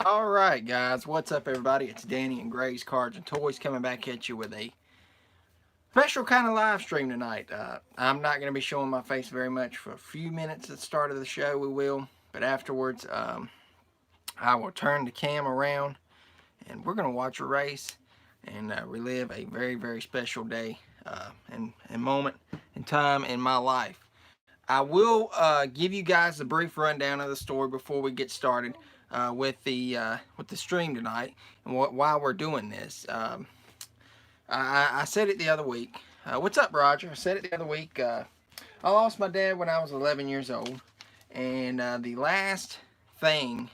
All right, guys, what's up, everybody? It's Danny and Gray's Cards and Toys coming back at you with a special kind of live stream tonight. I'm not going to be showing my face very much for a few minutes at the start of the show. We will, but afterwards, I will turn the cam around and we're going to watch a race and relive a very, very special day and moment and time in my life. I will give you guys a brief rundown of the story before we get started with the stream tonight and why we're doing this. I said it the other week. What's up, Roger? I said it the other week. I lost my dad when I was 11 years old, and the last thing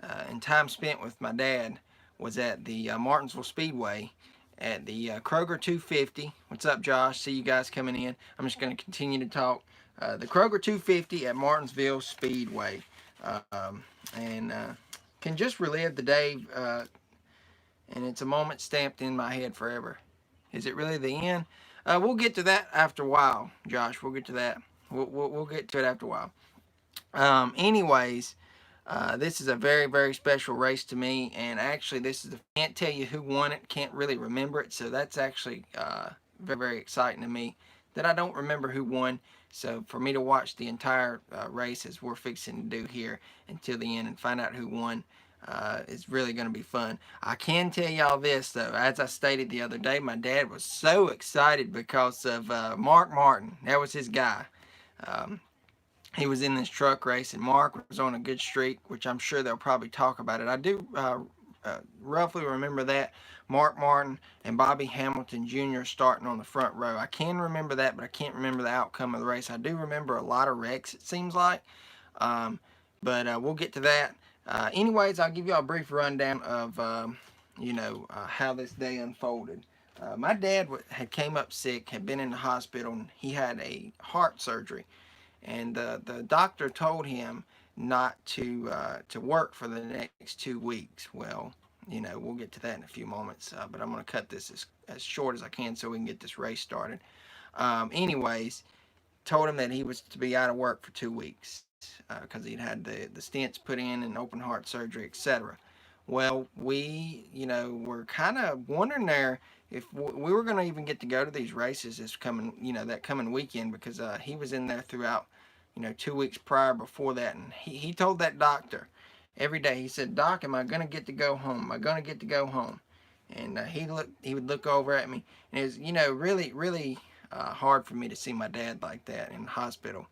and time spent with my dad was at the Martinsville Speedway at the Kroger 250. What's up, Josh? See you guys coming in. I'm just going to continue to talk. The Kroger 250 at Martinsville Speedway. And can just relive the day, and it's a moment stamped in my head forever. Is it really the end? We'll get to that after a while, Josh. We'll get to that. We'll get to it after a while. Anyways, this is a very, very special race to me, and actually this is can't tell you who won it, can't really remember it, so that's actually very, very exciting to me that I don't remember who won. So for me to watch the entire race as we're fixing to do here until the end and find out who won is really going to be fun. I can tell y'all this though, as I stated the other day, my dad was so excited because of Mark Martin. That was his guy. He was in this truck race, and Mark was on a good streak, which I'm sure they'll probably talk about it. I do roughly remember that. Mark Martin and Bobby Hamilton Jr. starting on the front row. I can remember that, but I can't remember the outcome of the race. I do remember a lot of wrecks, it seems like. But we'll get to that. Anyways, I'll give you a brief rundown of, how this day unfolded. My dad had came up sick, had been in the hospital, and he had a heart surgery. And the doctor told him not to work for the next 2 weeks. Well, we'll get to that in a few moments, but I'm going to cut this as short as I can so we can get this race started. Anyways, told him that he was to be out of work for 2 weeks because he'd had the stents put in and open heart surgery, etc. Well, we, were kind of wondering there if we were going to even get to go to these races this coming, that coming weekend, because he was in there throughout, 2 weeks prior before that. And he told that doctor every day, he said, "Doc, am I going to get to go home? Am I going to get to go home?" And he would look over at me, and it was, really, really hard for me to see my dad like that in the hospital.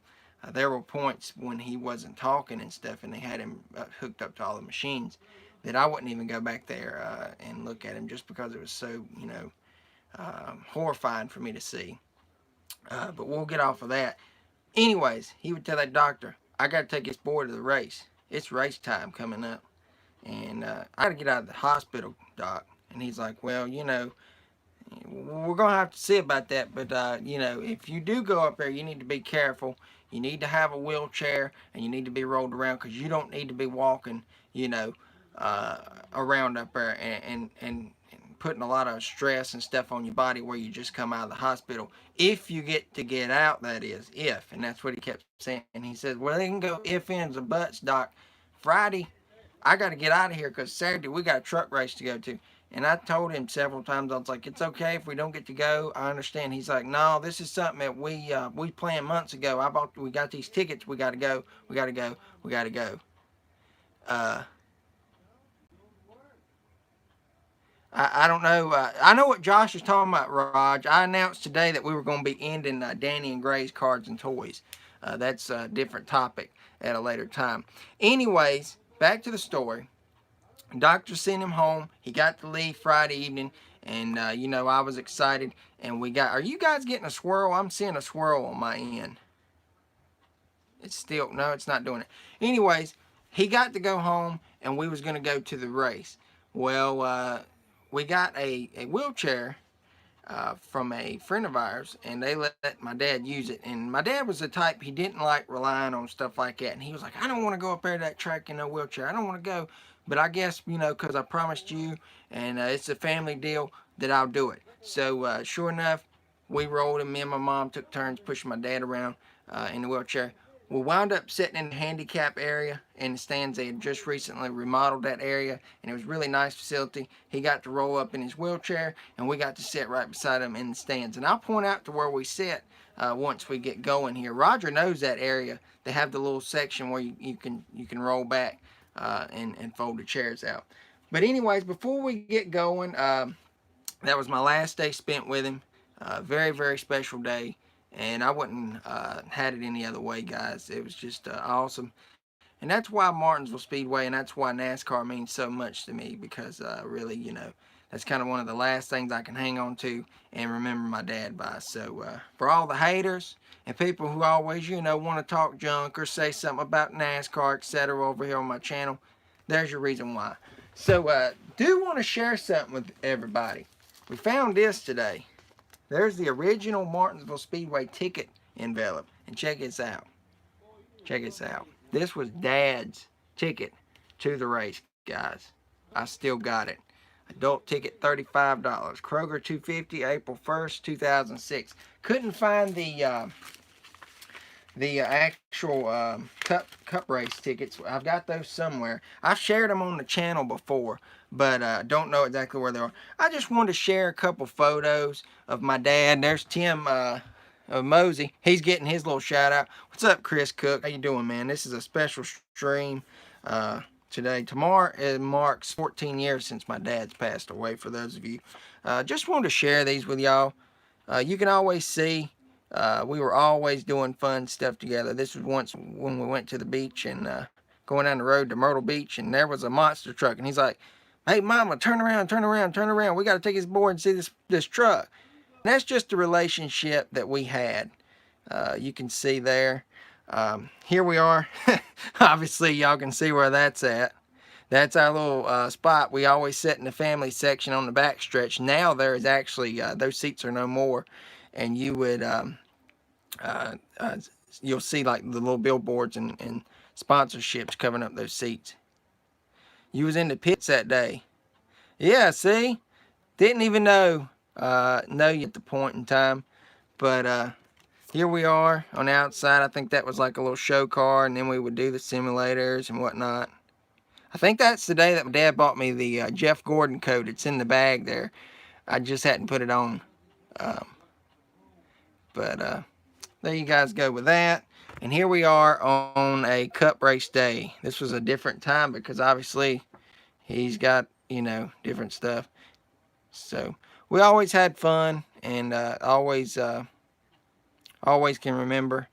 There were points when he wasn't talking and stuff, and they had him hooked up to all the machines, that I wouldn't even go back there and look at him just because it was so, horrifying for me to see. But we'll get off of that. Anyways, he would tell that doctor, "I got to take this boy to the race. It's race time coming up. And I got to get out of the hospital, Doc." And he's like, "Well, we're going to have to see about that. But, if you do go up there, you need to be careful. You need to have a wheelchair, and you need to be rolled around, because you don't need to be walking, around up there and putting a lot of stress and stuff on your body where you just come out of the hospital. If you get out, that is, if." And that's what he kept saying. And he said, "Well, they can go if, ends, or buts, Doc. Friday, I got to get out of here because Saturday we got a truck race to go to." And I told him several times, I was like, "It's okay if we don't get to go. I understand." He's like, "No, this is something that we planned months ago. We got these tickets. We got to go. We got to go. We got to go." Uh, I don't know. I know what Josh is talking about, Raj. I announced today that we were going to be ending Danny and Gray's Cards and Toys. That's a different topic at a later time. Anyways, back to the story. Doctor sent him home. He got to leave Friday evening, and I was excited. And we got. Are you guys getting a swirl? I'm seeing a swirl on my end. It's still no, it's not doing it. Anyways, he got to go home, and we was gonna go to the race. Well, we got a wheelchair from a friend of ours, and they let my dad use it. And my dad was the type, he didn't like relying on stuff like that. And he was like, "I don't want to go up there to that track in no wheelchair. I don't want to go. But I guess, because I promised you, and it's a family deal, that I'll do it." So sure enough, we rolled, and me and my mom took turns pushing my dad around in the wheelchair. We wound up sitting in the handicap area in the stands. They had just recently remodeled that area, and it was a really nice facility. He got to roll up in his wheelchair, and we got to sit right beside him in the stands. And I'll point out to where we sit once we get going here. Roger knows that area. They have the little section where you can roll back and fold the chairs out. But anyways, before we get going, that was my last day spent with him. Very, very special day. And I wouldn't had it any other way, guys. It was just awesome. And that's why Martinsville Speedway and that's why NASCAR means so much to me, because really, that's kind of one of the last things I can hang on to and remember my dad by. So for all the haters and people who always, want to talk junk or say something about NASCAR, etc. over here on my channel, there's your reason why. So do want to share something with everybody. We found this today. There's the original Martinsville Speedway ticket envelope. And check this out. Check this out. This was Dad's ticket to the race, guys. I still got it. Adult ticket, $35. Kroger, $2.50, April 1st, 2006. Couldn't find the actual cup race tickets. I've got those somewhere. I've shared them on the channel before, but don't know exactly where they are. I just wanted to share a couple photos of my dad. There's Tim Mosey. He's getting his little shout out. What's up, Chris Cook? How you doing, man? This is a special stream today. Tomorrow it marks 14 years since my dad's passed away, for those of you. Just wanted to share these with y'all. You can always see we were always doing fun stuff together. This was once when we went to the beach and going down the road to Myrtle Beach, and there was a monster truck, and he's like, "Hey, Mama, turn around, turn around, turn around. We got to take this board and see this truck." And that's just the relationship that we had. You can see there. Here we are. Obviously, y'all can see where that's at. That's our little spot. We always sit in the family section on the back stretch. Now there is actually, those seats are no more. And you would, you'll see like the little billboards and sponsorships covering up those seats. You was in the pits that day. Yeah, see? Didn't even know you at the point in time. But here we are on the outside. I think that was like a little show car, and then we would do the simulators and whatnot. I think that's the day that my dad bought me the Jeff Gordon coat. It's in the bag there. I just hadn't put it on. But there you guys go with that. And here we are on a cup race day. This was a different time because obviously he's got, different stuff. So we always had fun, and always can remember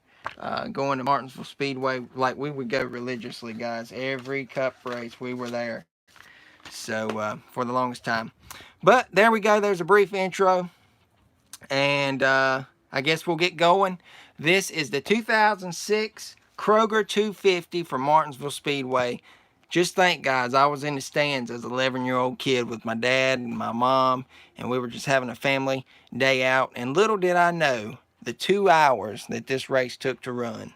going to Martinsville Speedway. Like, we would go religiously, guys. Every cup race we were there. So for the longest time. But there we go. There's a brief intro. And I guess we'll get going. This is the 2006 Kroger 250 for Martinsville Speedway. Just think, guys, I was in the stands as an 11-year-old kid with my dad and my mom, and we were just having a family day out. And little did I know the 2 hours that this race took to run.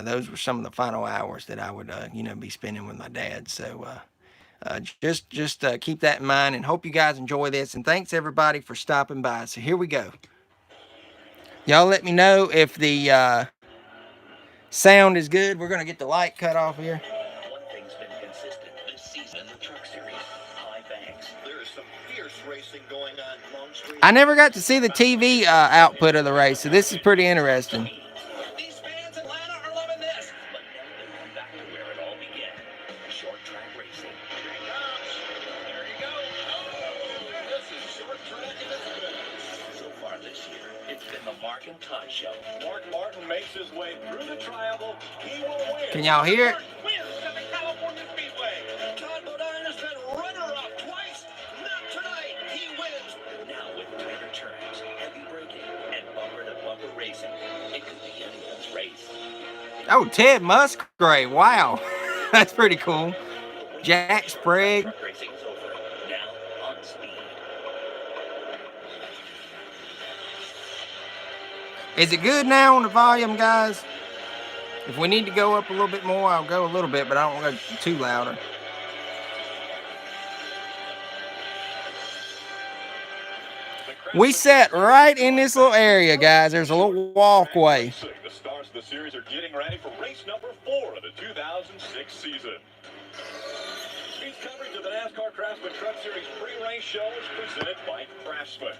Those were some of the final hours that I would, be spending with my dad. So just keep that in mind, and hope you guys enjoy this. And thanks everybody for stopping by. So here we go. Y'all let me know if the sound is good. We're gonna get the light cut off here. One thing's been consistent this season in the truck series. High banks. There's some fierce racing going on Long Street. I never got to see the TV output of the race, so this is pretty interesting. These fans in Atlanta are loving this. But now they come back to where it all began. Short track racing. Here he comes. There he goes. Oh, this is short track at its best. So far this year, it's been the Mark and Todd show. Mark Martin makes his way through the triangle. He will win. Can y'all hear it? Wins at the California Speedway. Todd Bodine has been runner-up twice. Not tonight. He wins. Now with tighter turns, heavy braking, and bumper-to-bumper racing, it could be anyone's race. Oh, Ted Musgrave. Wow. That's pretty cool. Jack Sprague. Truck racing is over. Now on speed. Is it good now on the volume, guys? If we need to go up a little bit more, I'll go a little bit, but I don't want to go too louder. We sat right in this little area, guys. There's a little walkway. The stars of the series are getting ready for race number 4 of the 2006 season. Speed's coverage of the NASCAR Craftsman Truck Series pre-race show is presented by Craftsman.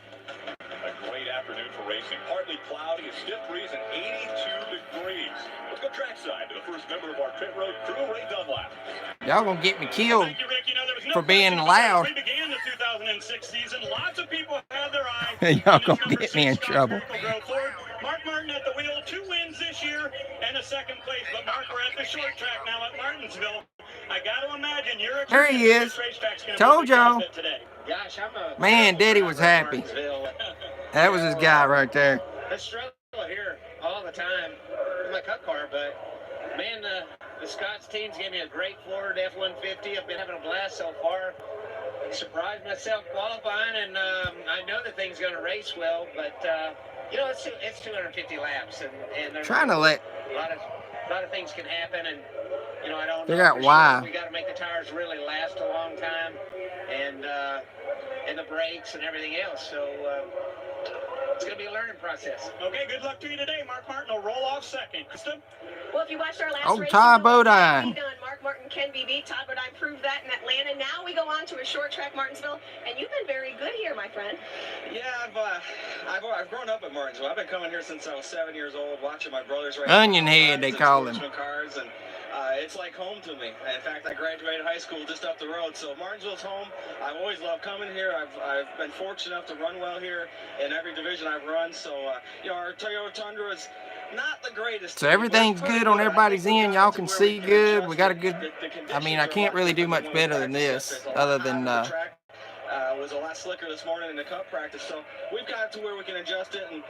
A great afternoon for racing. Partly cloudy, a stiff breeze, and 82 degrees. Let's go trackside to the first member of our pit road crew, Ray Dunlap. Y'all gonna get me killed Thank you, Rick. You know, there was no for being question loud. when we began the 2006 season. Lots of people had their eye. Y'all gonna get me in trouble. Mark Martin at the wheel, 2 wins this year and a 2nd place. But Mark, we're at the short track now at Martinsville. I got to imagine you're There he is. Told y'all. Gosh, Man, Daddy was happy. That was his guy right there. I struggle here all the time with my cut car, but man, the Scott's teams gave me a great Ford F-150. I've been having a blast so far. Surprised myself qualifying, and I know the thing's going to race well, but you know, it's 250 laps, and there's Trying to let. a lot of things can happen, and you know, I don't. Figure know out for why. Sure. We got to make the tires really last a long time, and the brakes and everything else. So it's going to be a learning process. Okay, good luck to you today. Mark Martin will roll off 2nd. Krista? Well, if you watched our last Oh, race, Todd you know what can Bodine. be done. Mark Martin can be beat. Todd Bodine proved that in Atlanta. Now we go on to a short track, Martinsville, and you've been very good here, my friend. Yeah, I've grown up at Martinsville. I've been coming here since I was 7 years old, watching my brothers race. Onion head, they call him. Cars, and it's like home to me. In fact, I graduated high school just up the road, so Martinsville's home. I've always loved coming here. I've been fortunate enough to run well here in every division I've run. So you know, our Toyota Tundra is not the greatest. So everything's good on everybody's end. Y'all can see good. We got a good. I mean, I can't really do much better than this, other than. Was a lot slicker this morning in the cup practice, so we've got to where we can adjust it and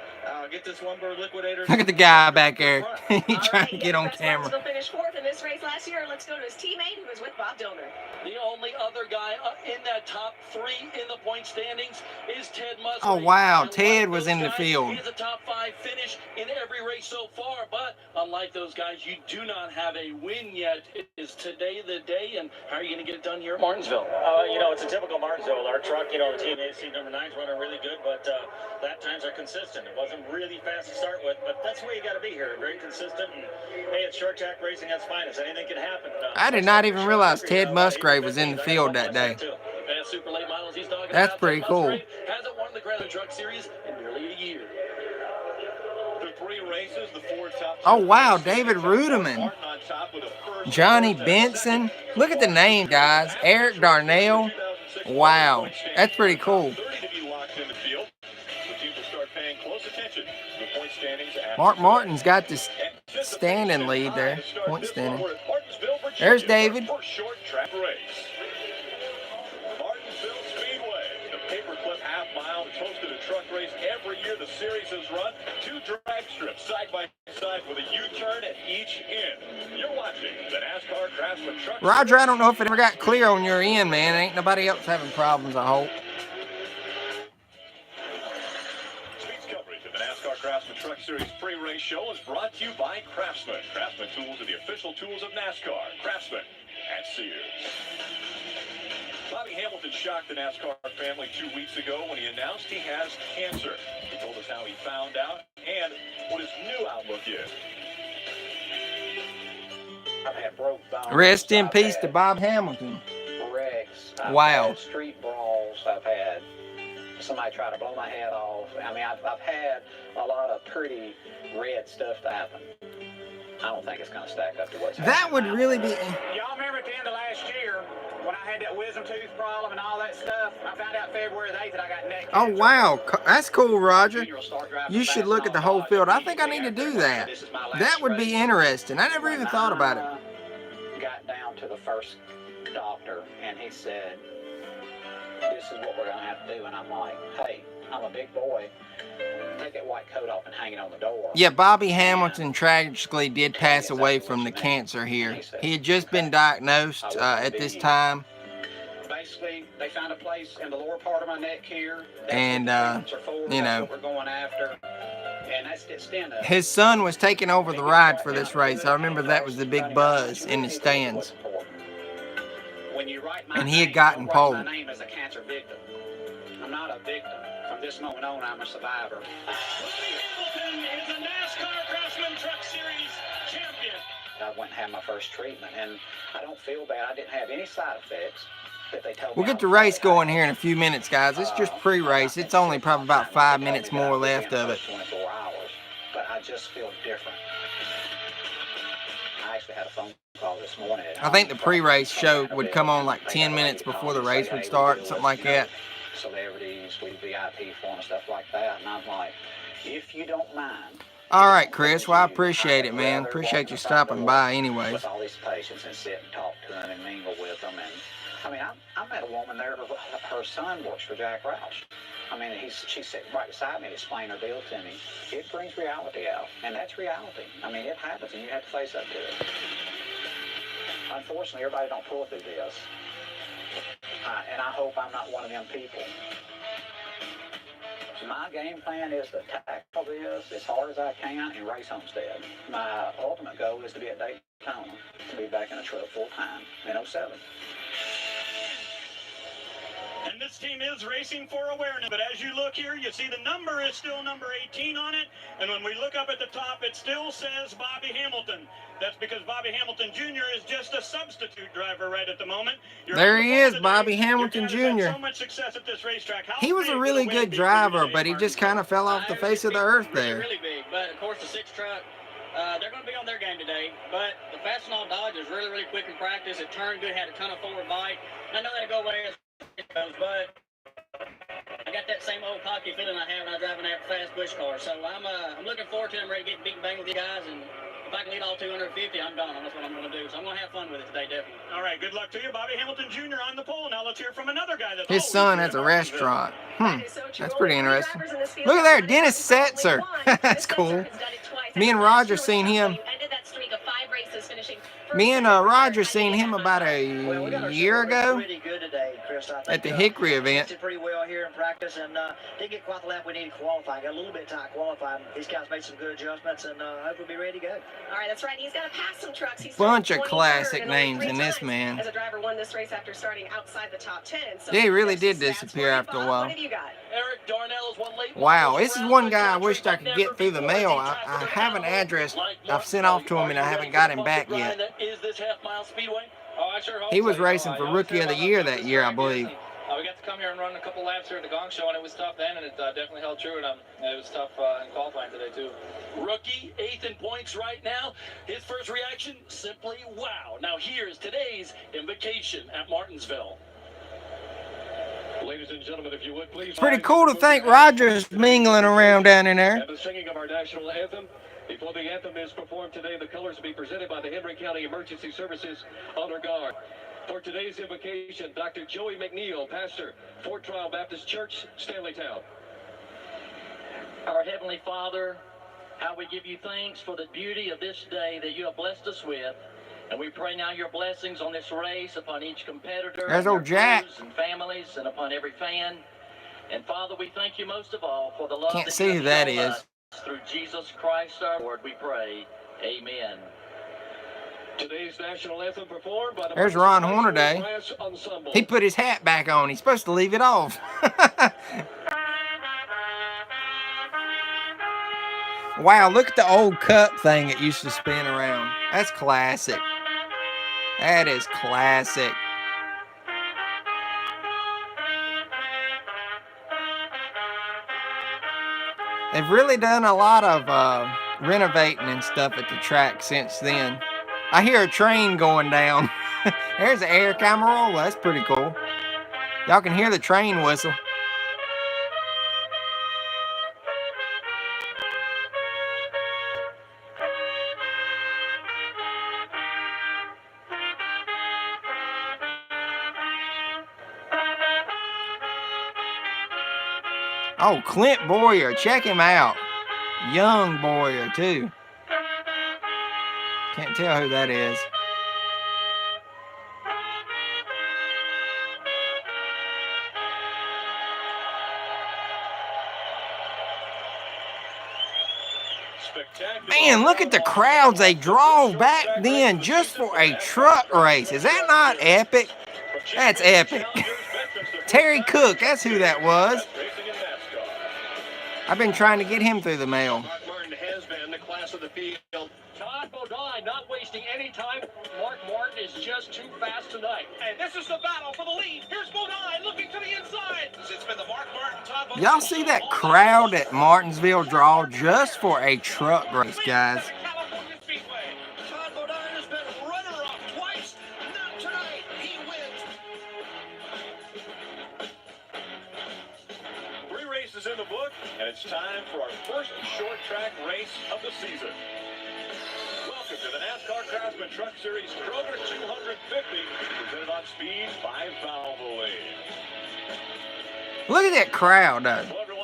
get this one bird liquidator. Look at the guy back there. He's trying to get on Martinsville camera. finished 4th in this race last year. Let's go to his teammate, who was with Bob Dillner. The only other guy in that top 3 in the point standings is Ted Musgrave. Oh, wow. And Ted like was those in the guys, field. He has a top 5 finish in every race so far, but unlike those guys, you do not have a win yet. Is today the day, and how are you going to get it done here at Martinsville? You know, it's a typical Martinsville. Our truck, you know, the TNAC number 9's running really good, but lap times are consistent. It wasn't really fast to start with, but that's the way you got to be here. Very consistent. And, hey, it's short track racing. That's fine. Anything can happen. I did not even realize Ted Musgrave was in the field that day. Super late models he's talking That's about. pretty Ted cool. Musgrave hasn't won the Craftsman Truck Series in nearly a year. Through 3 races, the 4 top. Oh, wow. David Ruderman. Johnny Benson. Look at the name, guys. Eric Darnell. Wow. That's pretty cool. Mark Martin's got this standing lead there. Point standing. There's David. Martinsville Speedway, the paperclip half-mile that's hosted a truck race every year the series has run. 2 drag strips side by side with a U-turn at each end. You're watching the NASCAR Craftsman Truck. Roger, I don't know if it ever got clear on your end, man. Ain't nobody else having problems, I hope. Speed's coverage of the NASCAR Craftsman Truck Series pre-race show is brought to you by Craftsman. Craftsman tools are the official tools of NASCAR. Craftsman at Sears. Bobby Hamilton shocked the NASCAR family 2 weeks ago when he announced he has cancer. He told us how he found out and what his new outlook is. I've had broke bones. Rest in peace to Bob Hamilton. Wrecks. I've Wow. had street brawls. I've had somebody try to blow my head off. I mean, I've had a lot of pretty red stuff happen. I don't think it's going to stack up to what's happening. That would now. really be. Y'all remember at the end of last year when I had that wisdom tooth problem and all that stuff? I found out February the 8th that I got neck Oh, cancer. wow. That's cool, Roger. Junior will start driving You should fast look at the and whole all. field. I think I need to do that. This is my last That would be race. interesting. I never even thought about it. Got down to the first doctor, and he said, this is what we're going to have to do. And I'm like, hey, I'm a big boy. Take that white coat off and hang it on the door. Yeah, Bobby Hamilton tragically did pass away from the cancer here. He had just been diagnosed at this time. Basically, they found a place in the lower part of my neck here. That's And, what the treatments are for. you That's know. what we're going after. And that's the extent of it. His son was taking over the ride for this race. I remember that was the big buzz in the stands. When you write my And he had name, gotten don't write my pole. name as a cancer victim. I I'm not a victim. From this moment on, I'm a survivor. Bobby Hamilton is the NASCAR Craftsman Truck Series champion. I went and had my first treatment, and I don't feel bad. I didn't have any side effects that they told me. We'll get the race going here in a few minutes, guys. It's just pre-race. It's only probably about 5 minutes more left of it. 24 hours, but I just feel different. I actually had a phone call this morning. I think the pre-race show would come on like 10 minutes before the race would start, something like that. Celebrities, we VIP for and stuff like that, and I'm like, if you don't mind. All right, Chris. Well, I appreciate it, man. Appreciate you stopping by anyways. With all these patients and sit and talk to them and mingle with them. And I mean, I met a woman there, her son works for Jack Roush. I mean, she sat right beside me to explain her deal to me. It brings reality out, and that's reality. I mean, it happens, and you have to face up to it. Unfortunately, everybody don't pull through this. And I hope I'm not one of them people. My game plan is to tackle this as hard as I can and race Homestead. My ultimate goal is to be at Daytona, to be back in a truck full time in 07. And this team is racing for awareness. But as you look here, you see the number is still number 18 on it. And when we look up at the top, it still says Bobby Hamilton. That's because Bobby Hamilton Jr. is just a substitute driver right at the moment. There he is, Bobby Hamilton Jr. So much success at this racetrack. He was a really good driver, but he just kind of fell off the face of the earth there. Really big, but of course the 6 truck, they're going to be on their game today. But the Fastenal Dodge is really, really quick in practice. It turned good, had a ton of forward bite. I know that'll go away as it goes, but I got that same old cocky feeling I had when I was driving that fast Bush car. So I'm looking forward to it. I'm ready to get big bang with you guys, and if I can lead all 250, I'm gone. That's what I'm going to do. So I'm going to have fun with it today, definitely. All right, good luck to you. Bobby Hamilton Jr. on the pole. Now let's hear from another guy that's His son has a restaurant. That's pretty interesting. Look at there, Dennis Setzer. That's cool. Me and Roger seen him. Me and Roger seen him about a year ago at the Hickory event. Did pretty well here in practice, and didn't get quite the lap we needed qualifying. Got a little bit tight qualifying. These guys made some good adjustments, and hopefully be ready to go. All right, that's right. He's got to pass some trucks. He's Bunch of classic names in this man. As a driver won this race after starting outside the top 10. So yeah, he really did disappear after a while. What have you got? Eric Darnell's one late. Wow, this is one guy I wished I could get through the mail. I have an address I've sent off to him, and I haven't got him back yet. Is this half-mile speedway? He was racing for Rookie of the Year that year, I believe. We got to come here and run a couple laps here at the Gong Show, and it was tough then, and it definitely held true. And it was tough in qualifying today too. Rookie, 8th in points right now. His first reaction, simply wow. Now here's today's Invocation at Martinsville. Ladies and gentlemen, if you would please. Pretty cool to think Roger's mingling around down in there. And the singing of our national anthem. Before the anthem is performed today, the colors will be presented by the Henry County Emergency Services Honor Guard. For today's invocation, Dr. Joey McNeil, pastor, Fort Trial Baptist Church, Stanleytown. Our Heavenly Father, how we give you thanks for the beauty of this day that you have blessed us with. And we pray now your blessings on this race upon each competitor, there's old Jack, and families, and upon every fan. And Father, we thank you most of all for the love can't that see who that is. Through Jesus Christ our Lord, we pray. Amen. Today's national anthem performed by the there's Ron Hornaday. He put his hat back on. He's supposed to leave it off. Wow, look at the old cup thing that used to spin around. That's classic. That is classic. They've really done a lot of renovating and stuff at the track since then. I hear a train going down. There's an air camera. That's pretty cool. Y'all can hear the train whistle. Oh, Clint Boyer, check him out. Young Boyer, too. Can't tell who that is. Man, look at the crowds they draw back then just for a truck race. Is that not epic? That's epic. Terry Cook, that's who that was. Racing in NASCAR. I've been trying to get him through the mail. Mark Martin has been the class of the field. Todd Bodine not wasting any time. Mark Martin is just too fast tonight. And this is the battle for the lead. Here's Bodine looking to the inside. It's been the Mark Martin, Todd Bodine. Y'all see that crowd at Martinsville draw just for a truck race, guys? California Speedway. Todd Bodine has been runner-up twice. Not tonight. He wins. 3 races in the book, and it's time for our first short track race of the season. Welcome to the NASCAR Craftsman Truck Series Kroger 250, presented on Speed 5 Valvoline. Look at that crowd.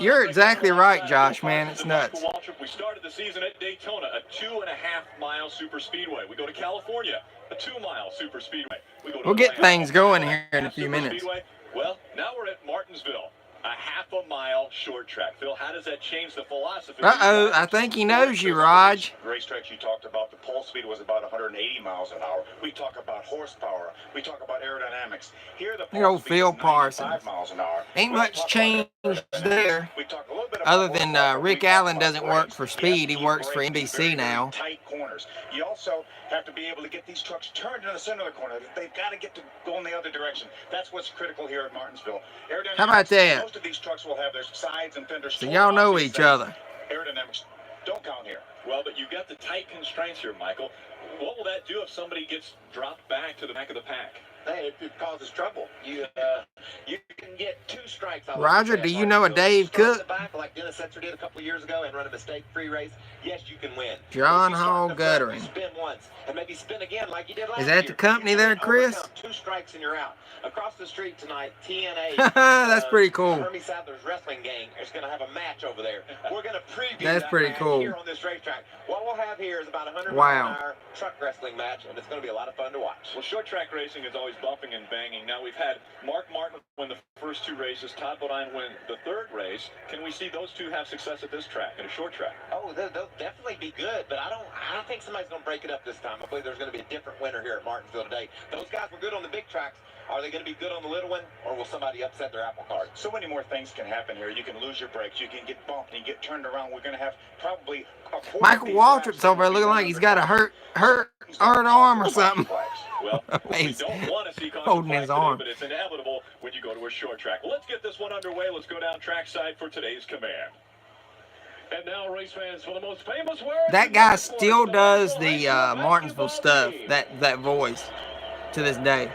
You're exactly right, Josh, man. It's nuts. We started the season at Daytona, a 2.5-mile super speedway. We go to California, a 2-mile super speedway. We'll get things going here in a few minutes. Well, now we're at Martinsville, a 1/2-mile short track. Phil, how does that change the philosophy? Uh-oh, I think he knows you, Raj. Racetracks you talked about, the pole speed was about 180 miles an hour. We talk about horsepower. We talk about aerodynamics. Here, the pole speed Phil is 95 Parsons. miles an hour. Ain't much change there. We talk a little bit Other about than horsepower. Rick We talk Allen about doesn't work brakes. for speed. He Yes, works for brakes, NBC very, now. very tight corners. You also have to be able to get these trucks turned in the center of the corner. They've got to get to go in the other direction. That's what's critical here at Martinsville. How about that? Most of these trucks will have their sides and fenders. So y'all know each other. Aerodynamics don't count here. Well, but you've got the tight constraints here, Michael. What will that do if somebody gets dropped back to the back of the pack? Hey, it causes trouble. You can get 2 strikes. Roger, do you know a Dave Cook? Like Dennis Setzer did a couple of years ago and run a mistake-free race. Yes, you can win. John Hall Guttering. Spin once and maybe spin again like you did last Is year. that the company there, Chris? 2 strikes and you're out. Across the street tonight, TNA. That's pretty cool. Hermie Sadler's wrestling gang is going to have a match over there. We're going to preview That's that pretty match cool. here on this racetrack. What we'll have here is about a 100 Wow. mile an hour truck wrestling match, and it's going to be a lot of fun to watch. Well, short track racing is always bumping and banging. Now we've had Mark Martin win the first 2 races, Todd Bodine win the 3rd race. Can we see those 2 have success at this track, in a short track? Oh, they'll definitely be good, but I don't think somebody's going to break it up this time. I believe there's going to be a different winner here at Martinsville today. Those guys were good on the big tracks. Are they going to be good on the little one, or will somebody upset their apple cart? So many more things can happen here. You can lose your brakes. You can get bumped and get turned around. We're going to have probably Michael Waltrip's over there looking like he's got a hurt arm or something. Well, He's we don't want to see holding his arm. But it's inevitable when you go to a short track. Well, let's get this one underway. Let's go down trackside for today's command. And now, race fans, for the most famous word. That guy still does the Martinsville stuff, that voice, to this day.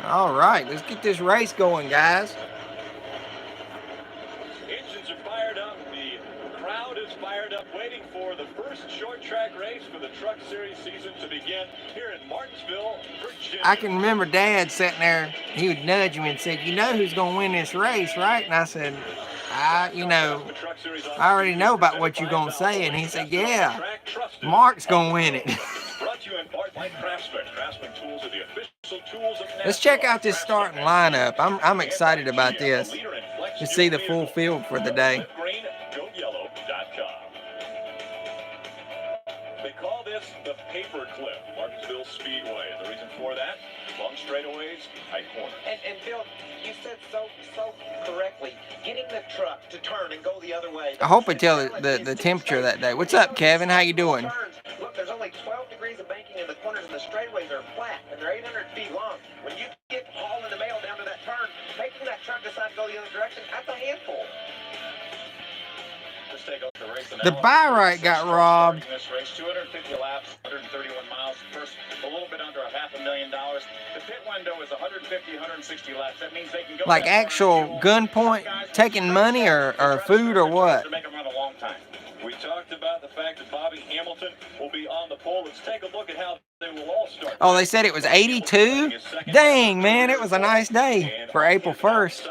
All right, let's get this race going, guys. Engines are fired up. The crowd is fired up, waiting for the first short track race for the Truck Series season to begin here in Martinsville, Virginia. I can remember Dad sitting there. He would nudge me and said, "You know who's going to win this race, right?" And I said, I already know about what you're going to say. And he said, "Yeah, Mark's going to win it." Brought to you in part by Craftsman. Craftsman tools are the official tools of Let's check out this starting lineup. I'm excited about this. To see the full field for the day. They call this the paperclip, Martinsville Speedway. The reason for that, long straightaways, tight corners. And Bill, you said so correctly, getting the truck to turn and go the other way. I hope I tell the temperature that day. What's up, Kevin? How you doing? Look, there's only 12 degrees of banking in the corners, and the straightaways are flat, and they're 800 feet long. When you get hauling the mail down to that turn, making that truck decide to go the other direction, that's a handful. Let's take a look at the race. The buy right got robbed. This race, 250 laps, 131 miles. First, a little bit under $500,000. The pit window is 150, 160 laps. That means they can go Like actual gunpoint, taking money or food or what? To make them run a long time. We talked about the fact that Bobby Hamilton will be on the pole. Let's take a look at how they will all start. Oh, they said it was 82? Dang, man, it was a nice day for April 1st.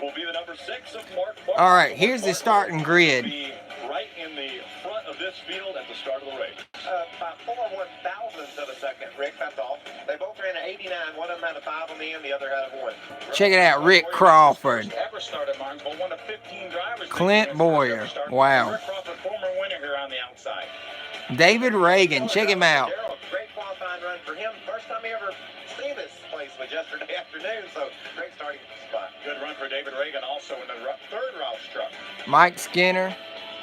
Will be the number 6 of Mark. All right, here's the starting grid. Right in the front of this field at the start of the race. About 4 1,000ths of a second, Rick, that's all. They both ran an 89. One of them had a 5 on the end, the other had a 1. Check it out, Rick Crawford. Ever started Martinsville, one of 15 drivers. Clint Boyer. Wow. Rick Crawford, former winner here on the outside. David Reagan, check him out. Great qualifying run for him. First time he ever seen this place was yesterday afternoon, so great starting spot. Good run for David Reagan, also in the third Roush truck. Mike Skinner.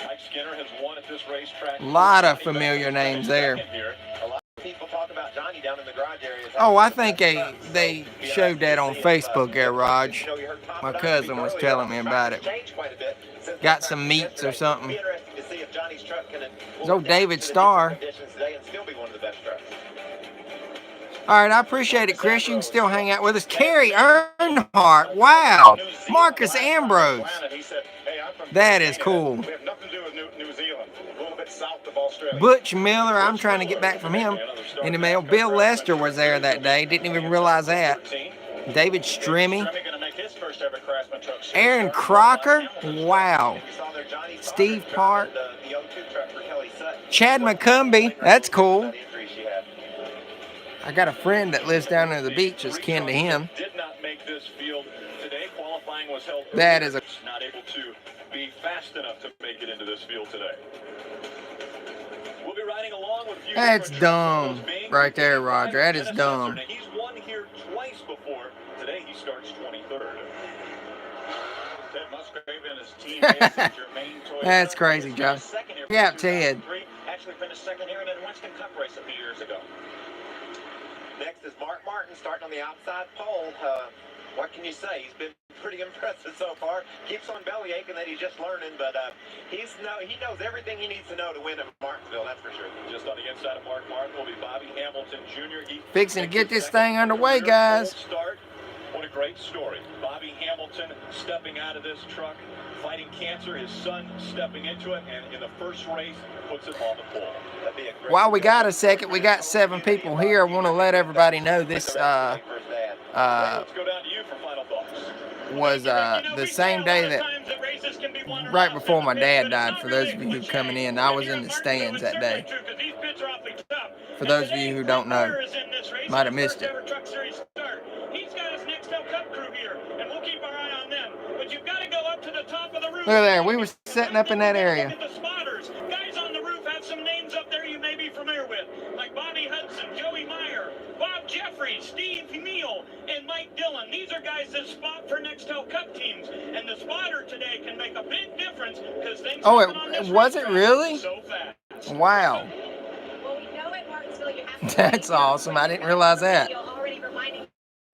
Mike Skinner has won at this racetrack. A lot of familiar names there. A lot of people talk about Johnny down in the garage area. Oh, I think they showed that on Facebook there, Raj. My cousin was telling me about it. Got some meats or something. It's old David Starr. All right, I appreciate it, Chris. You can still hang out with us. Kerry Earnhardt. Wow. Marcus Ambrose. That is cool. We have nothing to do with New Zealand. A little bit south of Australia. Butch Miller, I'm trying to get back from him in the mail. Bill Lester was there that day. Didn't even realize that. David Strimmy. Aaron Crocker. Wow. Steve Park. Chad McCumbee. That's cool. I got a friend that lives down near the beach that's kin to him. Did not make this field today. Qualifying was held. That is a not able to be fast enough to make it into this field today. We'll be riding along with you. That's dumb right there, Roger. That is dumb. He's won here twice before. Today he starts 23rd. Ted Musgrave and his team. That's crazy, Joe. Yeah, Ted. Actually finished second here in a Winston Cup race a few years ago. Next is Mark Martin starting on the outside pole. What can you say? He's been pretty impressive so far. Keeps on belly aching that he's just learning, but he knows everything he needs to know to win at Martinsville, that's for sure. Just on the inside of Mark Martin will be Bobby Hamilton Jr. Fixing to get this thing underway, guys. What a great story. Bobby Hamilton stepping out of this truck, fighting cancer. His son stepping into it, and in the first race, puts it on the pole. While we got a second, we got 7 people here. I want to let everybody know this Let's go down to you for final thoughts. was the same day that right before my dad died. For those of you who are coming in, I was in the stands that day. For those of you who don't know, might have missed it. Look at there, we were setting up in that area. Guys on the roof have some names up there you may be familiar with, like Bobby Hudson, Joey Meyer, Bob Jeffries, Steve Neal, and Mike Dillon. These are guys that spot for Nextel Cup teams, and the spotter today can make a big difference because things. Oh, was it really? So fast. Wow. Well, we know at Martinsville you have to That's awesome. I didn't realize that. Already reminding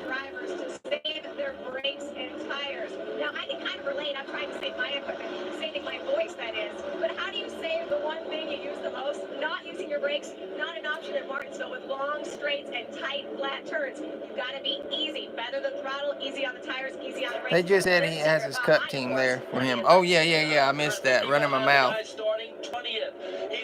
drivers to save their brakes and tires. Now, I can kind of relate. I'm trying to save my equipment, saving my voice, that is. But how do you save the one thing you use the most? Not using your brakes, not an option at Martinsville with long straights and tight, flat turns. You've got to be easy. Feather the throttle, easy on the tires, easy on the brakes. They just said he has his cup team there for him. Oh, yeah. I missed that. Running my mouth. He's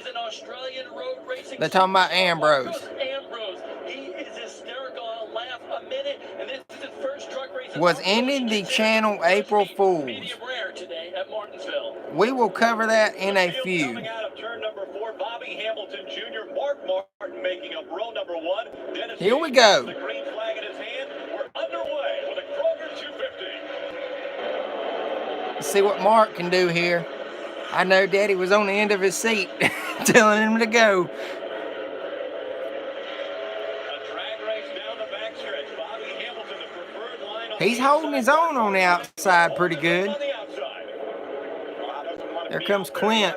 an Australian road racing. They're talking about Ambrose. Ambrose. He is hysterical. I'll laugh a minute. And this is his first truck race. Was ending the channel April Fools. Medium rare today at Martinsville. We will cover that in a few. Coming out of turn number 4, Bobby Hamilton Jr., Mark Martin making up row number 1. Dennis Here we go. The green flag in his hand. We're underway with a Kroger 250. Let's see what Mark can do here. I know Daddy was on the end of his seat telling him to go. He's holding his own on the outside pretty good. There comes Clint.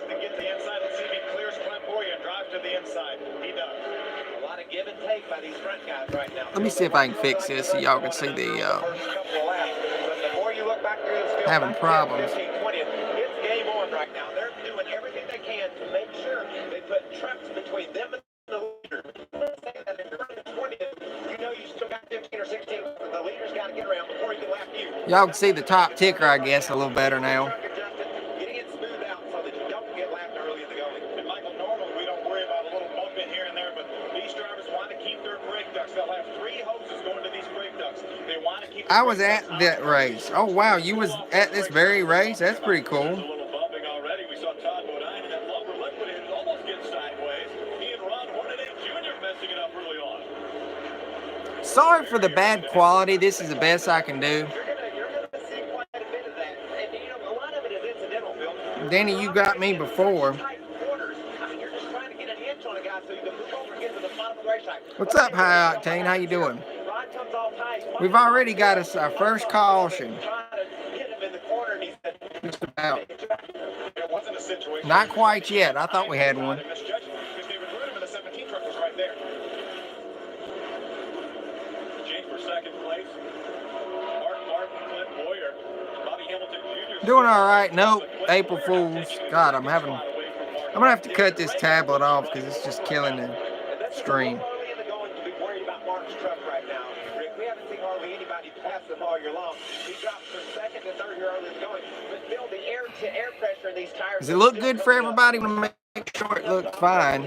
Let me see if I can fix this so y'all can see the having problems. It's game on right now. They're doing everything they can to make sure they put trucks between them and the leader. You know you still got 15 or 16. The leader's got to get around before he can lap you. Y'all can see the top ticker, I guess, a little better now. Getting it smoothed out so that you don't get lapped early in the going. And Michael, normally we don't worry about a little bump in here and there, but these drivers want to keep their brake ducts. They'll have 3 hoses going to these brake ducts. They want to keep. I was at that race. Oh wow, you was at this very race? That's pretty cool. Sorry for the bad quality. This is the best I can do. A lot of it is incidental, Bill. Danny, you got me before. You're just trying to get an inch What's up, High Octane? How you doing? We've already got us our first caution. Just about. Not quite yet. I thought we had one. Doing all right. Nope. April Fools. God, I'm gonna have to cut this tablet off because it's just killing the stream. Does it look good for everybody? To make sure it looks fine.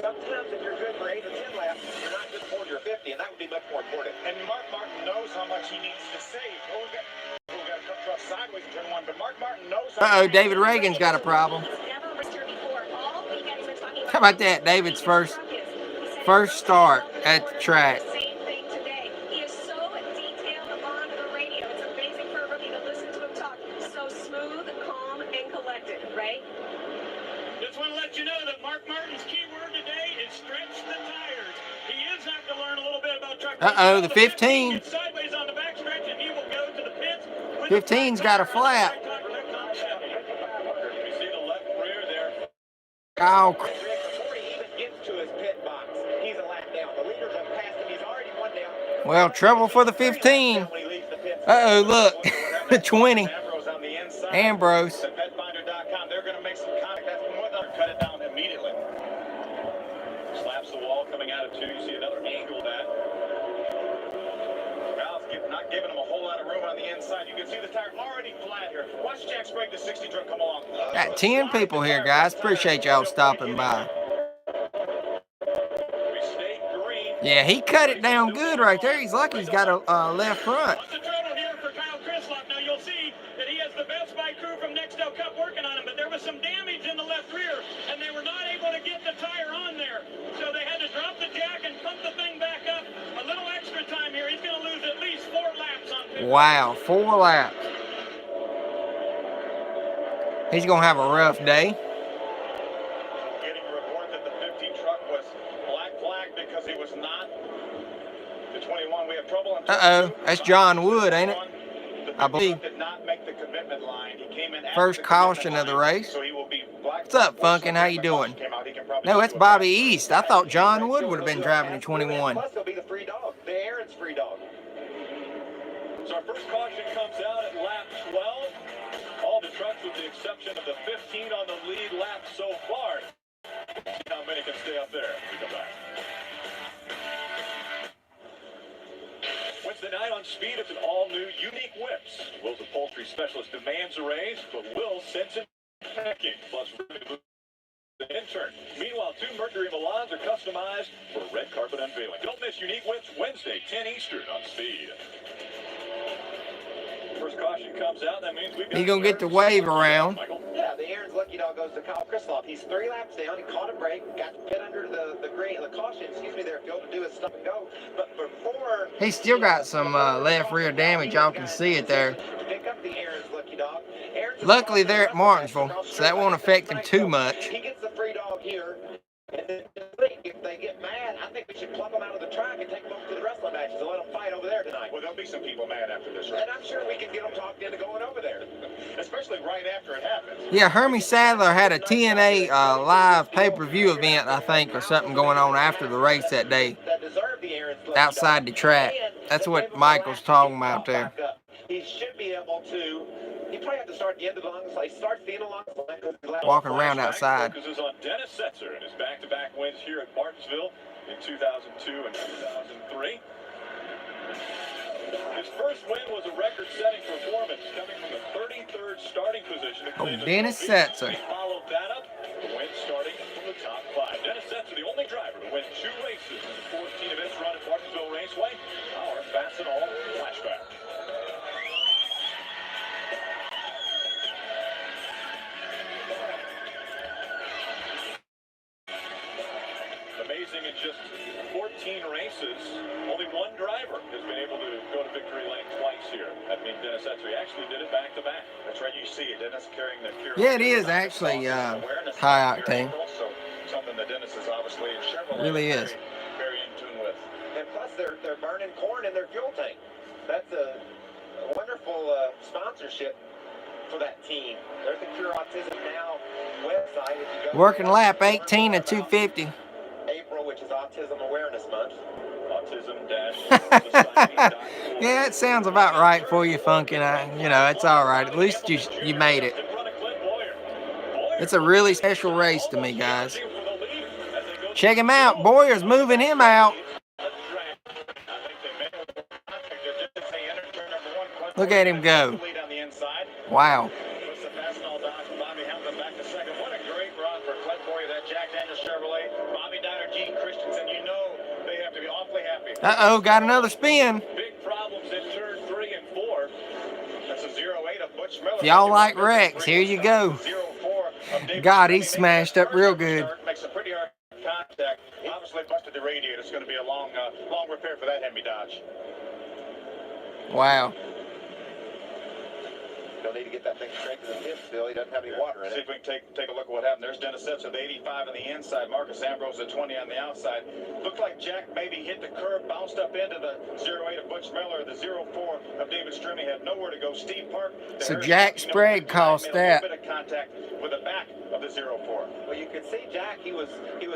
Sometimes if you're good for 8 or 10 laps, you're not just for your 50, and that would be much more important. And Mark Martin knows how much he needs to save. We've got to cut across sideways in turn 1, but Mark Martin knows. Uh-oh, David Reagan's got a problem. How about that? David's first start at the track. Uh-oh, the 15. 15's got a flat. Oh. Well, trouble for the 15. Uh-oh, look. The 20. Ambrose. They're going to make some contact. That's more than cut it down immediately. Slaps the wall coming out of 2. You see another angle of that. Not giving him a whole lot of room on the inside. You can see the tire already flat here. Watch Jack Sprague, the 60 truck, come along. Got 10 people here, guys. Appreciate y'all stopping by. Yeah, he cut it down good right there. He's lucky he's got a left front. What's the trouble here for Kyle Krislop? Now you'll see that he has the Best Buy crew from Nextel Cup working on him, but there was some damage in the left rear, and they were not able to get the tire on there. So they had to drop the jack and pump the thing back up. A little extra time here. He's going to lose at least 4 laps on pit. Wow, 4 laps. He's going to have a rough day. Getting a report that the 15 truck was black flagged because he was not. The 21, we have trouble. Uh-oh, that's John Wood, ain't it? I believe. Did not make the commitment line. He came in First caution of the race. So he will be black. What's up, Funkin'? How you doing? No, that's Bobby East. I thought John Wood would have been driving the 21. Plus, he'll be the free dog. The Aaron's free dog. So our first caution comes out at lap 12. All the trucks with the exception of the 15 on the lead lap so far. See how many can stay up there when we come back. Wednesday night on Speed, it's an all-new Unique Whips. Will's upholstery specialist demands a raise, but Will sends it packing. Plus, the intern. Meanwhile, 2 Mercury Milans are customized for a red carpet unveiling. Don't miss Unique Whips Wednesday, 10 Eastern on Speed. First caution comes out. That means we've got. He's going to get the wave around. Yeah, the Aaron's lucky dog goes to Kyle Krislop. He's 3 laps down. He caught a break, got to pit under the caution, there, Phil, to do his stop and go. But before He's still got some left rear damage. Y'all can see it there. pick up the Aaron's lucky dog. Luckily, they're at Martinsville, so that won't affect him too much. He gets the free dog here. And then if they get mad, I think we should pluck them out of the track and take them over to the wrestling matches and let them fight over there tonight. Well, there'll be some people mad after this, right? And I'm sure we can get them talked into going over there. Especially right after it happens. Yeah, Hermie Sadler had a TNA live pay-per-view event, I think, or something going on after the race that day outside the track. That's what Michael's talking about there. He should be able to. He probably have to start the end of the long line. He starts the end of the long line. Walking around outside. Focuses on Dennis Setzer and his back-to-back wins here at Martinsville in 2002 and 2003. His first win was a record-setting performance coming from the 33rd starting position. Oh, Dennis Setzer. He followed that up, the win starting from the top 5. Dennis Setzer, the only driver to win 2 races in the 14 events run at Martinsville Raceway. Our Fast and All flashback. Amazing, in just 14 races, only 1 driver has been able to go to victory lane twice here. That means Dennis Setzer actually did it back-to-back. That's right, you see it. Dennis carrying the Cure. Yeah, it is actually high octane. So something that Dennis is obviously Really is. Very in tune with. their fuel tank. That's a wonderful sponsorship for that team. There's the Cure Autism Now website. If you go Working there, lap learn 18 more at 250. about April, which is Autism Awareness Month. Yeah, it sounds about right for you, Funky. You know, it's all right. At least you made it. It's a really special race to me, guys. Check him out. Boyer's moving him out. Look at him go. Wow. Uh-oh, got another spin. Big problems in turn 3 and 4. That's a 0.8 of Butch Miller. If y'all like Rex, here you go. God, he's smashed up real good. Makes a pretty hard contact. Obviously busted the radiator. It's going to be a long repair for that Hemi Dodge. Wow. They'll need to get that thing straight to the tip still. He doesn't have any water in See it. if we can take a look at what happened. There's Dennis Setzer, the 85 on the inside. Marcus Ambrose, the 20 on the outside. Looked like Jack maybe hit the curb, bounced up into the 0.8 of Butch Miller. The 0.4 of David Strimmy had nowhere to go. Steve Park. So Jack Sprague cost that. A bit of contact with the back of the 0.4. Well, you could see Jack. He was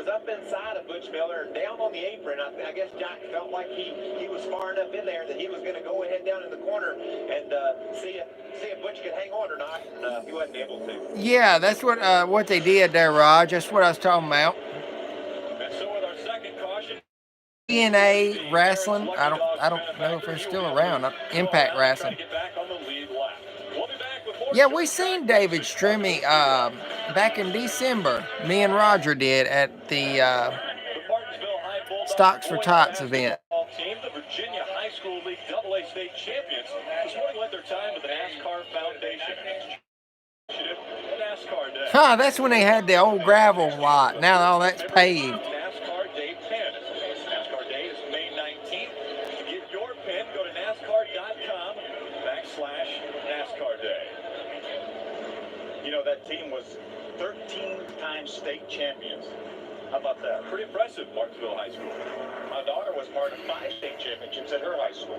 up inside of Butch Miller, down on the apron. I guess Jack felt like he was far enough in there that he was going to go ahead down in the corner and see if Butch could hang on or not. And he wasn't able to. Yeah, that's what they did there, Raj. That's what I was talking about. And so with our second caution, DNA Wrestling. I don't know if they're still around. Impact Wrestling. Yeah, we seen David Strimmy back in December. Me and Roger did at the Stocks for Tots event. Team, the Virginia High School League AA State Champions, this morning led their time with the NASCAR Foundation. NASCAR Day. Huh, that's when they had the old gravel lot. Now all that's paved. NASCAR Day pin. NASCAR Day is May 19th. To get your pin, go to NASCAR.com/NASCAR Day. You know, that team was 13-time state champions. How about that? Pretty impressive, Martinsville High School. My daughter was part of 5 state championships at her high school.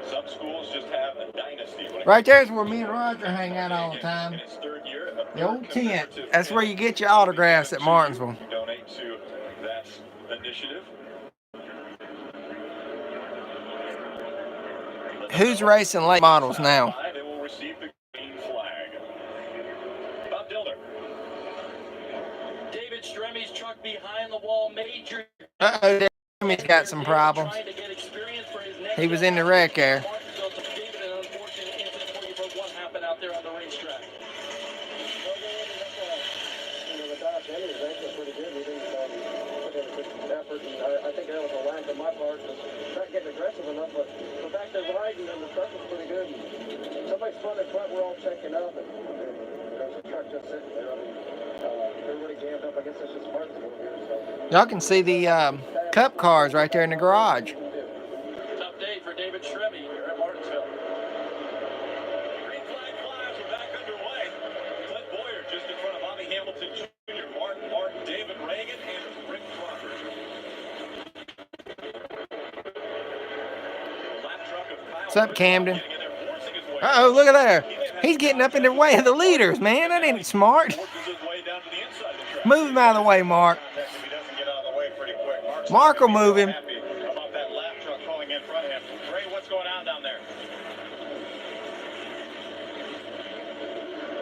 Some schools just have a dynasty. Right there's where me and Roger hang out all the time. In its 3rd year, The old tent. That's where you get your autographs at Martinsville. Donate to that initiative. Who's racing late models now? They will receive the green flag. Bob Dillner. David Stremmy's truck behind the wall, major. Uh-oh, Jimmy's got some problems. He was in the wreck there. I think that was a lack on my part, not getting aggressive enough, but the fact they're riding and the truck was pretty good. Somebody spun in front, we're all checking up, and there's a truck just sitting there. Everybody jammed up. I guess that's just Martinsville here. So. Y'all can see the cup cars right there in the garage. Tough day for David Stremmy here at Martinsville. Green flag flies are back underway. Clint Boyer just in front of Bobby Hamilton Jr., Martin, David Reagan, and Rick Crawford. What's up, Camden? Uh-oh, look at there. He's getting up in the way of the leaders, man. That ain't smart. Move him out of the way, Mark. Mark will move him. About that lap truck pulling in front of him. Ray, what's going on down there?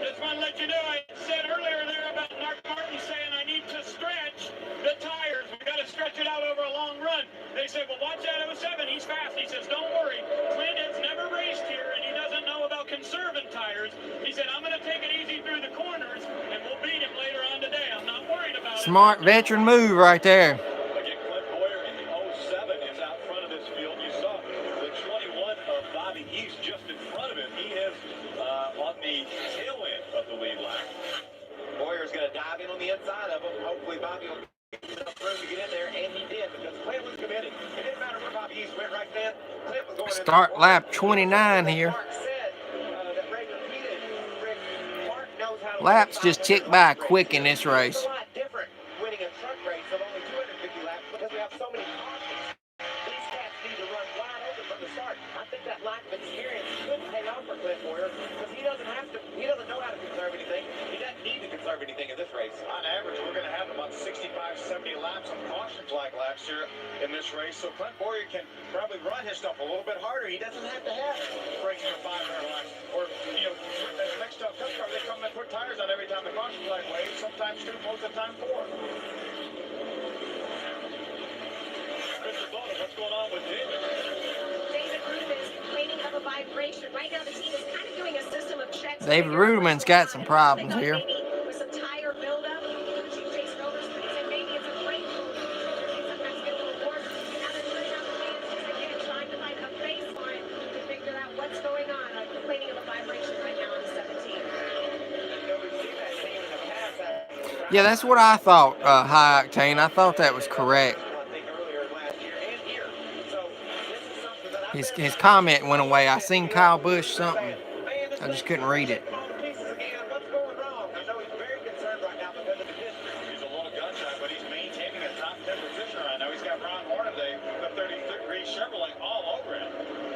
Just want to let you know, I said earlier there about Mark Martin saying I need to stretch the tires. We've got to stretch it out over a long run. They said, well, watch that 07. He's fast. He says, don't worry. Clint has never raced here, and he doesn't know about conserving tires. He said, I'm going to take it easy through the corners, and we'll beat him later on today. I'm not worried about it. Smart veteran move right there. Again, Clint Boyer in the 07 is out front of this field. You saw the 21 of Bobby East just in front of him. He is on the tail end of the lead line. Boyer's going to dive in on the inside of him. Hopefully Bobby will get enough room to get in there, and he did, because Clint was committed. It didn't matter where Bobby East went right then. Clint was going Start lap 29 here. Laps just tick by quick in this race. It's a lot different winning a truck race of only 250 laps because we have so many cautions. These cats need to run I think that lack of experience could pay off for Clint Boyer because he doesn't know how to conserve anything. He doesn't need to conserve anything in this race. On average, we're going to have about 65, 70 laps of caution flag laps here in this race. So Clint Boyer can probably run his stuff a little bit harder. He doesn't have to have breaks for 500 laps. Or, as next up cup car, they come and put tires on every time the caution flag waves. Sometimes 2, most of the time 4. What's going on with David? David Ruben's complaining of a vibration. Right now, the team is kind of doing a system of checks. David Ruben's got some problems here. Maybe with some tire buildup. Chase Rovers said maybe it's a brake move. They sometimes get a little worse. Now they're turning out the fans again, trying to find a baseline to figure out what's going on. Complaining of a vibration right now on the 17. Yeah, that's what I thought, High Octane. I thought that was correct. His comment went away. I seen Kyle Busch something. I just couldn't read it. He's a little gun shy, but he's maintaining a top 10 position right now. He's got Ron Hornaday, the 33 Chevrolet, all over him.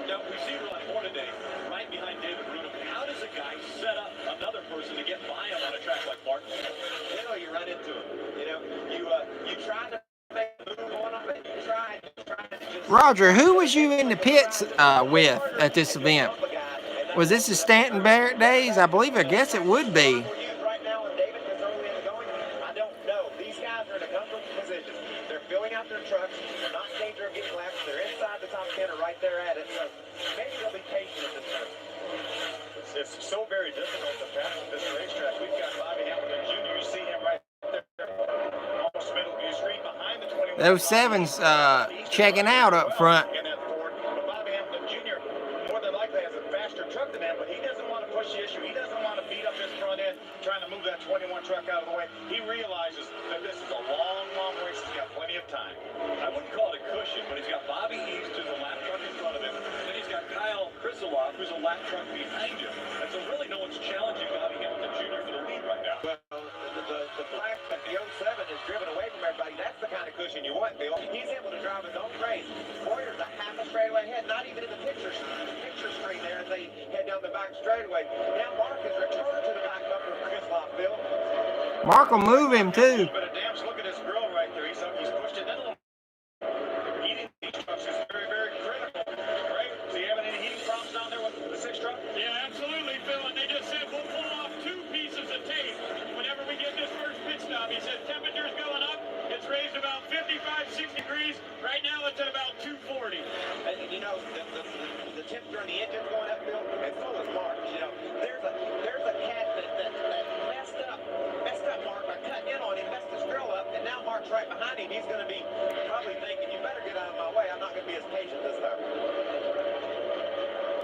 Now, we see Ron Hornaday right behind David Rudolph. How does a guy set up another person to get by him on a track like Martinsville? You run into him. You try to make a move on him, but you try to just... Roger, who was you in the pits with at this event? Was this the Stanton Barrett days? I guess it would be. Right now, when David is early in the going, I don't know. These guys are in a comfortable position. They're filling out their trucks. They're not in danger of getting laps. They're inside the top 10 or right there at it. So maybe they'll be patient at this time. It's so very difficult to pass at this racetrack. We've got Bobby Hamilton Jr. You see him right there, almost middle of your screen behind the 21. Those sevens checking out up front. But Bobby Hamilton Jr. more than likely has a faster truck than him, but he doesn't want to push the issue. He doesn't want to beat up his front end, trying to move that 21 truck out of the way. He realizes that this is a long, long race. He's got plenty of time. I wouldn't call it a cushion, but he's got Bobby East, who's a lap truck in front of him. Then he's got Kyle Krisiloff, who's a lap truck behind him. And so really no one's challenging Bobby Hamilton Jr. for the lead right now. Well, the fact that the 07 is driven away from everybody, that's the kind of cushion you want, Bill. He's able to drive his own race. Warrior's a half a straightaway ahead, not even in the picture screen there as they head down the back straightaway. Now Mark has returned to the back bumper for Krisiloff, Bill. Mark will move him too. But a damn look at his grill right there. He's pushed it in a little. Heating these trucks is very, very critical. Right? So you having any heating problems down there with the 6 truck? Yeah, absolutely, Phil. And they just said we'll pull off 2 pieces of tape whenever we get this first pit stop. He said temperature's going up. It's raised about 55, 60 degrees. Right now it's at about 240. And the temperature on the engine's going up, Bill, and so is Mark. There's a cat that messed up Mark by cutting in on him, messed his grill up, and now Mark's right behind him. He's going to be probably thinking, you better get out of my way. I'm not going to be as patient this time.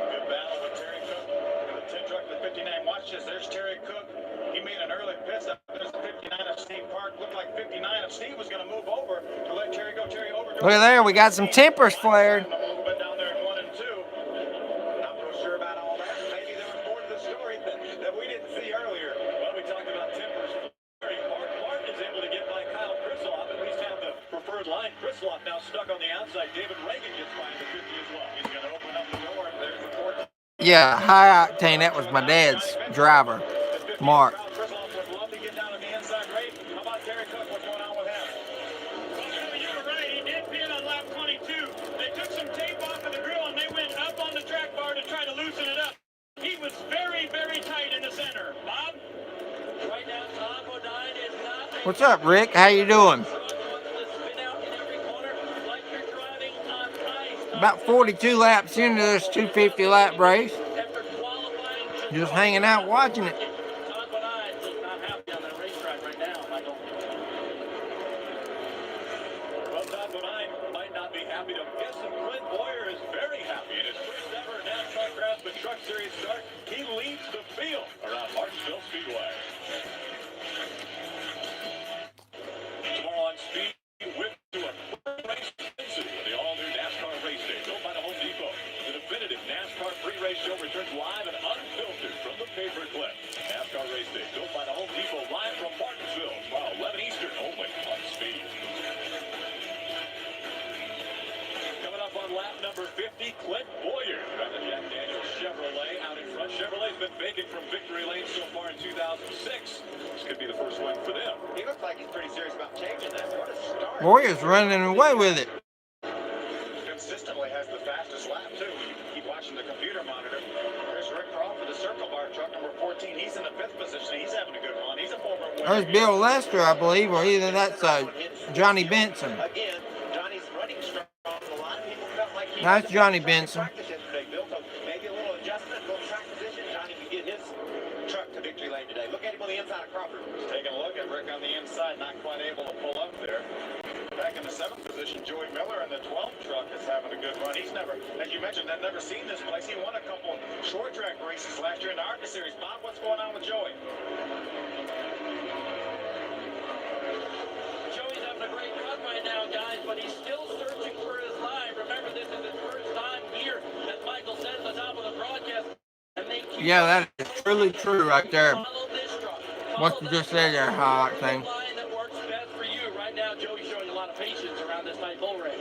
Good battle with Terry Cook and the 10 truck, the 59. Watch this. There's Terry Cook. He made an early pit stop. There's the 59 of Steve Park. Looked like 59 of Steve was going to move over to let Terry go. Terry over. Look at there, we got some tempers flared. A little bit down there in 1 and 2. Not real sure about all that. Maybe there was more to the story that we didn't see earlier. Well, we talked about tempers. Martin is able to get by Kyle Krisiloff, at least have the preferred line. Krisiloff now stuck on the outside. David Reagan gets by the 50 as well. He's going to open up the door. There's the port. Yeah, High Octane, that was my dad's driver, Mark. Krisiloff would love to get down on the inside rate. How about Terry Cook? What's going on with him? Well, you were right. He did pit on lap 22. They took some tape off of the grill and they went up on the track bar to try to loosen it up. He was very, very tight in the center. Bob? Right now, Tom Bodine is not... What's up, Rick? How you doing? About 42 laps into this 250 lap race. Just hanging out watching it. Well, Todd Bodine might not be happy to guess him. Clint Boyer is very happy in his first ever NASCAR Craftsman Truck Series start. He leads the field around Martinsville Speedway. Tomorrow on Speed, with to a race intensity with the all-new NASCAR Race Day, built by the Home Depot. The definitive NASCAR pre-race show returns live and unfiltered from the paperclip. NASCAR Race Day, built by the Home Depot, live from Martinsville, tomorrow 11 Eastern, only on Speed. Coming up on lap number 50, Clint Boyer. for them. He looks like he's pretty serious about changing that. What a start. Warriors running away with it. Consistently has the fastest lap, too. You keep watching the computer monitor. There's Rick Crawford, the circle bar truck, number 14. He's in the 5th position. He's having a good run. He's a former winner. There's Bill Lester, I believe, or either that's Johnny Benson. Again, Johnny's running strong. A lot of people felt like he That's Johnny Benson. Maybe a little adjustment, a little track position. Johnny could get his truck to victory lane today. Look at him on the inside of Crawford. Just taking a look at Rick on the inside, not quite able to pull up there. Back in the 7th position, Joey Miller in the 12th truck is having a good run. He's never, as you mentioned, I've never seen this place. He won a couple short track races last year in the ARCA Series. Bob, what's going on with Joey? Joey's having a great run right now, guys, but he's still searching for his line. Remember, this is his first time here, as Michael said at the top of the broadcast. Yeah, that is truly true right there. What you just said there, Hawk thing. That works best for you. Right now, Joey's showing a lot of patience around this night bull race.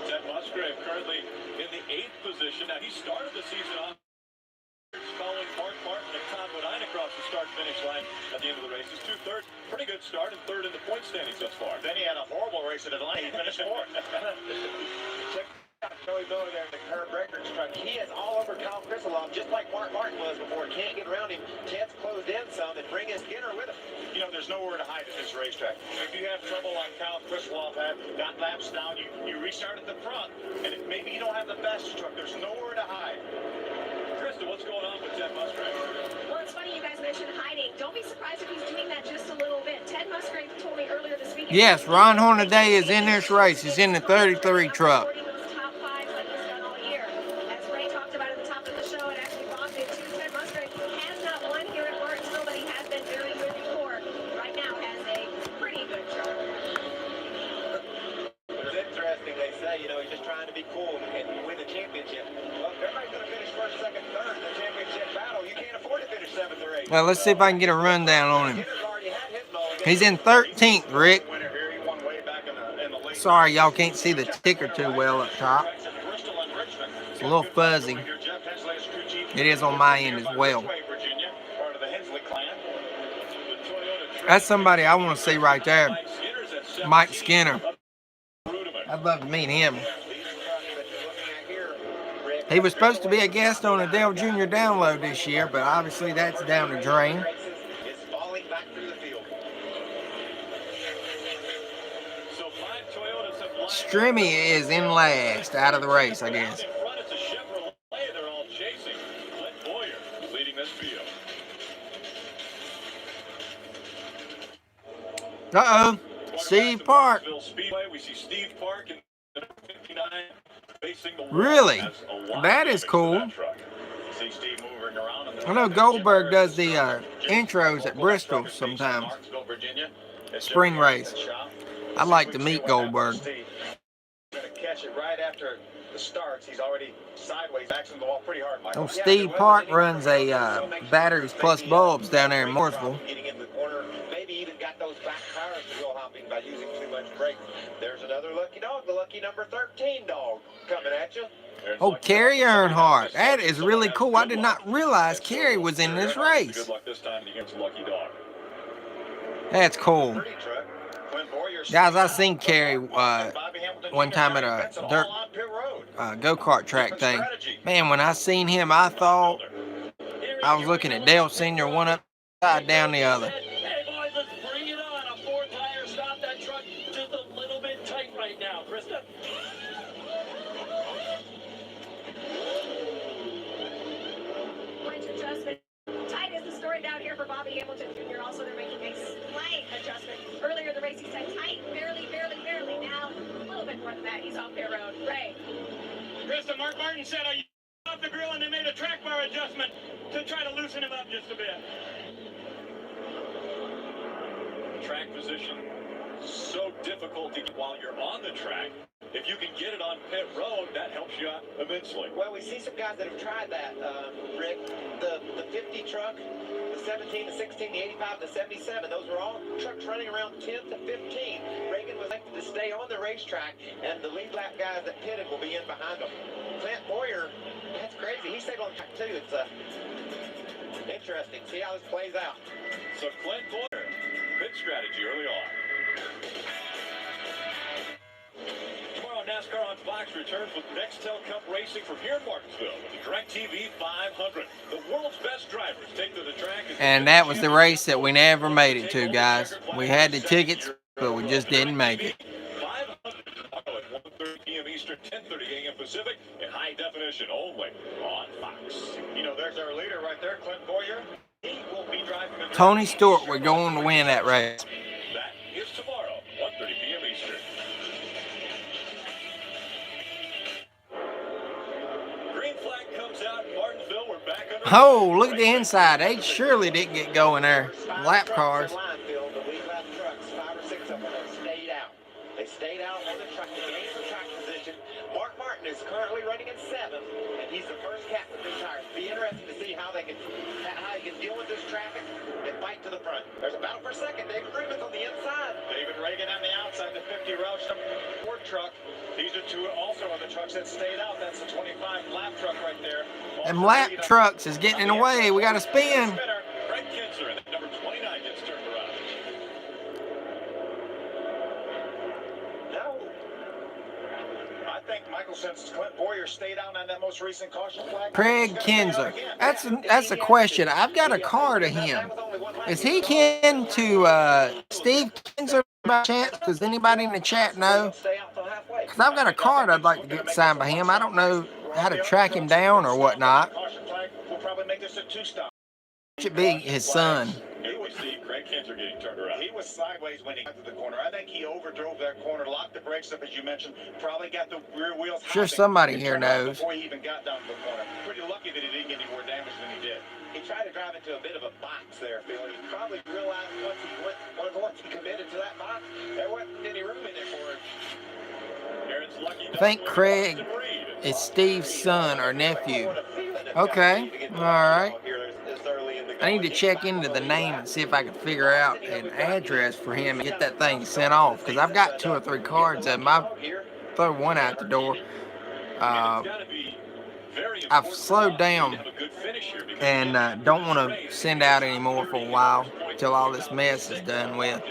Ted Musgrave currently in the 8th position. Now, he started the season off following Mark Martin and Todd Woodine across the start-finish line at the end of the race. He's 2/3. Pretty good start and 3rd in the point standings thus far. Then he had a horrible race at Atlanta. He finished 4th. Check out Joey Miller there in the Herb Records truck. He is all over Kyle Krisolov, just like Mark Martin was before. Can't get around him. Ted's closed in some and bring his Skinner with him. You know, there's nowhere to hide at this racetrack. If you have trouble like Kyle Krisolov had, got laps down, you restart at the front, and maybe you don't have the fastest truck. There's nowhere to hide. Krista, what's going on with Ted Musgrave? Well, it's funny you guys mentioned hiding. Don't be surprised if he's doing that just a little bit. Ted Musgrave told me earlier this week. Yes, Ron Hornaday is in this race. He's in the 33 truck. Top 5 like he's done all year. As Ray talked about at the top of the show, and actually Bob did too, Ted Musgrave has not won here at Martinsville, but he has been very good before. Right now has a pretty good truck. It's interesting, they say, you know, he's just trying to be cool and win the championship. Well, everybody's going to finish 1st, 2nd, 3rd in the championship battle. You can't afford to finish 7th or 8th. Well, let's see if I can get a rundown on him. He's in 13th, Rick. Sorry, y'all can't see the ticker too well up top. It's a little fuzzy. It is on my end as well. That's somebody I want to see right there. Mike Skinner. I'd love to meet him. He was supposed to be a guest on a Dale Jr. download this year, but obviously that's down the drain. Strimmy is in last out of the race, I guess. Uh-oh. Steve Park. Really? That is cool. I know Goldberg does the intros at Bristol sometimes. Spring race. I'd like to meet Goldberg. Catch it right after the starts. He's already sideways, axing the wall pretty hard, Michael. Oh, Steve Park runs a batteries plus bulbs down there in Martinsville. Getting in the corner, maybe even got those back tires wheel hopping by using too much brake. There's another lucky dog, the lucky number 13 dog coming at you. Oh, Kerry Earnhardt. That is really cool. I did not realize Kerry was in this race. Good luck this time against Lucky Dog. That's cool. Guys, I seen Kerry one time at a dirt go-kart track thing. Man, when I seen him, I thought I was looking at Dale Sr. one upside down the other. Hey, boys, let's bring it on. A 4-tire stop that truck just a little bit tight right now, Krista. Point adjustment. Tight is the story down here for Bobby Hamilton Jr. Also, they're making a slight adjustment. Earlier in the race, he said tight, barely. Now, a little bit more than that. He's off their road. Ray. Krista, Mark Martin said, "Are you off the grill?" And they made a track bar adjustment to try to loosen him up just a bit. Track position so difficult to get while you're on the track. If you can get it on pit road, that helps you out immensely. Well, we see some guys that have tried that, Rick. The 50 truck, the 17, the 16, the 85, the 77. Those were all trucks running around 10 to 15. Reagan was elected to stay on the racetrack, and the lead lap guys that pitted will be in behind them. Clint Boyer, that's crazy. He stayed on track too. It's interesting. See how this plays out. So Clint Boyer, strategy early on. Tomorrow, NASCAR on Fox returns with Nextel Cup racing from here in Martinsville with the DirecTV 500. The world's best drivers take to the track. And that was the race that we never made it to, guys. We had the tickets, but we just didn't make it. 500 tomorrow at 1:30 p.m. Eastern, 10:30 a.m. Pacific, in high definition only on Fox. You know, there's our leader right there, Clint Boyer. He will be driving the Tony Stewart, we're going to win that race. That is tomorrow, 1:30 p.m. Eastern. Green flag comes out in Martinsville. We're back under. Oh, look at the inside. They surely didn't get going there. Lap cars. The lead lap trucks, 5 or 6 of them have stayed out. They stayed out on the track to gain some track position. Mark Martin is currently running in 7th, and he's the first captain of the tires. Be interesting to see how they can deal with this traffic and fight to the front. There's a battle for second. David Rubin's on the inside. David Reagan on the outside, the 50 Roush Ford truck. These are two also on the trucks that stayed out. That's the 25 lap truck right there. Them lap trucks is getting in the way. We got to spin. Greg Kinsler, and number 29 gets turned around. No. I think Michael, since Clint Boyer stayed out on that most recent caution flag. Craig Kinsler. That's a question. I've got a card of him. Is he kin to Steve Kinsler by chance? Does anybody in the chat know? Because I've got a card I'd like to get signed by him. I don't know how to track him down or whatnot. Caution flag will probably make this a 2-stop. Should be his son. Greg Kinsler getting turned around. He was sideways when he got to the corner. I think he overdrove that corner, locked the brakes up, as you mentioned. Probably got the rear wheels. Sure, somebody here knows. Before he even got down to the corner. Pretty lucky that he didn't get any more damage than he did. He tried to drive into a bit of a box there, Phil. He probably realized once he committed to that box, there wasn't any room in there for him. I think Craig is Steve's son or nephew. Okay, all right. I need to check into the name and see if I can figure out an address for him and get that thing sent off. Because I've got 2 or 3 cards of him. I'll throw one out the door. I've slowed down and don't want to send out anymore for a while until all this mess is done with.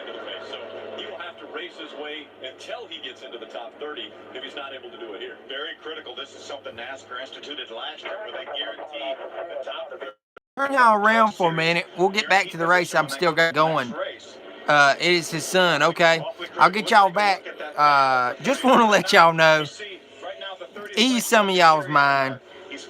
He will have to race his way until he gets into the top 30 if he's not able to do it here. Very critical. This is something NASCAR instituted last year where they guarantee the top of the Turn y'all around for a minute. We'll get back to the race. I'm still got going. It is his son. Okay, I'll get y'all back. Just want to let y'all know, ease some of y'all's mind.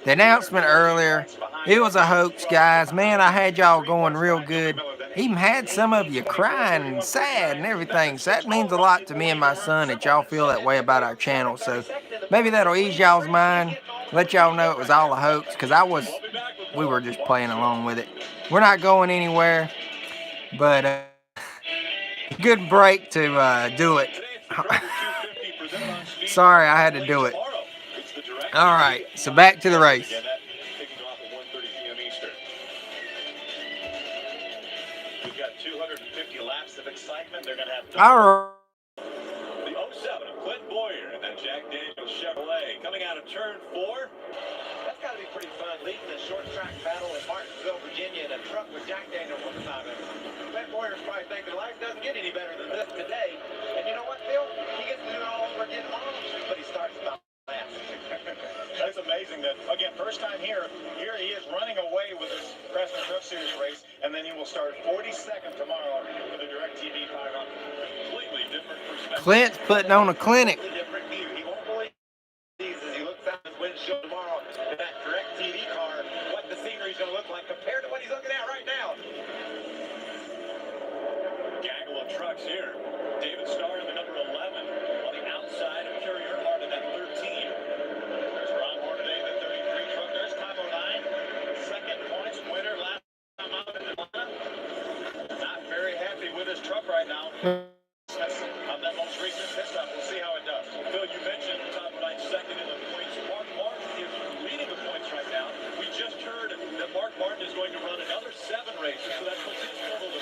The announcement earlier, it was a hoax, guys. Man, I had y'all going real good. Even had some of you crying and sad and everything. So that means a lot to me and my son that y'all feel that way about our channel. So maybe that'll ease y'all's mind. Let y'all know it was all a hoax, because we were just playing along with it. We're not going anywhere, but good break to do it. Sorry, I had to do it. All right, so back to the race. We've got 250 laps of excitement. They're going to have All right. the 07 of Clint Boyer and that Jack Daniels Chevrolet coming out of turn 4. That's got to be pretty fun, leading the short track battle in Martinsville, Virginia, in a truck with Jack Daniels on the side of it. Clint Boyer's probably thinking life doesn't get any better than this today. And you know what, Phil? He gets to do it all over again tomorrow, but he starts about last. That's amazing that, again, first time here he is running away with this Craftsman Truck Series race, and then he will start 42nd tomorrow with a DirecTV 500. Completely different perspective. Clint's putting on a clinic. Different view. He won't believe these as he looks out his windshield tomorrow in that DirecTV car, what the scenery's going to look like compared to what he's looking at right now. Gaggle of trucks here. David Starr in the number 11 on the outside of Kerry Earnhardt in that 13. There's Ron Hornaday, the 33 truck. There's Tom O'Neill. Second points winner last time out in Atlanta. Not very happy with his truck right now. On that most recent pit stop, we'll see how it does. Phil, you mentioned Tom O'Neill second in the points. Mark Martin is leading the points right now. We just heard that Mark Martin is going to run another 7 races, so that puts his total to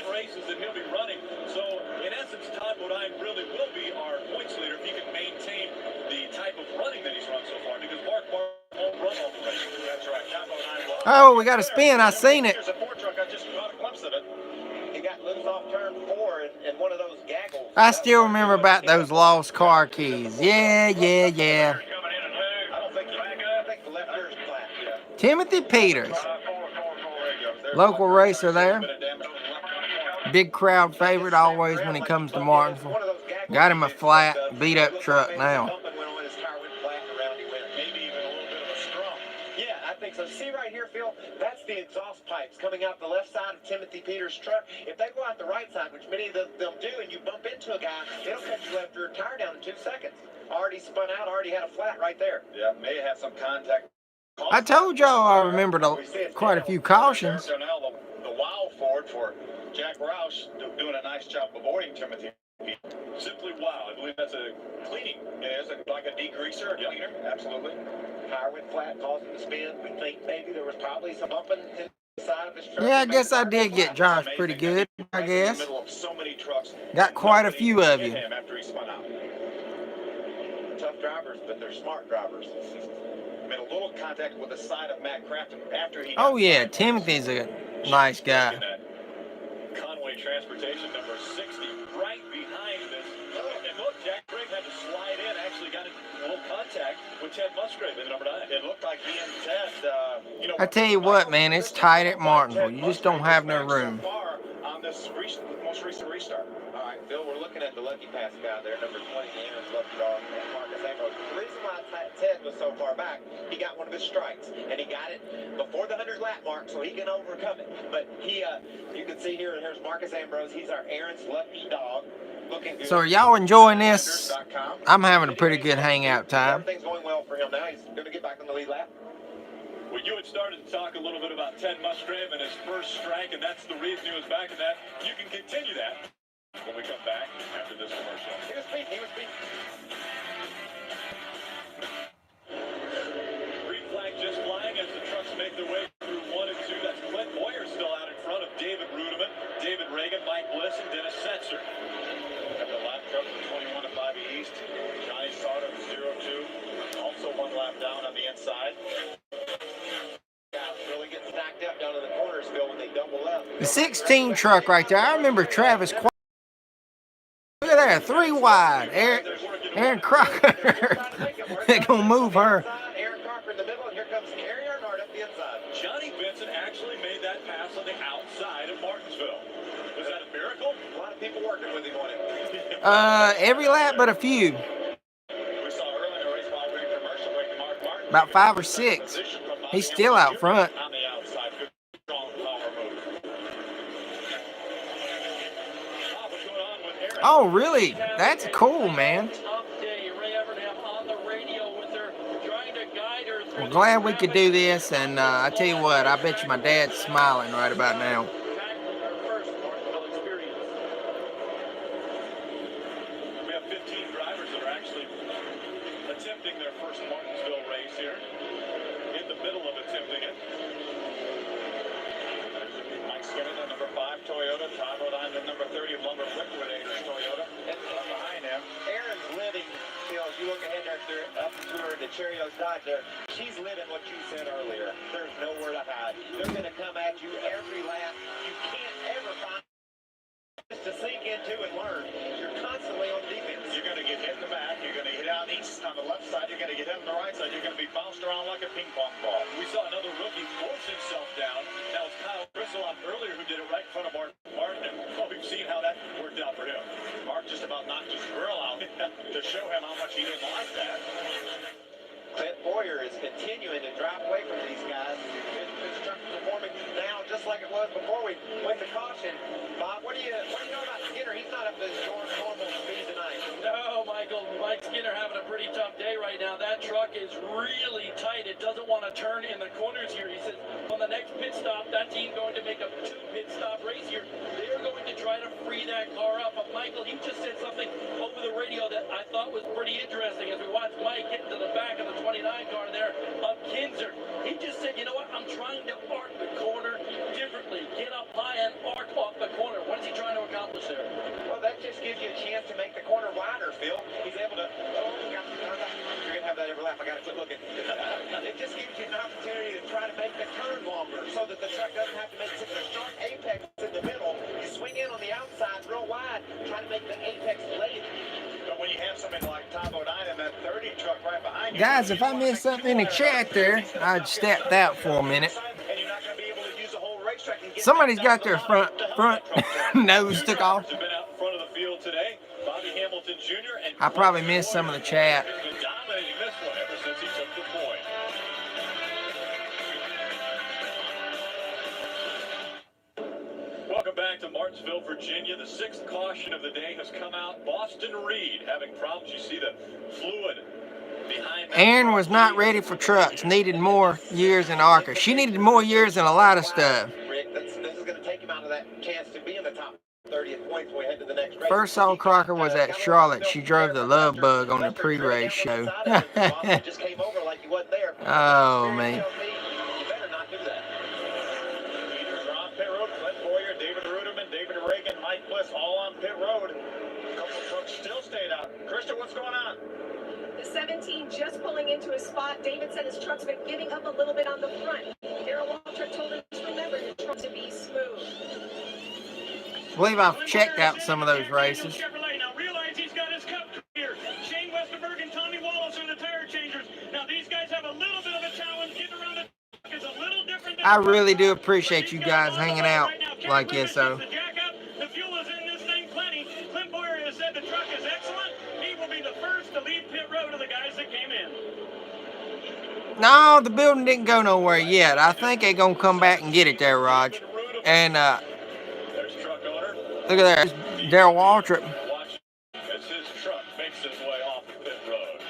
14 races that he'll be running. So, in essence, Todd Bodine really will be our points leader if he can maintain the type of running that he's run so far, because Mark Martin won't run all the races. That's right. Todd Bodine will. Oh, we got a spin. I seen it. Here's a 4 truck. I just caught a glimpse of it. He got loose off turn 4. I still remember about those lost car keys. Yeah. Timothy Peters, local racer there. Big crowd favorite always when he comes to Martinsville. Got him a flat, beat up truck now. Yeah, I think so. See right here, Phil? That's the exhaust pipes coming out the left side of Timothy Peters' truck. If they go out the right side, which many of them do, and you bump into a guy, it'll cut you left your tire down in 2 seconds. Already spun out, already had a flat right there. Yeah, may have some contact. I told y'all I remembered quite a few cautions. So now the wow Ford for Jack Roush doing a nice job avoiding Timothy. Simply wow. I believe that's a cleaning. It is like a degreaser, a cleaner. Absolutely. Tire went flat, caused him to spin. We think maybe there was probably some bumping inside of his truck. Yeah, I guess I did get Josh pretty good, I guess. In the middle of so many trucks. Got quite a few of you. After he spun out. Tough drivers, but they're smart drivers. Made a little contact with the side of Matt Crafton after he. Oh yeah, Timothy's a nice guy. Conway Transportation number 60, right behind this. And look, Jack Briggs had to slide in. Actually got a little contact with Ted Musgrave in number 9. It looked like he and Ted, I tell you what, man, it's tight at Martinsville. You just don't have no room. On this most recent restart. All right, Bill, we're looking at the Lucky Pass guy there, number 20, Aaron's Lucky Dog, and Marcus Ambrose. The reason why Ted was so far back, he got one of his strikes, and he got it before the 100 lap mark, so he can overcome it. But he, you can see here, here's Marcus Ambrose. He's our Aaron's Lucky Dog. Looking good. So are y'all enjoying this? I'm having a pretty good hangout time. Everything's going well for him now. He's going to get back on the lead lap. Well, you had started to talk a little bit about Ted Musgrave and his first strike, and that's the reason he was back in that. You can continue that when we come back after this commercial. He was beaten. Green flag just flying as the trucks make their way through 1 and 2. That's Clint Boyer still out in front of David Rudeman, David Reagan, Mike Bliss, and Dennis Setzer. Got the lap truck from 21 to 5 East. Johnny Sauter from 0-2. Also 1 lap down on the inside. Really getting stacked up down in the corners, Phil, when they double up. The 16 truck right there. I remember Travis. Look at that, 3 wide. Aaron Crocker. They're gonna move her. Aaron Crocker in the middle, and here comes Gary Earnhardt up the inside. Johnny Benson actually made that pass on the outside of Martinsville. Was that a miracle? A lot of people working with him on it. Every lap but a few. We saw early in the race while we were commercial break, Mark Martin. About 5 or 6. He's still out front. On the outside, good strong power move. What's going on with Aaron? Oh, really? That's cool, man. Well, glad we could do this, and I tell you what, I bet you my dad's smiling right about now. We have 15 drivers that are actually attempting their first Martinsville race here. In the middle of attempting it. Mike Skinner, the number 5 Toyota. Todd Rodine, the number 30 of Lumber Liquidators Toyota. And behind him, Aaron's living, Phil, as you look ahead there, up to her, the Cheerios Dodge there, she's living what you said earlier. There's nowhere to hide. They're going to come at you every lap. You can't ever find just to sink into and learn. You're constantly on defense. you're going to get hit in the back. You're going to hit out east on the left side. You're going to get hit on the right side. You're going to be bounced around like a ping pong ball. We saw another rookie force himself down. That was Kyle Griswold earlier who did it right in front of Martin. And we've seen how that worked out for him. Mark just about knocked his grill out to show him how much he didn't like that. Clint Boyer is continuing to drive away from these guys. His truck is performing now just like it was before we went to caution. Bob, what do you know about Skinner? He's not up to his normal speed tonight. No, Michael. Mike Skinner having a pretty tough day right now. That truck is really tight. It doesn't want to turn in the corners here. He says on the next pit stop, that team going to make a 2-pit stop race here. They are going to try to free that car up. But Michael, he just said something over the radio that I thought was pretty interesting as we watched Mike get into the back of the 29 car there of Kinzer. He just said, you know what, I'm trying to arc the corner differently. Get up high and arc off the corner. What is he trying to accomplish there? Well, that just gives you a chance to make the corner wider, Phil. He's able to, you're going to have that every lap. I got to quit looking. It just gives you an opportunity to try to make the turn longer so that the truck doesn't have to make such a sharp apex in the middle. You swing in on the outside real wide, try to make the apex Guys, if I missed something in the chat there, I'd step out for a minute. Somebody's got their front nose took off. I probably missed some of the chat. Welcome back to Martinsville, Virginia. The 6th caution of the day has come out. Boston Reed having problems. You see the fluid behind. Aaron was not ready for trucks. Needed more years in ARCA. She needed more years in a lot of stuff. Rick, this is going to take him out of that chance to be in the top 30 at points when we head to the next race. First saw Crocker was at Charlotte. She drove the Love Bug on the pre-race show. Oh, man. All on pit road. A couple of trucks still stayed out. Krista, what's going on? The 17 just pulling into a spot. David said his truck's been giving up a little bit on the front. Darrell Walter told us to remember his truck to be smooth. I believe I've checked out some of those races. Now realize he's got his cup here. Shane Westerberg and Tommy Wallace are the tire changers. Now these guys have a little bit of a challenge. Getting around the truck is a little different. I really do appreciate you guys hanging out like this, though. The fuel is in this thing plenty. Clint Boyer has said the truck is excellent. He will be the first to leave pit road of the guys that came in. No, the building didn't go nowhere yet. I think they're going to come back and get it there, Raj. And look at there. There's Darrell Waltrip. As his truck makes its way off the pit road.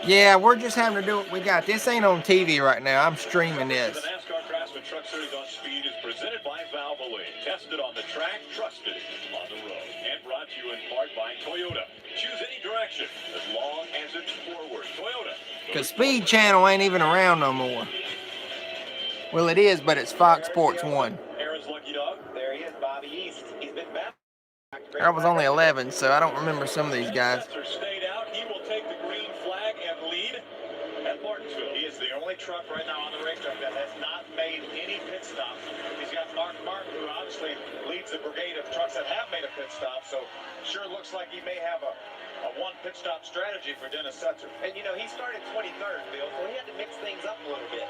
Yeah, we're just having to do what we got. This ain't on TV right now. I'm streaming this. The NASCAR Craftsman Truck Series on Speed is presented by Valvoline. Tested on the track, trusted on the road. And brought to you in part by Toyota. Choose any direction as long as it's forward. Toyota. The Speed Channel ain't even around no more. Well, it is, but it's Fox Sports 1. Aaron's lucky dog. There he is, Bobby East. He's been back. I was only 11, so I don't remember some of these guys. Stayed out. He will take the green flag and lead at Martinsville. He is the only truck right now on the racetrack that has not made any pit stops. He's got Mark Martin, who obviously leads the brigade of trucks that have made a pit stop. So sure looks like he may have a one pit stop strategy for Dennis Setzer. And you know, he started 23rd, Bill, so he had to mix things up a little bit.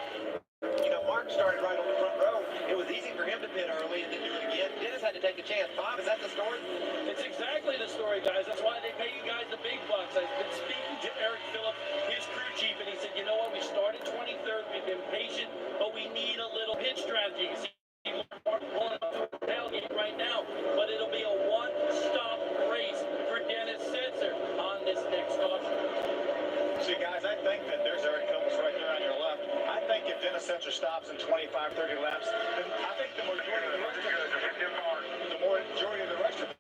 You know, Mark started right on the front row. It was easy for him to pit early and then do it again. Dennis had to take a chance. Bob, is that the story? It's exactly the story, guys. That's why they pay you guys the big bucks. I've been speaking to Eric Phillip, his crew chief, and he said, you know what, we started 23rd, we've been patient, but we need a little pit strategy. You see, Mark pulling up the tailgate right now, but it'll be a one-stop race for Dennis Setzer on this next caution. See, guys, I think that there's Eric Phillips right there on your left. I think if Dennis Setzer stops in 25, 30 laps, then I think the majority of the rest of the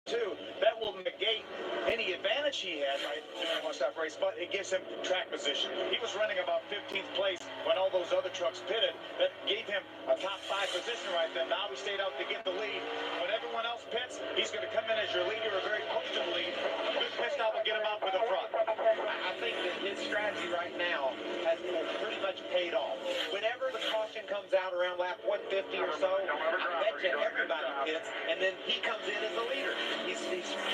too, that will negate any advantage he has right in a one-stop race, but it gives him track position. He was running about 15th place when all those other trucks pitted. That gave him a top 5 position right there. Now he stayed out to get the lead. When everyone else pits, he's going to come in as your leader or very close to the lead. Good pit stop will get him out with the front. I think that his strategy right now has pretty much paid off. Whenever the caution comes out around lap 150 or so, I bet you everybody pits, and then he comes in as the leader. He's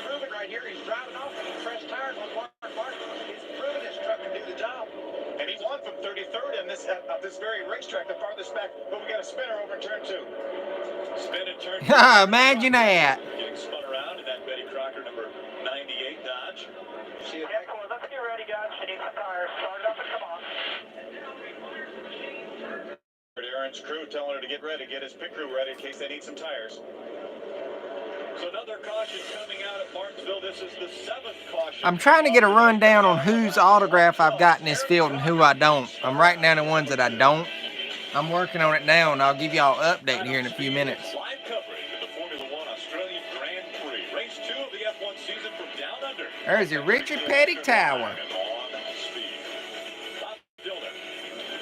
proven right here. He's driving off with fresh tires with Mark Martin. He's proven his truck can do the job. And he won from 33rd in this very racetrack, the farthest back. But we got a spinner over in turn 2. Spin in turn 2. Imagine that. Getting spun around in that Betty Crocker number 98 Dodge. Let's get ready, guys. She needs some tires. Start it up and come on. Aaron's crew telling her to get ready, get his pit crew ready in case they need some tires. So another caution coming out at Martinsville. This is the 7th caution. I'm trying to get a rundown on whose autograph I've got in this field and who I don't. I'm writing down the ones that I don't. I'm working on it now, and I'll give y'all an update here in a few minutes. Live coverage of the Formula One Australian Grand Prix. Race 2 of the F1 season from down under. There's your Richard Petty Tower.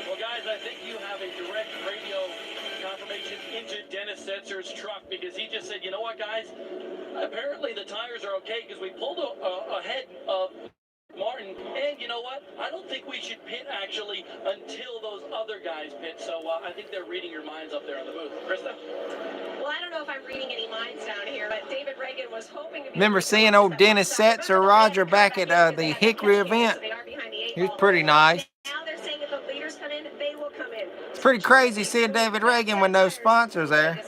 Well, guys, I think you have a direct radio confirmation into Dennis Setzer's truck, because he just said, you know what, guys, apparently the tires are okay because we pulled ahead of Martin, and you know what, I don't think we should pit actually until those other guys pit. So I think they're reading your minds up there in the booth. Krista? Well, I don't know if I'm reading any minds down here, but David Reagan was hoping to be... Remember seeing old Dennis Setzer, Roger, back at the Hickory event? He was pretty nice. Now they're saying if the leaders come in, they will come in. It's pretty crazy seeing David Reagan with no sponsors there.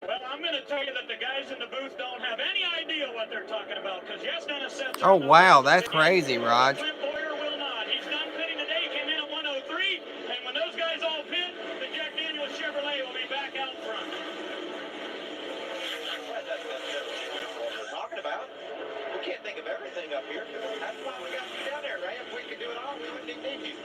Well, I'm going to tell you that the guys in the booth don't have any idea what they're talking about, because yes, Dennis Setzer. Oh, wow, that's crazy, Raj. Clint Boyer will not. He's done pitting today. He came in at 103, and when those guys all pit, the Jack Daniels Chevrolet will be back out front. That's what we're talking about. We can't think of everything up here. That's why we got you down there, Ray. If we could do it all, we wouldn't need you.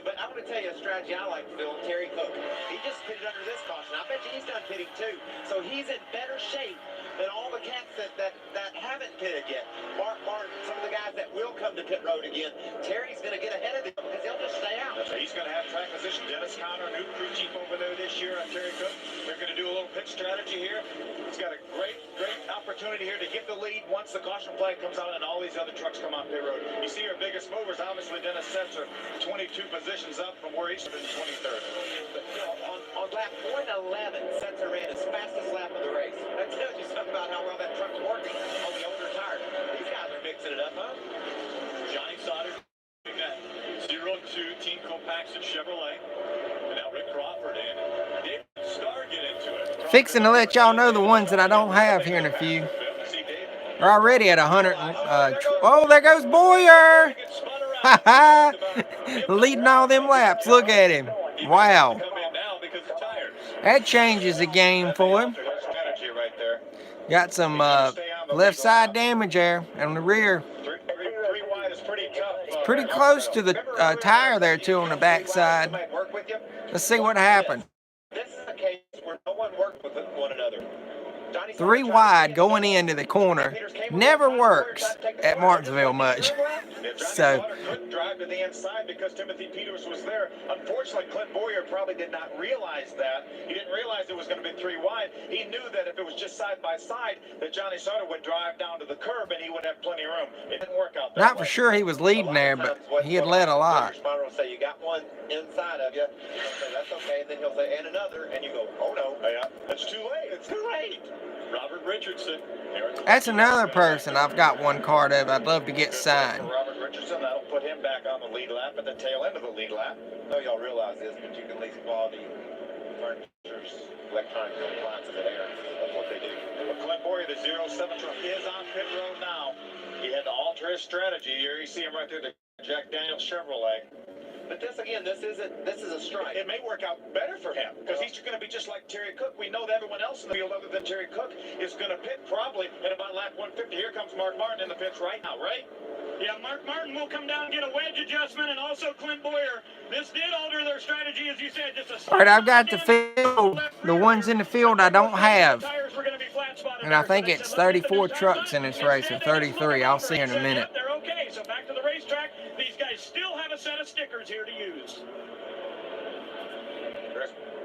But I'm going to tell you a strategy I like to do on Terry Cook. He just pitted under this caution. I bet you he's done pitting too. So he's in better shape than all the cats that haven't pitted yet. Mark Martin, some of the guys that will come to pit road again. Terry's going to get ahead of them because he'll just stay out. He's going to have track position. Dennis Conner, new crew chief over there this year on Terry Cook. They're going to do a little pit strategy here. He's got a great opportunity here to get the lead once the caution flag comes out and all these other trucks come out pit road. You see our biggest movers, obviously Dennis Setzer, 22 positions up from where he started in 23rd. But you know, on lap 111, Setzer ran his fastest lap of the race. That tells you something about how well that truck's working on the older tires. These guys are mixing it up, huh? Johnny Sauter, that 02 Team Copaxton Chevrolet. And now Rick Crawford and David Starr get into it. Fixing to let y'all know the ones that I don't have here in a few. We're already at 100. Oh, there goes Boyer. Leading all them laps. Look at him. Wow. That changes the game for him. Got some left side damage there on the rear. It's pretty close to the tire there too on the back side. Let's see what happened. This is a case where no one worked with one another. 3 wide going into the corner never works at Martinsville much. So couldn't drive to the inside because Timothy Peters was there. Unfortunately, Clint Boyer probably did not realize that. He didn't realize it was going to be 3 wide. He knew that if it was just side by side, that Johnny Sauter would drive down to the curb and he would have plenty of room. It didn't work out that not way. for sure he was leading there, but he had led a lot. Responder will say, you got one inside of you. You'll say, that's okay. And then he'll say, and another. And you go, oh no. Yeah, it's too late. It's too late. Robert Richardson. That's another person I've got one card of I'd love to get signed. Robert Richardson, that'll put him back on the lead lap at the tail end of the lead lap. I know y'all realize this, but you can lease quality furniture's electronic appliances at Aaron. That's what they do. But Clint Boyer, the 07 truck, is on pit road now. He had to alter his strategy. Here you see him right there, the Jack Daniels Chevrolet. But this is a strike. It may work out better for him because he's going to be just like Terry Cook. We know that everyone else in the field other than Terry Cook is going to pit probably at about lap 150. Here comes Mark Martin in the pits right now, right? Yeah, Mark Martin will come down and get a wedge adjustment, and also Clint Boyer. This did alter their strategy, as you said. Just a All right, I've got the field. The ones in the field I don't have. And I think it's 34 trucks in this race, or 33. I'll see in a minute. They're okay, so back to the racetrack. These guys still have a set of stickers here to use.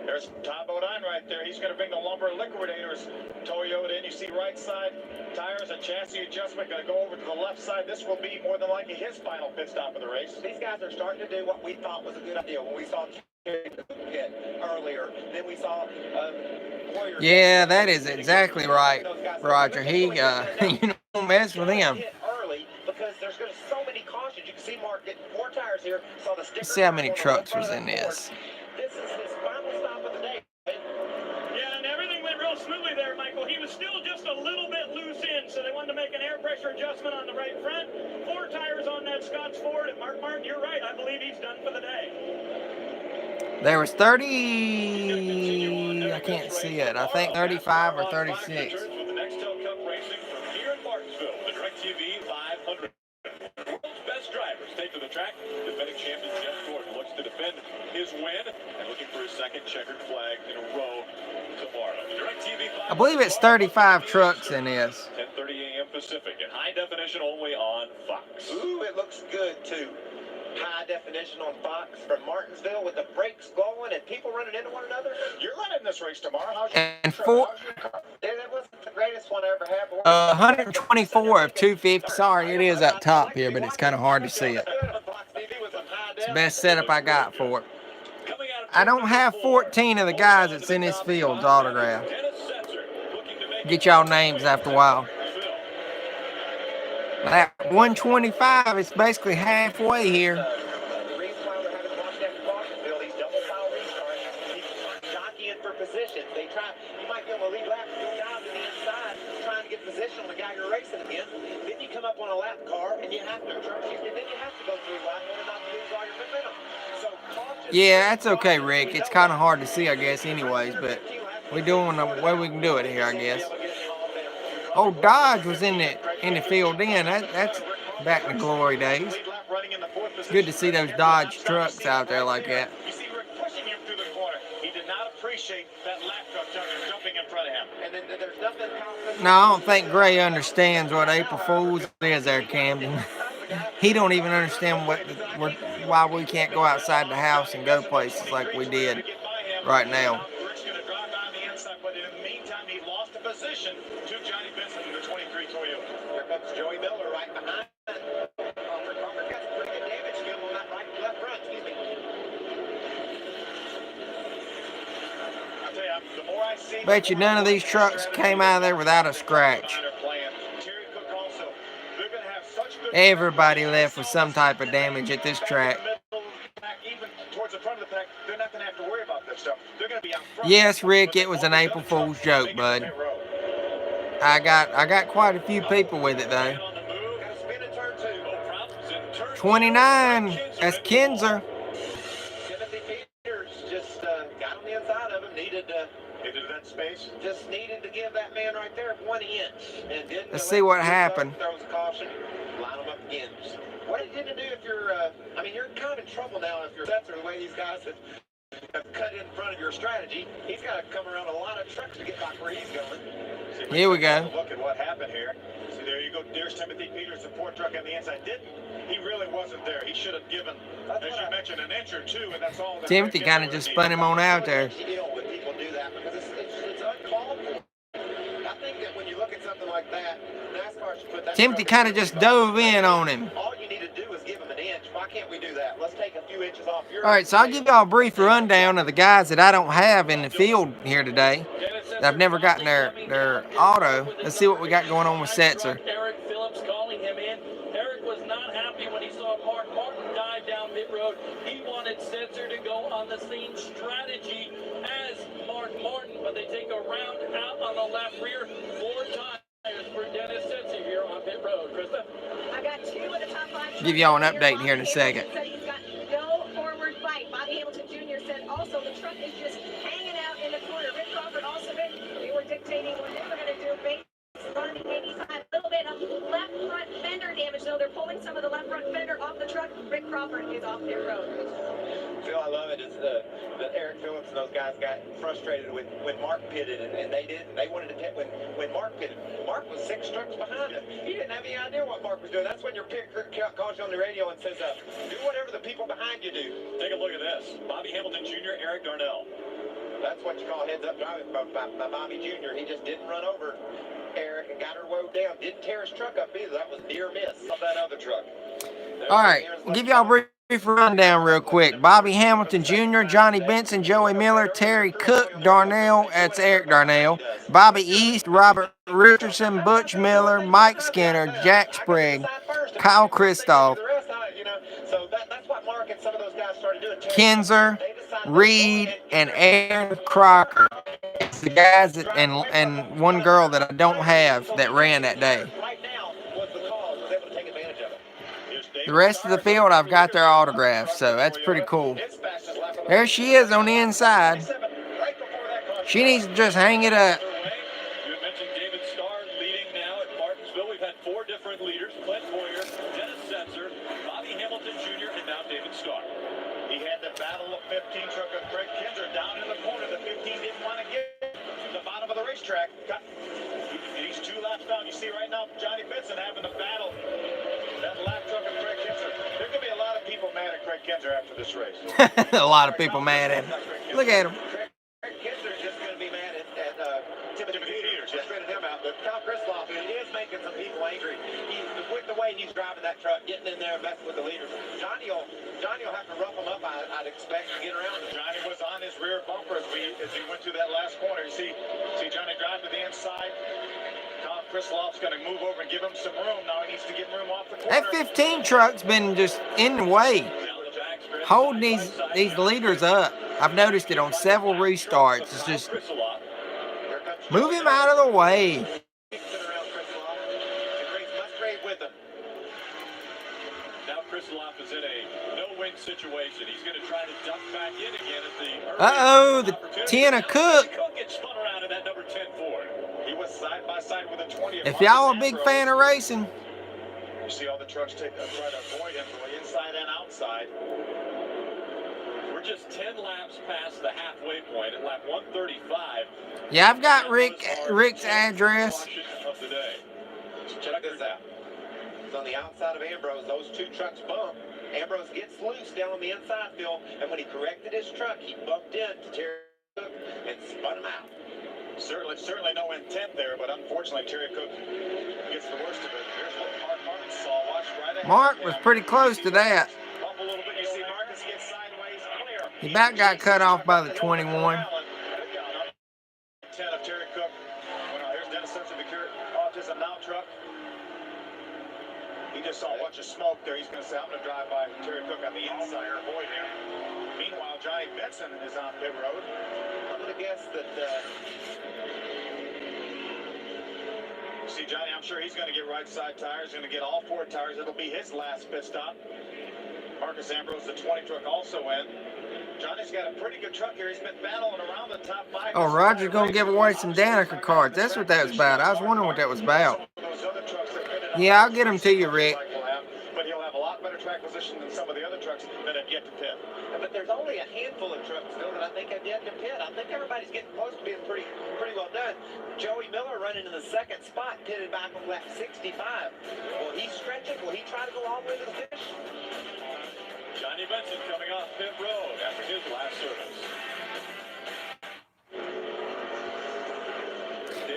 There's Todd Bodine right there. He's going to bring the lumber liquidators. Toyota in. You see right side tires and chassis adjustment. Going to go over to the left side. This will be more than likely his final pit stop of the race. These guys are starting to do what we thought was a good idea when we saw Terry get earlier. Then we saw Warriors. Yeah, that is exactly right, Roger. He, you don't mess with him. Early because there's going to be so many cautions. You can see Mark getting 4 tires here. Saw the sticker. Let's see how many trucks was in this. This is his final stop of the day. Yeah, and everything went real smoothly there, Michael. He was still just a little bit loose in, so they wanted to make an air pressure adjustment on the right front. 4 tires on that Scott's Ford, and Mark Martin, you're right. I believe he's done for the day. There was 30, I can't see it. I think 35 or 36. With the Nextel Cup racing from here in Martinsville, the DirecTV 500. World's best drivers take to the track. Defending champion Jeff Gordon looks to defend his win and looking for his second checkered flag in a row tomorrow. The DirecTV 500. I believe it's 35 trucks in this. 10:30 a.m. Pacific in high definition only on Fox. Ooh, it looks good too. High definition on Fox from Martinsville with the brakes glowing and people running into one another. You're running this race tomorrow. How's your And four, That wasn't the greatest one I ever had. 124 of 250. Sorry, it is up top here, but it's kind of hard to see it. It's the best setup I got for it. I don't have 14 of the guys that's in this field's autographed. Get y'all names after a while. Lap 125, it's basically halfway here. The reason why we're having to watch that Martinsville, these double foul restarts, people aren't jockeying for position. They try, you might be on the lead lap, go down to the inside, trying to get position on the guy you're racing against. Then you come up on a lap car, and you have to truck shift, and then you have to go through lap in order not to lose all your momentum. So Yeah, that's okay, Rick. It's kind of hard to see, I guess, anyways, but we're doing the way we can do it here, I guess. Oh, Dodge was in the field then. That's back in the glory days. It's good to see those Dodge trucks out there like that. You see Rick pushing him through the corner. He did not appreciate that lap truck jumping in front of him. And then there's nothing. No, I don't think Gray understands what April Fool's is there, Camden. He don't even understand why we can't go outside the house and go places like we did right now. Rick's going to drive down the inside, but in the meantime, he lost a position to Johnny Benson in the 23 Toyota. Here comes Joey Miller right behind. Kroger got some pretty good damage to him on that left front, excuse me. I'll tell you, the more I see... Bet you none of these trucks came out of there without a scratch. Everybody left with some type of damage at this track. Yes, Rick, it was an April Fool's joke, bud. I got quite a few people with it though. 29, that's Kinzer. Timothy Peters just got on the inside of him, needed that space. Just needed to give that man right there 1 inch. And didn't. Let's see what happened. Throws a caution, line him up again. What are you going to do if you're, I mean, you're kind of in trouble now if you're Setzer, the way these guys have cut in front of your strategy. He's got to come around a lot of trucks to get back where he's going. Here we go. Look at what happened here. See, there you go. There's Timothy Peters, the support truck on the inside. He really wasn't there. He should have given, as you mentioned, an inch or two, and that's all. Timothy kind of just spun him on out there. When people do that because it's uncalled for. I think that when you look at something like that, NASCAR should put that. Timothy kind of just dove in on him. All you need to do is give him an inch. Why can't we do that? Let's take a few inches off your. All right, so I'll give y'all a brief rundown of the guys that I don't have in the field here today. I've never gotten their auto. Let's see what we got going on with Setzer. Eric Phillips calling him in. Eric was not happy when he saw Mark Martin dive down pit road. He wanted Setzer to go on the same strategy as Mark Martin, but they take a round out on the left rear. 4 tires for Dennis Setzer here on pit road. Krista? I got 2 of the top 5. Give y'all an update here in a second. He's got no forward fight. Bobby Hamilton Jr. said also the truck is just hanging out in the corner. Rick Crawford also said they were dictating what they were going to do. Running 85, a little bit of left front fender damage, though. They're pulling some of the left front fender off the truck. Rick Crawford is off pit road. Phil, I love it. It's that Eric Phillips and those guys got frustrated when Mark pitted, and they didn't. They wanted to pit when Mark pitted. Mark was 6 trucks behind him. He didn't have any idea what Mark was doing. That's when your pit crew calls you on the radio and says, do whatever the people behind you do. Take a look at this. Bobby Hamilton Jr., Eric Darnell. That's what you call heads-up driving by Bobby Jr. He just didn't run over Eric and got her woed down. Didn't tear his truck up either. That was near miss of that other truck. All right, we'll give y'all a brief rundown real quick. Bobby Hamilton Jr., Johnny Benson, Joey Miller, Terry Cook, Darnell, that's Eric Darnell, Bobby East, Robert Richardson, Butch Miller, Mike Skinner, Jack Sprague, Kyle Kristoff, Kinzer, Reed, and Aaron Crocker. It's the guys that, and one girl that I don't have that ran that day. The rest of the field, I've got their autographs, so that's pretty cool. There she is on the inside. She needs to just hang it up. You mentioned David Starr leading now at Martinsville. We've had 4 different leaders: Clint Boyer, Dennis Setzer, Bobby Hamilton Jr., and now David Starr. He had the battle of 15 truck of Craig Kinzer down in the corner. The 15 didn't want to get to the bottom of the racetrack. He's 2 laps down. You see right now Johnny Benson having the battle. That lap truck of Craig Kinzer. There's going to be a lot of people mad at Craig Kinzer after this race. A lot of people mad at him. Look at him. Craig Kinzer's just going to be mad at Timothy Peters. Just traded him out. But Kyle Kristoff is making some people angry. With the way he's driving that truck, getting in there and messing with the leaders. Johnny will have to rough him up, I'd expect, to get around him. Johnny was on his rear bumper as he went through that last corner. You see Johnny drive to the inside. Chris Loft's going to move over and give him some room. Now he needs to get room off the corner. That 15 truck's been just in the way, holding these leaders up. I've noticed it on several restarts. It's just move him out of the way. Now Chris Loft is in a no-win situation. He's going to try to duck back in again at the Uh-oh, the 10 of Cook. Cook gets spun around in that number 10 Ford. He was side by side with a 20. If y'all a big fan of racing, you see all the trucks try to avoid him from the inside and outside. We're just 10 laps past the halfway point at lap 135. yeah, I've got Rick's address. Of the day. Check this out. It's on the outside of Ambrose. Those two trucks bump. Ambrose gets loose down on the inside, Phil, and when he corrected his truck, he bumped into Terry Cook and spun him out. Certainly no intent there, but unfortunately Terry Cook gets the worst of it. Here's what Martin saw. Watch right ahead. Mark was pretty close to that. Bump a little bit. You see Marcus get sideways, clear. He about got cut off by the 21. 10 of Terry Cook. Well, here's Dennis Simpson, the autism now truck. He just saw a bunch of smoke there. He's going to say, I'm going to drive by Terry Cook on the inside or avoid him. Meanwhile, Johnny Benson is on pit road. I'm going to guess that... See, Johnny, I'm sure he's going to get right side tires. Going to get all four tires. It'll be his last pit stop. Marcus Ambrose, the 20 truck, also in. Johnny's got a pretty good truck here. He's been battling around the top 5. Oh, Roger's going to give away some Danica cards. That's what that was about. I was wondering what that was about. Yeah, I'll get them to you, Rick. But he'll have a lot better track position than some of the other trucks that have yet to pit. But there's only a handful of trucks still that I think have yet to pit. I think everybody's getting close to being pretty well done. Joey Miller running in the second spot, pitted back on lap 65. Will he stretch it? Will he try to go all the way to the finish? Johnny Benson coming off pit road after his last service.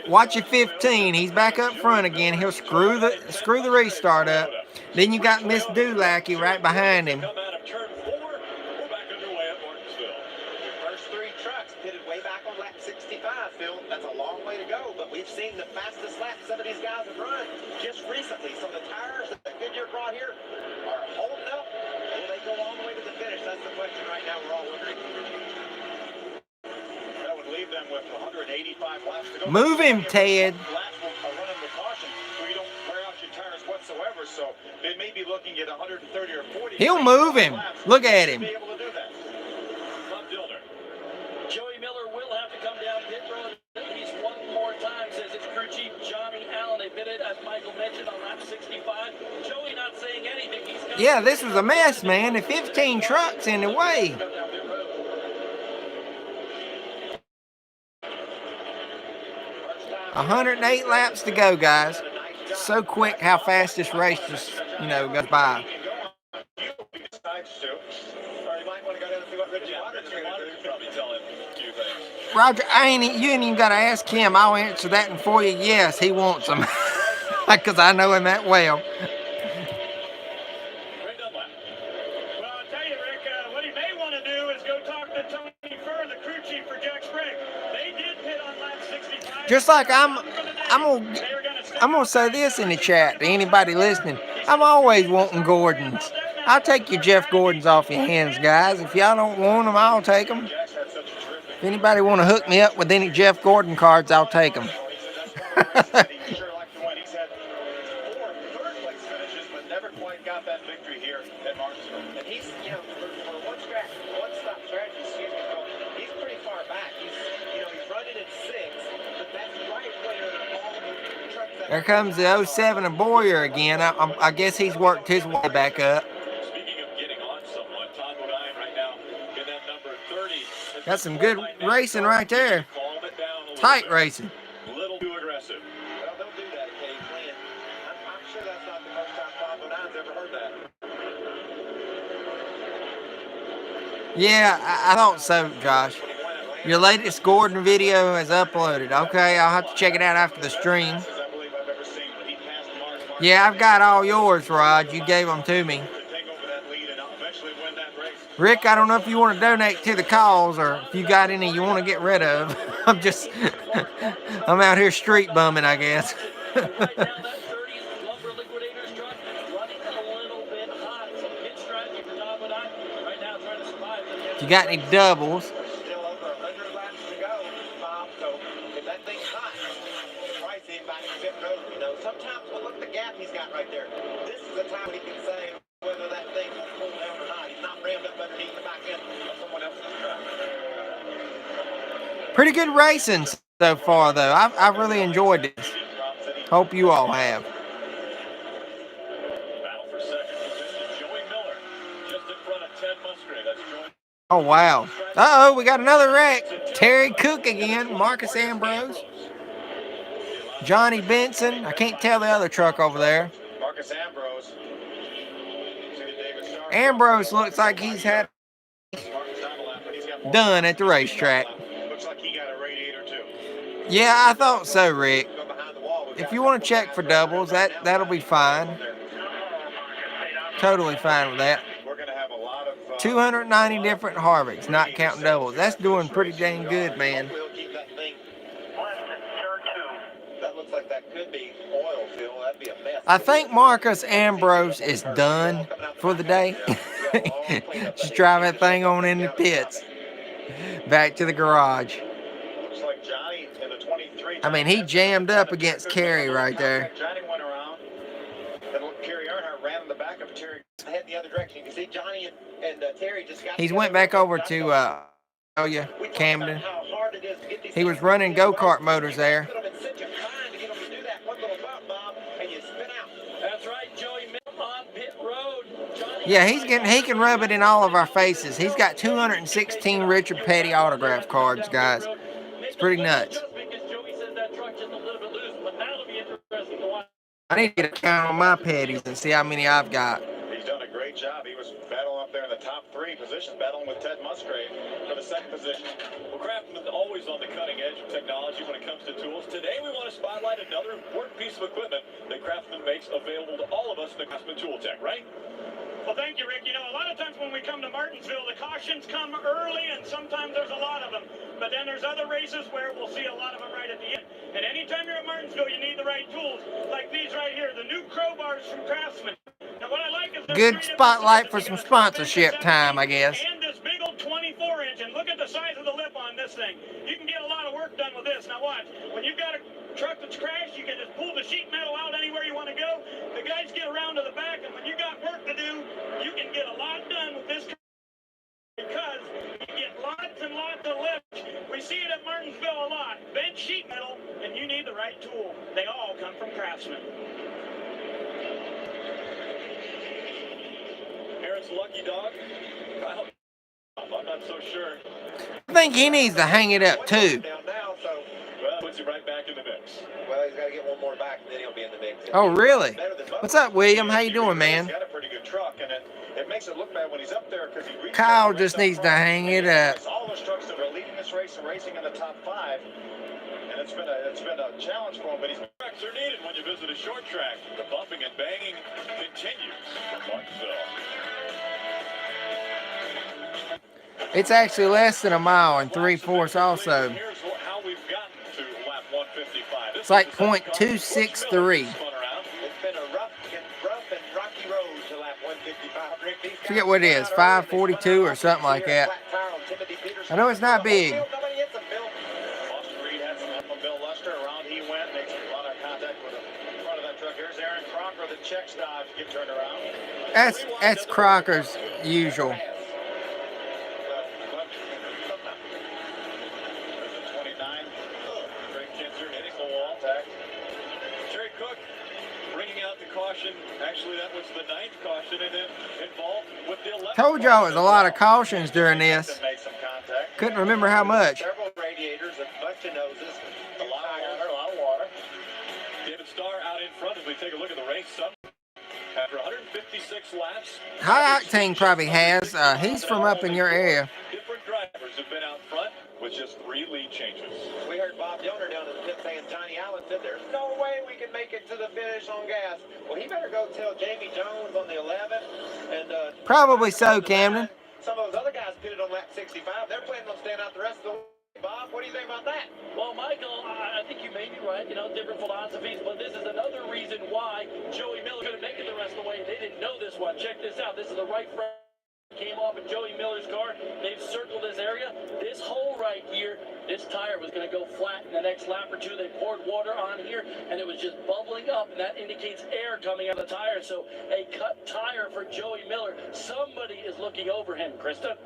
Watch your 15. He's back up front again. He'll screw the restart up. Then you got Miss Dulacky right behind him. Come out of turn 4. We're back underway at Martinsville. The first 3 trucks pitted way back on lap 65, Phil. That's a long way to go, but we've seen the fastest lap some of these guys have run just recently. So the tires that Goodyear brought here are holding up. Will they go all the way to the finish? That's the question right now we're all wondering. That would leave them with 185 laps to go. Move him, Ted. Laps will run with caution, so you don't wear out your tires whatsoever. So they may be looking at 130 or 40. He'll move him. Look at him. Be able to do that. Bob Dillner. Joey Miller will have to come down pit road at least one more time, says it's crew chief Johnny Allen. They pitted, as Michael mentioned, on lap 65. Joey not saying anything. Yeah, this is a mess, man. The 15 trucks in the way. 108 laps to go, guys. So quick how fast this race just, goes by. Roger, you ain't even got to ask him. I'll answer that one for you. Yes, he wants them. Because I know him that well. Well, I'll tell you, Rick, what he may want to do is go talk to Tony Furr, the crew chief for Jack Sprague. They did pit on lap 65. Just like I'm gonna say this in the chat to anybody listening. I'm always wanting Gordons. I'll take your Jeff Gordons off your hands, guys. If y'all don't want them, I'll take them. If anybody want to hook me up with any Jeff Gordon cards, I'll take them. Got that victory here at Martinsville. And he's, for one stop strategy, he's pretty far back. He's running at 6, but that's right where all the trucks that There comes the 07 of Boyer again. I guess he's worked his way back up. Speaking of getting on someone, Todd Woodine right now in that number 30. Got some good racing right there. Tight racing. A little too aggressive. Well, they'll do that occasionally, and I'm sure that's not the first time Todd Wodine's ever heard that. Yeah, I thought so, Josh. Your latest Gordon video is uploaded. Okay, I'll have to check it out after the stream. Yeah, I've got all yours, Rod. You gave them to me. Rick, I don't know if you want to donate to the cause or if you got any you want to get rid of. I'm out here street bumming, I guess. Right now, that 30 Lumber Liquidators truck running a little bit hot. Some pinstripe at the top of that. Right now, trying to survive. If you got any doubles, Still over 100 laps to go, Bob. So if that thing's hot, try see if I can fit road. You know, sometimes look at the gap he's got right there. This is the time he can say whether that thing is pulled down or not. He's not rammed up underneath the back end of someone else's truck. pretty good racing so far, though. I've really enjoyed this. Hope you all have. Battle for second position. Joey Miller just in front of Ted Musgrave. That's Joey. Oh, wow. Uh-oh, we got another wreck. Terry Cook again, Marcus Ambrose, Johnny Benson. I can't tell the other truck over there. Marcus Ambrose. Ambrose looks like he's had done at the racetrack. Looks like he got a radiator too. Yeah, I thought so, Rick. If you want to check for doubles, that'll be fine. Totally fine with that. 290 different Harvics, not counting doubles. That's doing pretty dang good, man. That looks like that could be oil, Phil. That'd be a mess. I think Marcus Ambrose is done for the day. Just drive that thing on in the pits. Back to the garage. Looks like Johnny in the 23. I mean, he jammed up against Kerry right there. Johnny went around. And Kerry Earnhardt ran in the back of Terry. Head the other direction. You can see Johnny and Terry just got. He's went back over to Camden. He was running go-kart motors there. That's right, Joey Miller on pit road. Yeah, he can rub it in all of our faces. He's got 216 Richard Petty autograph cards, guys. It's pretty nuts. I need to get a count on my Petties and see how many I've got. He's done a great job. He was battling up there in the top 3 positions, battling with Ted Musgrave for the second position. Well, Craftsman is always on the cutting edge of technology when it comes to tools. Today, we want to spotlight another important piece of equipment that Craftsman makes available to all of us in the Craftsman Tool Tech, right? Well, thank you, Rick. You know, a lot of times when we come to Martinsville, the cautions come early, and sometimes there's a lot of them. But then there's other races where we'll see a lot of them right at the end. And anytime you're at Martinsville, you need the right tools, like these right here, the new crowbars from Craftsman. Now, what I like is good spotlight for some sponsorship time, I guess. And this big old 24-inch, and look at the size of the lip on this thing. You can get a lot of work done with this. Now watch, when you've got a truck that's crashed, you can just pull the sheet metal out anywhere you want to go. The guys get around to the back, and when you got work to do, you can get a lot done with this because you get lots and lots of lift. We see it at Martinsville a lot. Bent sheet metal, and you need the right tool. They all come from Craftsman. Aaron's lucky dog. I'm not so sure. I think he needs to hang it up, too. Well, puts you right back in the mix. Well, he's got to get one more back, and then he'll be in the mix. Oh, really? What's up, William? How you doing, man? He's got a pretty good truck, and it makes it look bad when he's up there because he reaches. Kyle just needs to hang it up. All those trucks that are leading this race and racing in the top 5, and it's been a challenge for him. But Tracks are needed when you visit a short track. The bumping and banging continues from Martinsville. It's actually less than a mile and 3/4 also. Here's how we've gotten to lap 155. It's like .263. It's been a rough and rocky road to lap 155. Forget what it is, 542 or something like that. I know it's not big. Austin Reed had some help from Bill Luster. Around he went, makes a lot of contact with the front of that truck. Here's Aaron Crocker, the checks dodge, get turned around. That's Crocker's usual. Terry Cook bringing out the caution. Actually, that was the 9th caution and it involved with the 11th. Told y'all it was a lot of cautions during this. Couldn't remember how much. Several radiators, a bunch of noses, A lot of water. David Starr out in front as we take a look at the race. After 156 laps. High Octane probably has. He's from up in your area. Different drivers have been out front with just 3 lead changes. We heard Bob Yoder down in the pit saying Johnny Allen said there's no way we can make it to the finish on gas. Well, he better go tell Jamie Jones on the 11th. And Probably so, Camden. some of those other guys pitted on lap 65. They're planning on staying out the rest of the way. Bob, what do you think about that? Well, Michael, I think you may be right. Different philosophies, but this is another reason why Joey Miller couldn't make it the rest of the way. They didn't know this one. Check this out. This is the right front. Came off of Joey Miller's car. They've circled this area. This hole right here, this tire was going to go flat in the next lap or two. They poured water on here, and it was just bubbling up, and that indicates air coming out of the tire. So a cut tire for Joey Miller. Somebody is looking over him. Krista?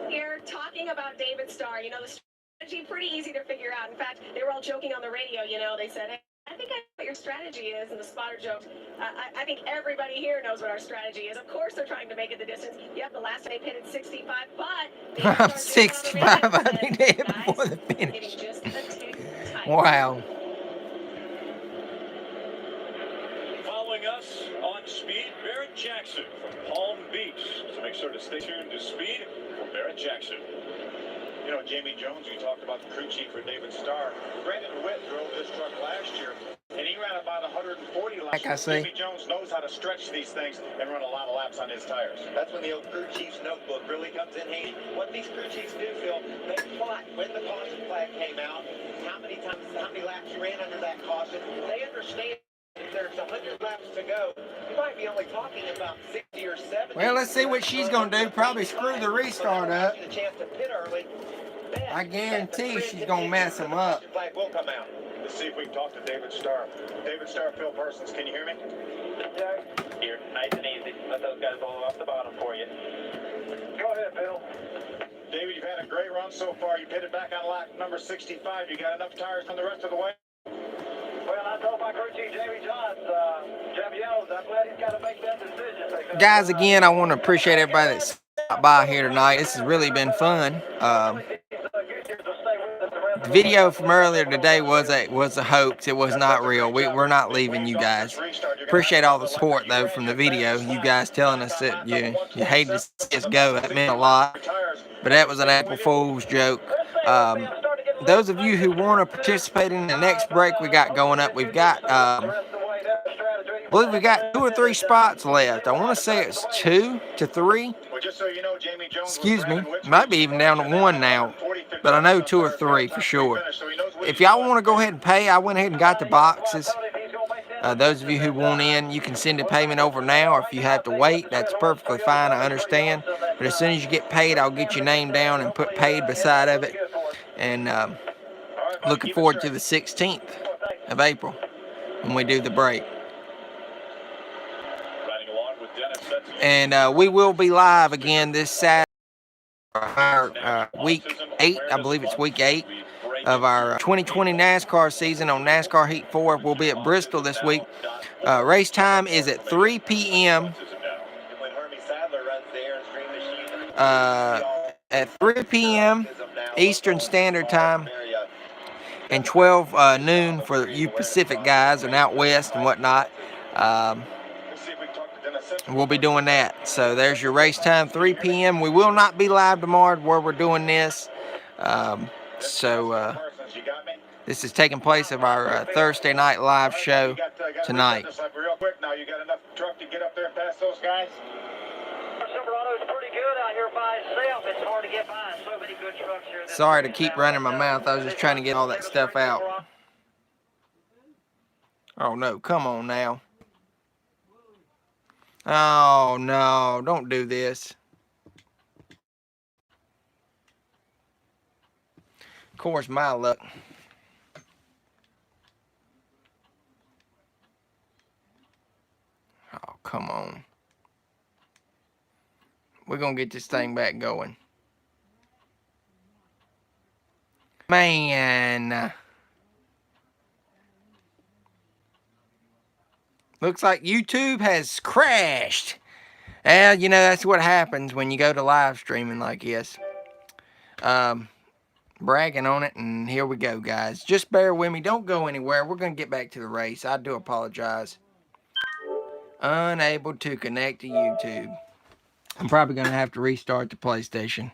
Here, talking about David Starr, the strategy pretty easy to figure out. In fact, they were all joking on the radio. They said, hey, I think I know what your strategy is, and the spotter joked, I think everybody here knows what our strategy is. Of course they're trying to make it the distance. Yep, the last time they pitted 65, but... I'm 65, I think they hit before the finish. Wow. Following us on speed, Barrett Jackson from Palm Beach. So make sure to stay tuned to speed for Barrett Jackson. Jamie Jones, you talked about the crew chief for David Starr. Brandon Witt drove this truck last year, and he ran about 140 laps. Like I say. Jamie Jones knows how to stretch these things and run a lot of laps on his tires. That's when the old crew chief's notebook really comes in handy. What these crew chiefs do, Phil, they plot when the caution flag came out, how many laps you ran under that caution. They understand if there's 100 laps to go, you might be only talking about 60 or 70. Well, let's see what she's going to do. Probably screw the restart up. I guarantee she's going to mess him up. Flag will come out. Let's see if we can talk to David Starr. David Starr, Phil Parsons, can you hear me? Yeah. Here, nice and easy. Let those guys blow off the bottom for you. Go ahead, Phil. David, you've had a great run so far. You pitted back on lap number 65. You got enough tires from the rest of the way? Well, I told my crew chief, Jamie Johns, I'm glad he's got to make that decision. Guys, again, I want to appreciate everybody that stopped by here tonight. This has really been fun. The video from earlier today was a hoax. It was not real. We're not leaving you guys. Appreciate all the support though from the video. You guys telling us that you hated to see us go. That meant a lot. But that was an April Fool's joke. Those of you who want to participate in the next break we got going up, we've got I believe we got 2 or 3 spots left. I want to say it's 2 to 3. Excuse me. Might be even down to 1 now. But I know 2 or 3 for sure. If y'all want to go ahead and pay, I went ahead and got the boxes. Those of you who want in, you can send a payment over now. Or if you have to wait, that's perfectly fine. I understand. But as soon as you get paid, I'll get your name down and put paid beside of it. And looking forward to the 16th of April when we do the break. And we will be live again this Saturday. Our week 8, I believe it's week 8 of our 2020 NASCAR season on NASCAR Heat 4. We'll be at Bristol this week. Race time is at 3 p.m. At 3 p.m. Eastern Standard Time and 12 noon for you Pacific guys and out west and whatnot. We'll be doing that. So there's your race time, 3 p.m. We will not be live tomorrow where we're doing this. This is taking place of our Thursday night live show tonight. Real quick now, you got enough truck to get up there and pass those guys? Silverado's pretty good out here by itself. It's hard to get by. So many good trucks here. Sorry to keep running my mouth. I was just trying to get all that stuff out. Oh no, come on now. Oh no, don't do this. Of course, my luck. Oh, come on. We're going to get this thing back going. Man. Looks like YouTube has crashed. Well, you know, that's what happens when you go to live streaming like this. Bragging on it, and here we go, guys. Just bear with me. Don't go anywhere. We're going to get back to the race. I do apologize. Unable to connect to YouTube. I'm probably going to have to restart the PlayStation.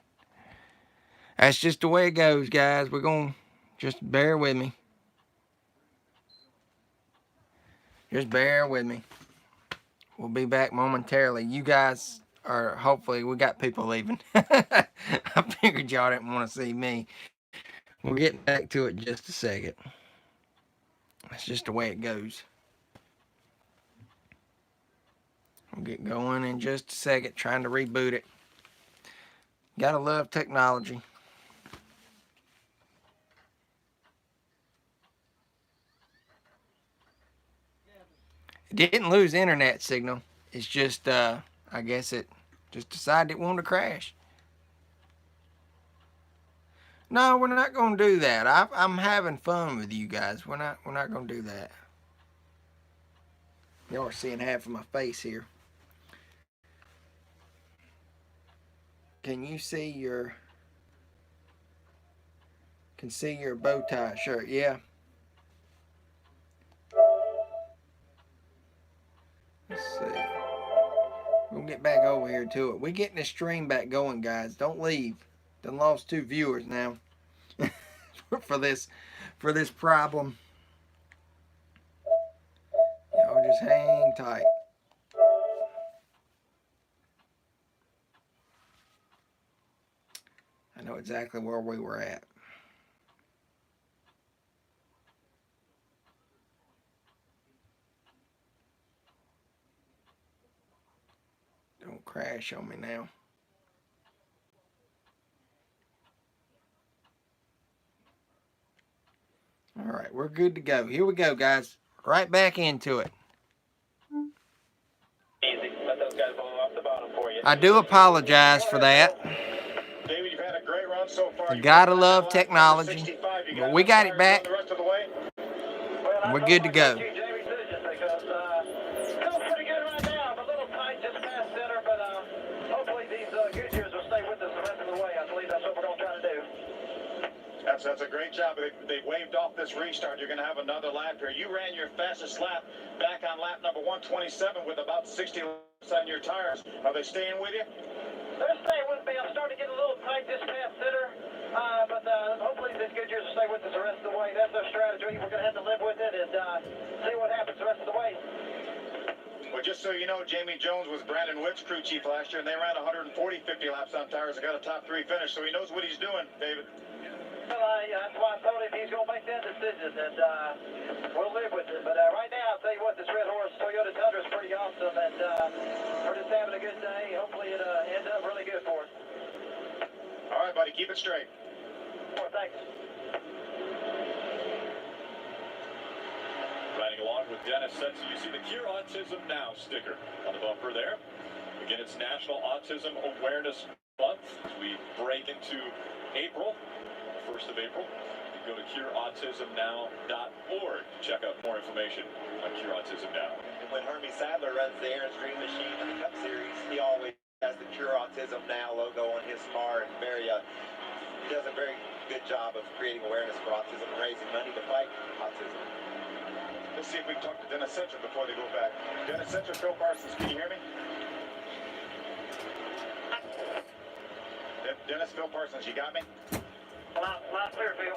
That's just the way it goes, guys. We're going to just bear with me. Just bear with me. We'll be back momentarily. You guys or hopefully we got people leaving. I figured y'all didn't want to see me. We're getting back to it in just a second. That's just the way it goes. We'll get going in just a second, trying to reboot it. Gotta love technology. It didn't lose internet signal. It's just, I guess it just decided it wanted to crash. No, we're not gonna do that. I'm having fun with you guys. We're not gonna do that. Y'all are seeing half of my face here. Can you see your bow tie shirt? Yeah. Let's see. We'll get back over here to it. We're getting this stream back going, guys. Don't leave. Done lost 2 viewers now for this problem. Y'all just hang tight. I know exactly where we were at. Don't crash on me now. All right, we're good to go. Here we go, guys. Right back into it. Easy. Let those guys blow off the bottom for you. I do apologize for that. David, you've had a great run so far. You gotta love technology. But we got it back. We're good to go. That's a great job. They waved off this restart. You're going to have another lap here. You ran your fastest lap back on lap number 127 with about 60 laps on your tires. Are they staying with you? They're staying with me. I'm starting to get a little tight this past center, but hopefully these Goodyears will stay with us the rest of the way. That's their strategy. We're going to have to live with it and see what happens the rest of the way. Well, just so you know, Jamie Jones was Brandon Witt's crew chief last year, and they ran 140 50 laps on tires and got a top 3 finish, so he knows what he's doing, David. Well, that's why I told him he's going to make that decision, and we'll live with it. But right now, I'll tell you what, this Red Horse Toyota Tundra is pretty awesome, and we're just having a good day. Hopefully it ends up really good for us. All right, buddy, keep it straight. Well, thanks. Riding along with Dennis Setzer, you see the Cure Autism Now sticker on the bumper there. Again, it's National Autism Awareness Month as we break into April. 1st of April. You can go to cureautismnow.org to check out more information on Cure Autism Now. When Hermie Sadler runs the Airstream machine in the Cup Series, he always has the Cure Autism Now logo on his car, and he does a very good job of creating awareness for autism and raising money to fight autism. Let's see if we can talk to Dennis Setzer before they go back. Dennis Setzer, Phil Parsons, can you hear me? Dennis, Phil Parsons, you got me? Not clear, Phil.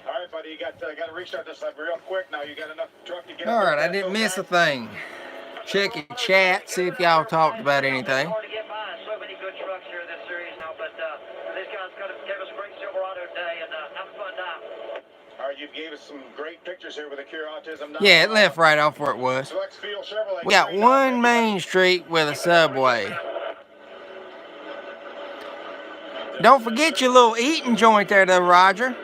All right, buddy, you got to restart this up real quick now. You got enough truck to get. All right, I didn't miss a thing. Check your chat, see if y'all talked about anything. It's hard to get by. So many good trucks here this series now, but this guy's gave us a great Silverado today and have a fun time. All right, you gave us some great pictures here with the Cure Autism. Yeah, it left right off where it was. We got one main street with a subway. Don't forget your little eating joint there, though, Roger.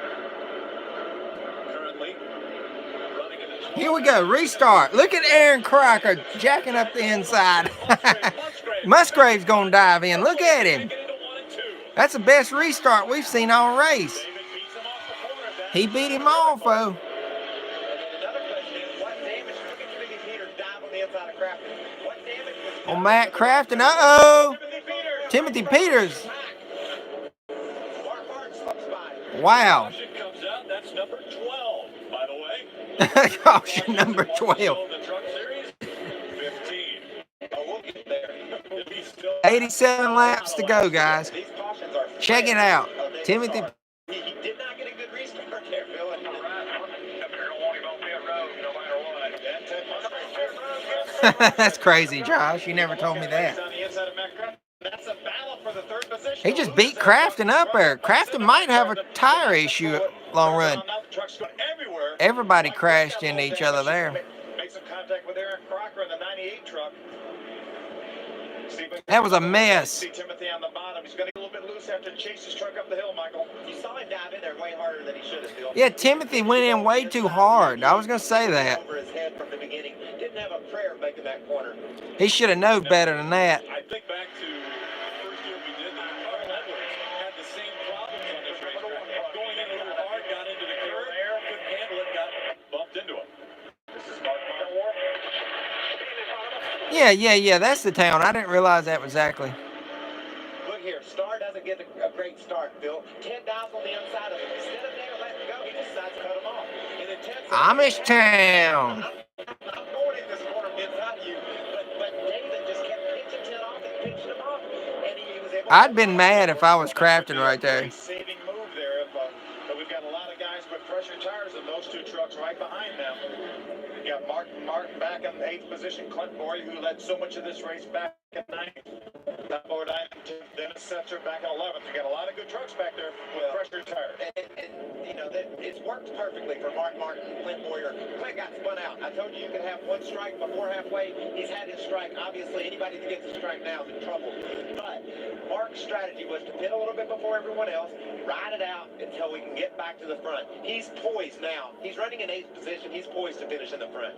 Here we go. Restart. Look at Aaron Crocker jacking up the inside. Musgrave's going to dive in. Look at him. That's the best restart we've seen all race. He beat him off, though. On Matt Crafton. Uh-oh. Timothy Peters. Wow. That's number 12, by the way. Caution number 12. 87 laps to go, guys. Check it out. Timothy. He did not get a good restart there, Phil. That's crazy, Josh. You never told me that. He just beat Crafton up there. Crafton might have a tire issue long run. Everybody crashed into each other there. Made some contact with Aaron Crocker in the 98 truck. That was a mess. See Timothy on the bottom. He's going to get a little bit loose after chase his truck up the hill, Michael. You saw him dive in there way harder than he should have, Bill. Yeah, Timothy went in way too hard. I was going to say that. Over his head from the beginning. Didn't have a prayer making that corner. He should have known better than that. I think back to the first year we did that. Carl Edwards had the same problems on this racetrack. Going in a little hard, got into the curve, couldn't handle it, got bumped into it. This is Mark Martin. Yeah. That's the town. I didn't realize that exactly. Look here, Starr doesn't get a great start, Bill. 10 dials on the inside of him. Instead of there letting go, he decides to cut him off. And then 10 Amish town. I'm going in this corner inside of you, but David just kept pitching 10 off and pitching him off. And he was able I'd been mad if I was Crafton right there. Saving move there. But we've got a lot of guys with pressure tires in those two trucks right behind them. You got Martin back in 8th position. Clint Boyd, who led so much of this race, back in 9th. Dennis Setzer back in 11th. You got a lot of good trucks back there with pressure tires. And you know, it's worked perfectly for Mark Martin and Clint Boyer. Clint got spun out. I told you you could have one strike before halfway. He's had his strike. Obviously, anybody that gets a strike now is in trouble. But Mark's strategy was to pit a little bit before everyone else, ride it out until we can get back to the front. He's poised now. He's running in 8th position. He's poised to finish in the front.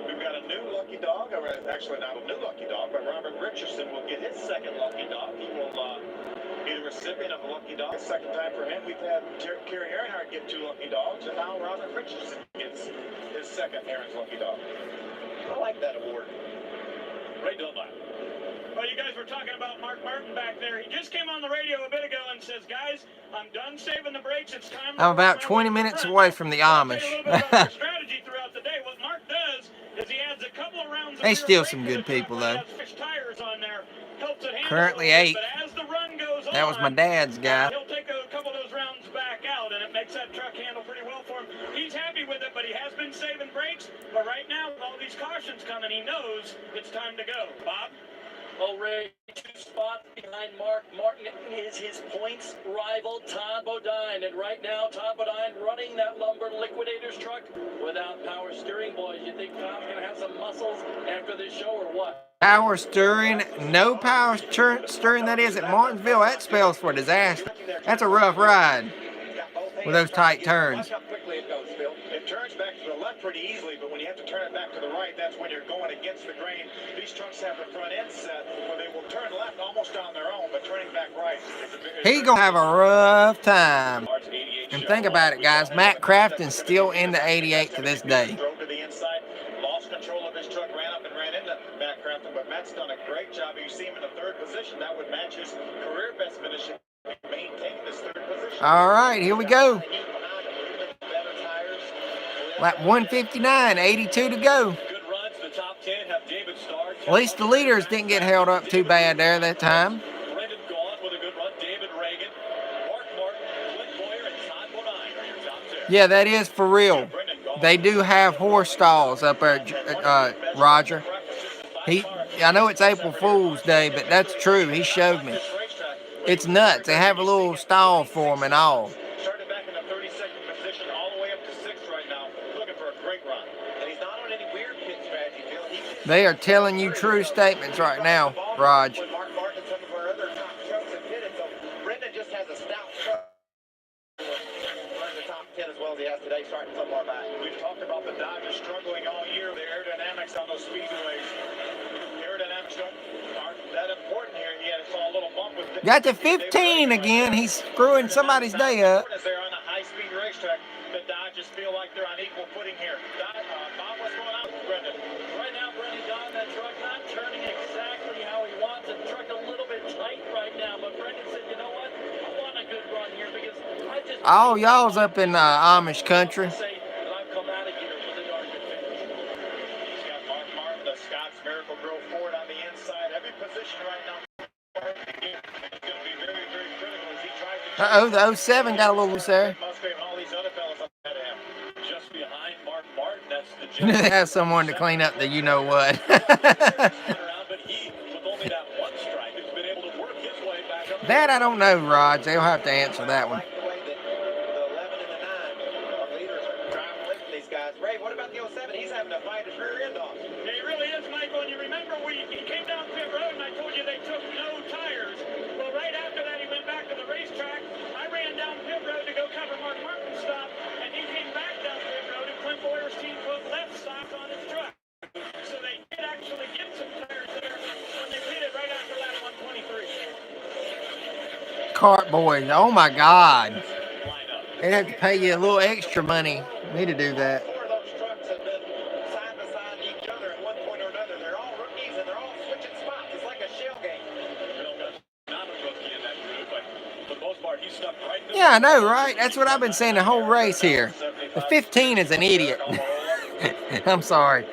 We've got a new lucky dog, or actually not a new lucky dog, but Robert Richardson will get his second lucky dog. He will be the recipient of a lucky dog. Second time for him. We've had Kerry Earnhardt get 2 lucky dogs, and now Robert Richardson gets his second Aaron's lucky dog. I like that award. Ray Dunlap. Well, you guys were talking about Mark Martin back there. He just came on the radio a bit ago and says, guys, I'm done saving the brakes. It's time. I'm about 20 minutes away from the Amish. Strategy throughout the day. What Mark does is he adds a couple of rounds of They still some good people, though. Tires on there, helps it handle Currently it, 8. but as the run goes That was my dad's guy. He'll take a couple of those rounds back out, and it makes that truck handle pretty well for him. He's happy with it, but he has been saving brakes. But right now, with all these cautions coming, he knows it's time to go. Bob? Well, Ray, 2 spots behind Mark Martin is his points rival, Todd Bodine. And right now, Todd Bodine running that Lumber Liquidators truck without power steering, boys. You think Todd's going to have some muscles after this show or what? Power steering, no power steering, that is at Martinsville. That spells for disaster. That's a rough ride with those tight turns. Watch how quickly it goes, Phil. It turns back to the left pretty easily, but when you have to turn it back to the right, that's when you're going against the grain. These trucks have the front end set where they will turn left almost on their own, but turning back right is He's going to have a rough time. And think about it, guys. Matt Crafton's still in the 88 to this day. Drove to the inside, lost control of his truck, ran up and ran into Matt Crafton, but Matt's done a great job. You see him in the 3rd position. That would match his career best finish. Maintain this 3rd position. All right, here we go. Lap 159, 82 to go. Good runs. The top 10 have David Starr. At least the leaders didn't get held up too bad there that time. Brendan Gaughan with a good run. David Reagan, Mark Martin, Clint Boyer, and Todd Bodine are your top 2. Yeah, that is for real. They do have horse stalls up there, Roger. I know it's April Fool's Day, but that's true. He showed me. It's nuts. They have a little stall for them and all. Started back in the 32nd position, all the way up to 6th right now, looking for a great run. And he's not on any weird pit strategy, Phil. They are telling you true statements right now, Raj. When Mark Martin and some of our other top trucks have pitted, so Brendan just has a stout truck. Running the top 10 as well as he has today, starting somewhere back. We've talked about the Dodgers struggling all year, the aerodynamics on those speedways. Aerodynamics aren't that important here. He had a little bump with Got to 15 again. He's screwing somebody's day up. As they're on a high-speed racetrack, the Dodgers feel like they're on equal footing here. Bob, what's going on with Brendan? Right now, Brendan got that truck not turning exactly how he wants it. Truck a little bit tight right now, but Brendan said, you know what? I want a good run here because I just... All y'all's up in Amish country. Say that I've come out of here with a darn good finish. He's got Mark Martin, the Scott's Miracle Grow Ford on the inside. Every position right now. It's going to be very, very critical as he tries to... Uh-oh, the 07 got a little loose there. Musgrave and all these other fellas up ahead of him. Just behind Mark Martin, that's the Have someone to clean up the you-know-what. But he only that one strike, has been able to work his way back up. That I don't know, Raj. They'll have to answer that one. The way that the 11 and the 9 are leaders are driving away from these guys. Ray, what about the 07? He's having to fight his rear end off. He really is, Michael. And you remember he came down pit road, and I told you they took no tires. Well, right after that, he went back to the racetrack. I ran down pit road to go cover Mark Martin's stop, and he came back down pit road, and Clint Boyer's team put left stops on his truck. So they did actually get some tires there when they pitted right after lap 123. Cart boys, oh my God. They'd have to pay you a little extra money me to do that. Four of those trucks have been side by side each other at one point or another. They're all rookies and they're all switching spots. It's like a shell game. Not a rookie in that group, but for the most part, he's stuck right there. Yeah, I know, right? That's what I've been saying the whole race here. The 15 is an idiot. I'm sorry. 6th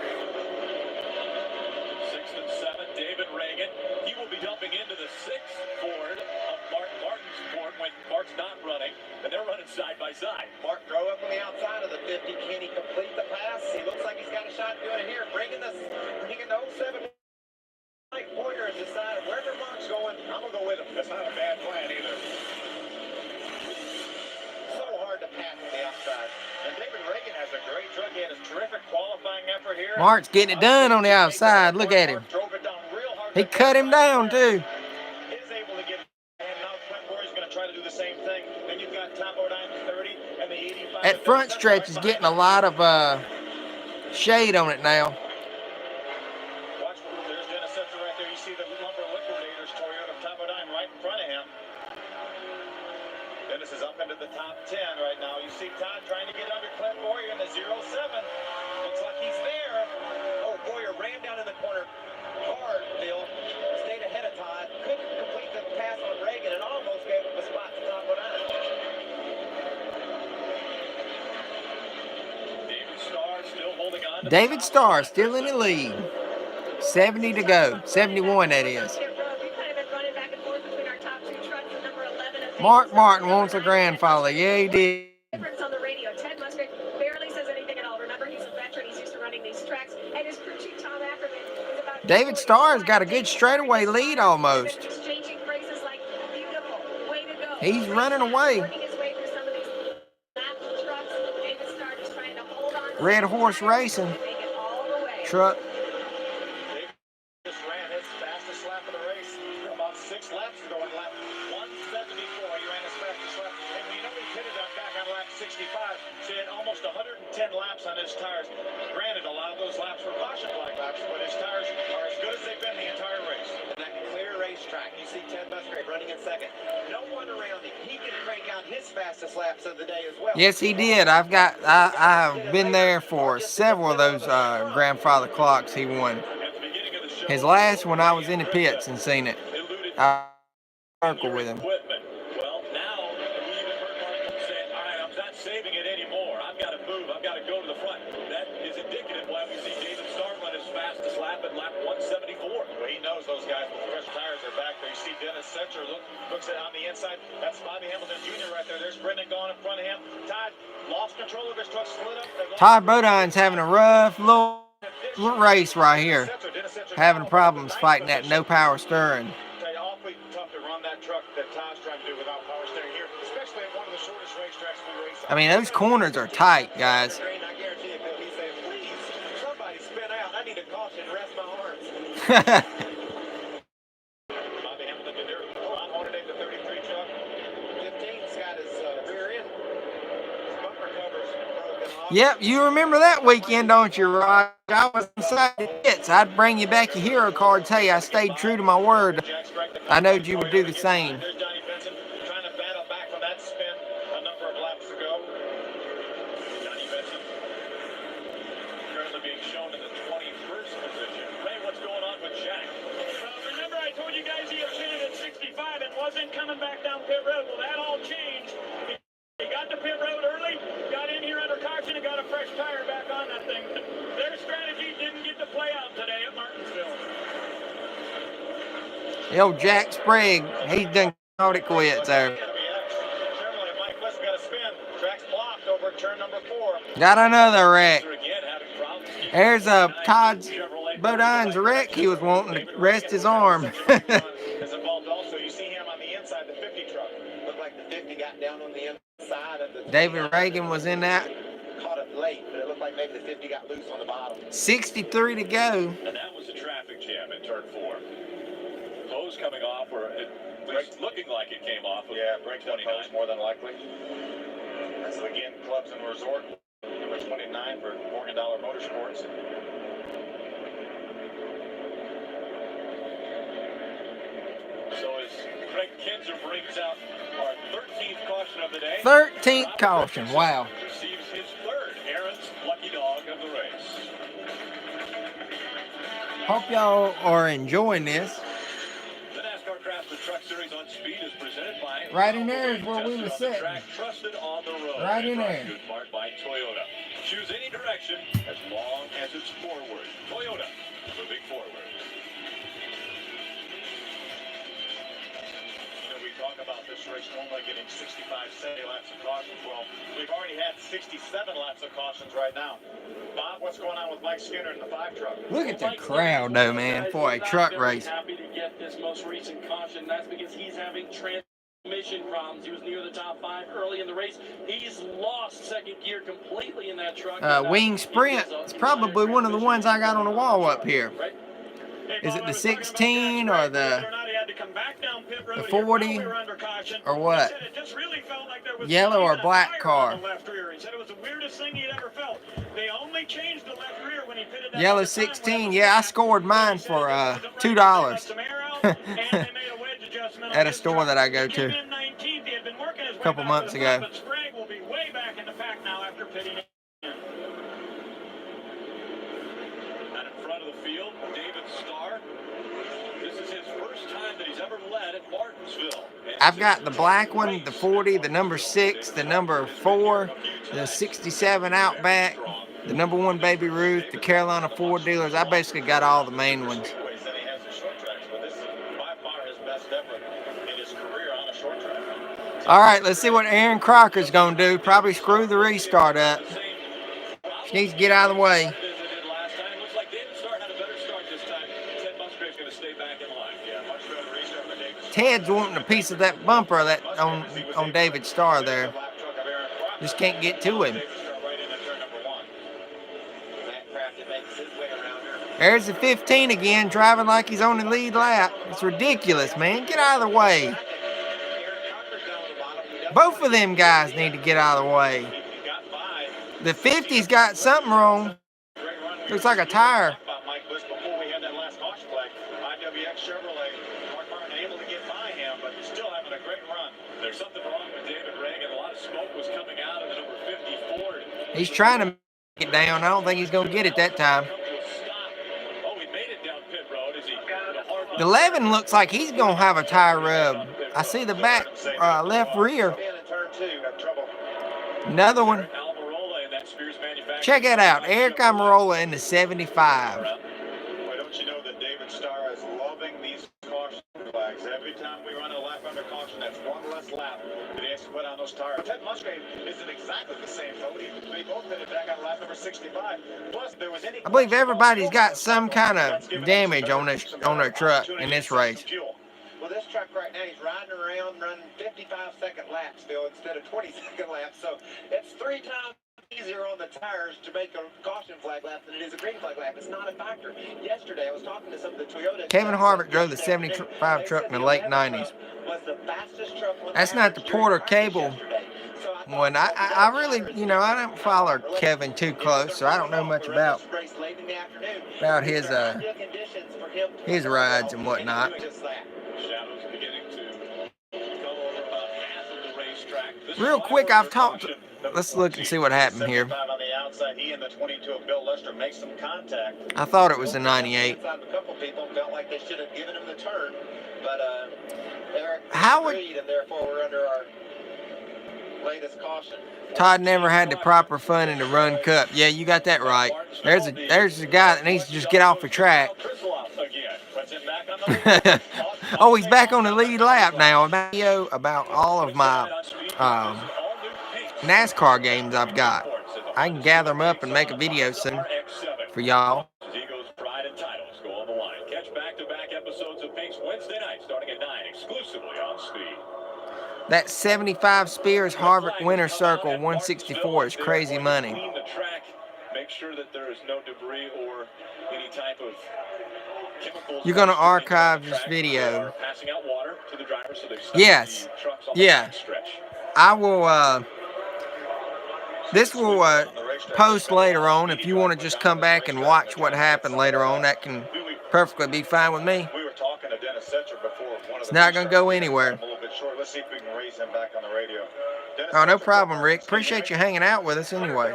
and 7, David Reagan. He will be dumping into the 6th Ford of Martin's Ford when Mark's not running, and they're running side by side. Mark drove up on the outside of the 50. Can he complete the pass? He looks like he's got a shot doing it here. Bringing the 07. Mike Pointer has decided wherever Mark's going, I'm going to go with him. That's not a bad plan either. So hard to pass on the outside. And David Reagan has a great truck. He had a terrific qualifying effort here. Mark's getting it done on the outside. Look at him. He cut him down, too. Is able to get, and now Clint Boyer's going to try to do the same thing. Then you've got Tom Bodine 30 and the 85. That front stretch is getting a lot of shade on it now. Watch, there's Dennis Setzer right there. You see the Lumber Liquidators Toyota Tom Bodine right in front of him. Dennis is up into the top 10 right now. You see Todd trying to get under Clint Boyer in the 07. Looks like he's there. Oh, Boyer ran down in the corner hard, Bill. Stayed ahead of Todd. Couldn't complete the pass on Reagan and almost gave him a spot to top one out. David Starr still holding on. David Starr still in the lead. 70 to go. 71, that is. Mark Martin wants a grandfather. Yeah, he did. On the radio, Ted Musgrave barely says anything at all. Remember, he's a veteran. He's used to running these tracks. And his crew chief, Tom Ackerman, is about David Starr's got a good straightaway lead almost. exchanging phrases like beautiful, way to go. He's running away. Working his way through some of these lap trucks. David Starr just trying to hold on. Red Horse Racing Make it all the way. truck. Just ran his fastest lap of the race. About 6 laps ago in lap 174. He ran his fastest lap. And you know he pitted back on lap 65. So he had almost 110 laps on his tires. Granted, a lot of those laps were caution-like laps, but his tires are as good as they've been the entire race. And that clear racetrack, you see Ted Musgrave running in second. No one around him. He can crank out his fastest laps of the day as well. Yes, he did. I've been there for several of those grandfather clocks he won. His last one, I was in the pits and seen it. I circled with him. Well, now we even heard Martin say, all right, I'm not saving it anymore. I've got to move. I've got to go to the front. That is indicative why we see David Starr run his fastest lap at lap 174. Well, he knows those guys with fresh tires are back there. You see Dennis Setzer looks at on the inside. That's Bobby Hamilton Jr. right there. There's Brendan going in front of him. Todd lost control of his truck, split up. Todd Bodine's having a rough little race right here. Having problems fighting that no power steering. Tell you, awfully tough to run that truck that Todd's trying to do without power steering here, especially at one of the shortest racetracks we race. I mean, those corners are tight, guys. I guarantee you, Bill, he's saying, please, somebody spin out. I need a caution. Rest my arms. Bobby Hamilton did there. Ron Hornaday, the 33 truck. 15's got his rear end. His bumper covers broken off. Yep, you remember that weekend, don't you, Rod? I was inside the pits. I'd bring you back your hero cards. Hey, I stayed true to my word. I knowed you would do the same. There's Johnny Benson trying to battle back from that spin a number of laps ago. Johnny Benson currently being shown in the 21st position. Hey, what's going on with Jack? Remember I told you guys he had pitted at 65 and wasn't coming back down pit road. Well, that all changed. He got to pit road early, got in here under caution, and got a fresh tire back on that thing. Their strategy didn't get to play out today at Martinsville. The old Jack Sprague, he's done called it quits there. Got another wreck. There's Todd's Bodine's wreck, he was wanting to rest his arm. Is involved also. You see him on the inside, the 50 truck. Looked like the 50 got down on the inside of the. David Reagan was in that. Caught it late, but it looked like maybe the 50 got loose on the bottom. 63 to go. And that was a traffic jam in turn 4. Hose coming off, or at least looking like it came off. Yeah, breaks up hose more than likely. This is again Clubs and Resort, number 29 for Morgan Dollar Motorsports. So as Craig Kinzer brings out our 13th caution of the day. 13th caution, wow. Receives his 3rd Aaron's lucky dog of the race. Hope y'all are enjoying this. The NASCAR Craftsman Truck Series on Speed is presented by Right in there is where we were Tested on the sitting. track, trusted on the road. Right in there. Good part by Toyota. Choose any direction as long as it's forward. Toyota, moving forward. We talk about this race normally getting 65, 70 laps of cautions. Well, we've already had 67 laps of cautions right now. Bob, what's going on with Mike Skinner in the 5 truck? Look at the crowd, though, man, for a truck race. Happy to get this most recent caution. That's because he's having transmission problems. He was near the top 5 early in the race. He's lost second gear completely in that truck. Wing Sprint. It's probably one of the ones I got on the wall up here. Is it the 16 or the 40 or what? Yellow or black car? Yellow 16. Yeah, I scored mine for $2 at a store that I go to a couple months ago. Field, David Starr. This is his first time that he's ever led at Martinsville. I've got the black one, the 40, the number 6, the number 4, the 67 Outback, the number 1 Baby Ruth, the Carolina Ford dealers. I basically got all the main ones. All right, let's see what Aaron Crocker's going to do. Probably screw the restart up. She needs to get out of the way. Ted's wanting a piece of that bumper that on David Starr there. Just can't get to him. There's the 15 again, driving like he's on the lead lap. It's ridiculous, man. Get out of the way. Both of them guys need to get out of the way. The 50's got something wrong. Looks like a tire. There's something wrong with David Reagan. A lot of smoke was coming out of the number 50 Ford. He's trying to make it down. I don't think he's going to get it that time. Oh, he made it down pit road. Is he? The 11 looks like he's going to have a tire rub. I see the back left rear. Another one. Check it out. Eric Almirola in the 75. Why don't you know that David Starr is loving these caution flags? Every time we run a lap under caution, that's one less lap that he has to put on those tires. Ted Musgrave isn't exactly the same, though. They both pitted back on lap number 65. Plus, there was any. I believe everybody's got some kind of damage on their truck in this race. Well, this truck right now, he's riding around running 55-second laps, Phil, instead of 20-second laps. So it's 3 times easier on the tires to make a caution flag lap than it is a green flag lap. It's not a factor. Yesterday, I was talking to some of the Toyota. Kevin Harvick drove the 75 truck in the late 90s. That's not the Porter Cable one. I really, I don't follow Kevin too close, so I don't know much about his rides and whatnot. Real quick, I've talked. Let's look and see what happened here. I thought it was a 98. How would Todd never had the proper fun in the Run Cup? Yeah, you got that right. There's a guy that needs to just get off the track. Oh, he's back on the lead lap now. About all of my NASCAR games I've got. I can gather them up and make a video soon for y'all. Wednesday night, starting at 9, exclusively on Speed. That 75 Spears Harvick Winner Circle 164 is crazy money. Clean the track, make sure that there is no debris or any type of chemicals. You're going to archive this video. Passing out water to the drivers so they stop yes. the trucks on the backstretch. I will, this will post later on. If you want to just come back and watch what happened later on, that can perfectly be fine with me. We were talking to Dennis Setcher before. It's not going to go anywhere. A little bit short. Let's see if we can raise him back on the radio. Oh, no problem, Rick. Appreciate you hanging out with us anyways.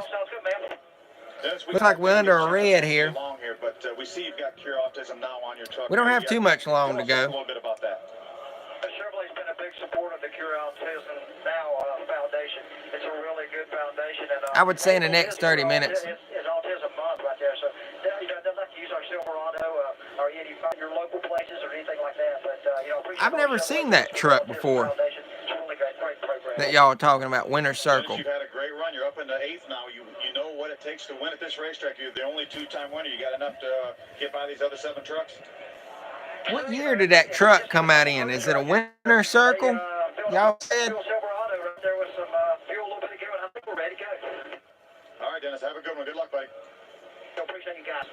Looks like we're under a red here. But we see you've got cure autism now on your truck. We don't have too much long to go. A little bit about that. Chevrolet's been a big supporter of the Cure Autism Now Foundation. It's a really good foundation. And, I would say in the next 30 minutes. It's Autism Month right there. So, you know, it doesn't have to use our Silverado or any of your local places or anything like that. But, you know, I've never seen that truck before that y'all are talking about, Winner Circle. You've had a great run. You're up in the 8th now. You know what it takes to win at this racetrack. You're the only two-time winner. You got enough to get by these other 7 trucks? What year did that truck come out in? Is it a Winner Circle? Y'all said? All right, Dennis. Have a good one. Good luck, buddy. Appreciate you guys.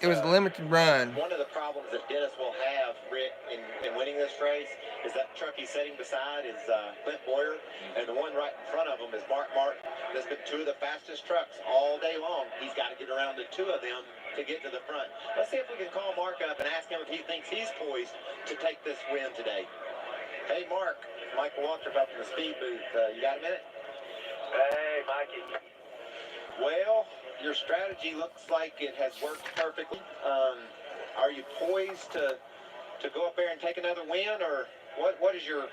It was a limited run. One of the problems that Dennis will have, Rick, in winning this race is that truck he's sitting beside is Clint Boyer, and the one right in front of him is Mark Martin. That's been 2 of the fastest trucks all day long. He's got to get around the 2 of them to get to the front. Let's see if we can call Mark up and ask him if he thinks he's poised to take this win today. Hey, Mark. Michael Waltrip up in the speed booth. You got a minute? Hey, Mikey. Well, your strategy looks like it has worked perfectly. Are you poised to go up there and take another win, or what's your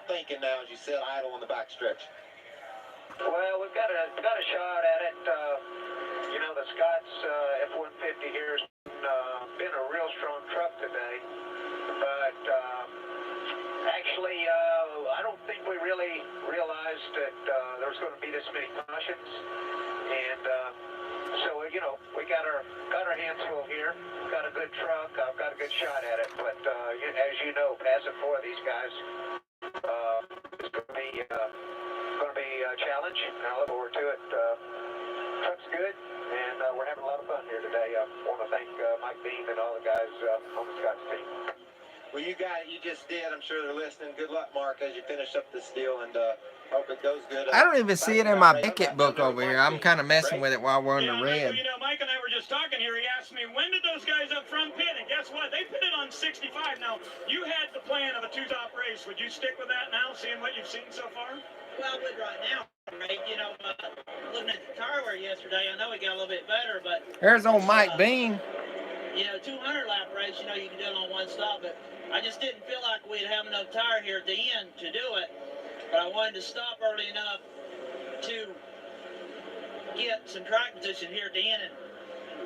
thinking now as you sit idle on the back stretch? Well, we've got a shot at it. You know, the Scott's F-150 here has been a real strong truck today, but actually, I don't think we really realized that there was going to be this many cautions, and so you know, we got our hands full here. Got a good truck. I've got a good shot at it, but as you know, passing 4 of these guys is going to be a challenge, and I look forward to it. Truck's good, and we're having a lot of fun here today. I want to thank Mike Beam and all the guys on the Scott's team. Well, you got it. You just did. I'm sure they're listening. Good luck, Mark, as you finish up this deal, and hope it goes good. I don't even see it in my Beckett book over here. I'm kind of messing with it while we're in the red. You know, Mike and I were just talking here. He asked me, when did those guys up front pit? And guess what? They pitted on 65. Now, you had the plan of a 2-top race. Would you stick with that now, seeing what you've seen so far? Well, I would right now, right? You know, looking at the tire wear yesterday, I know it got a little bit better, but... There's old Mike Bean. You know, 200-lap race, you know, you can do it on one stop, but I just didn't feel like we'd have enough tire here at the end to do it. But I wanted to stop early enough to get some track position here at the end. And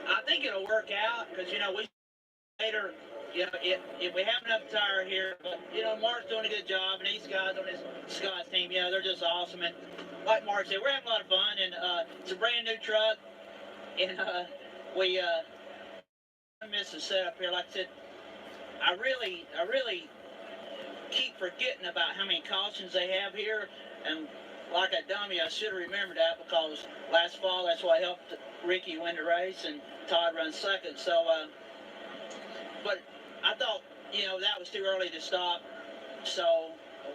I think it'll work out because, you know, we later, you know, if we have enough tire here, but, you know, Mark's doing a good job, and these guys on his Scott's team, you know, they're just awesome. And like Mark said, we're having a lot of fun, and it's a brand new truck, and we missed the setup here. Like I said, I really keep forgetting about how many cautions they have here, and like a dummy, I should have remembered that because last fall that's what helped Ricky win the race and Todd run second. So, but I thought, you know, that was too early to stop. So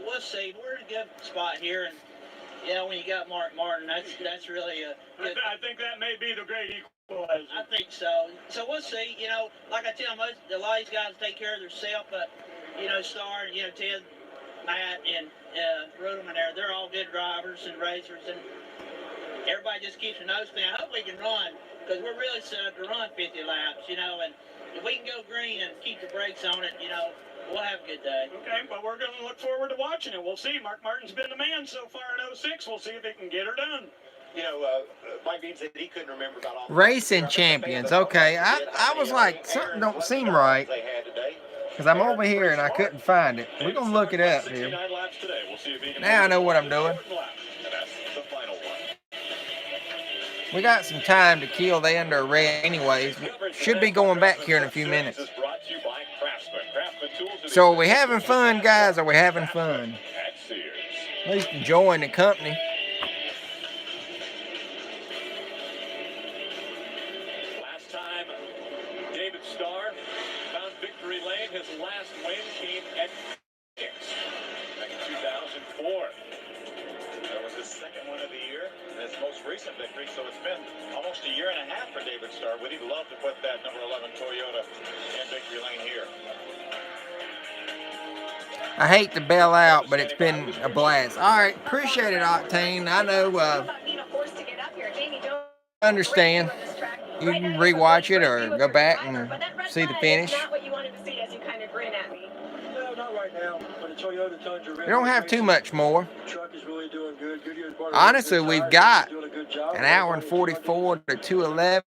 we'll see. We're in a good spot here, and you know, when you got Mark Martin, that's really a good. I think that may be the great equalizer. I think so. So we'll see. You know, like I tell most, a lot of these guys take care of themselves, but you know, Starr, you know, Ted, Matt, and Ruderman they're all good drivers and racers, and everybody just keeps their nose clean. I hope we can run, because we're really set up to run 50 laps, you know, and if we can go green and keep the brakes on it, you know, we'll have a good day. Okay, well, we're going to look forward to watching it. We'll see. Mark Martin's been the man so far in 06. We'll see if he can get her done. You know, Mike Beam said he couldn't remember about all Racing champions. Okay, I was like, something don't seem right. Because I'm over here and I couldn't find it. We're going to look it up here. Now I know what I'm doing. We got some time to kill. They under arrest anyways. Should be going back here in a few minutes. So are we having fun, guys? Are we having fun? At least enjoying the company. Last time David Starr found victory lane, his last win came at Phoenix back in 2004. That was his second win of the year, and his most recent victory, so it's been almost a year and a half for David Starr. Would he love to put that number 11 Toyota in victory lane here? I hate to bail out, but it's been a blast. All right, appreciate it, Octane. I know, understand. You can rewatch it or go back and see the finish. No, not right now. But the Toyota Tundra. We don't have too much more. The truck is really doing good. Goodyear's part of Honestly, we've got an hour and 44 to 2:11.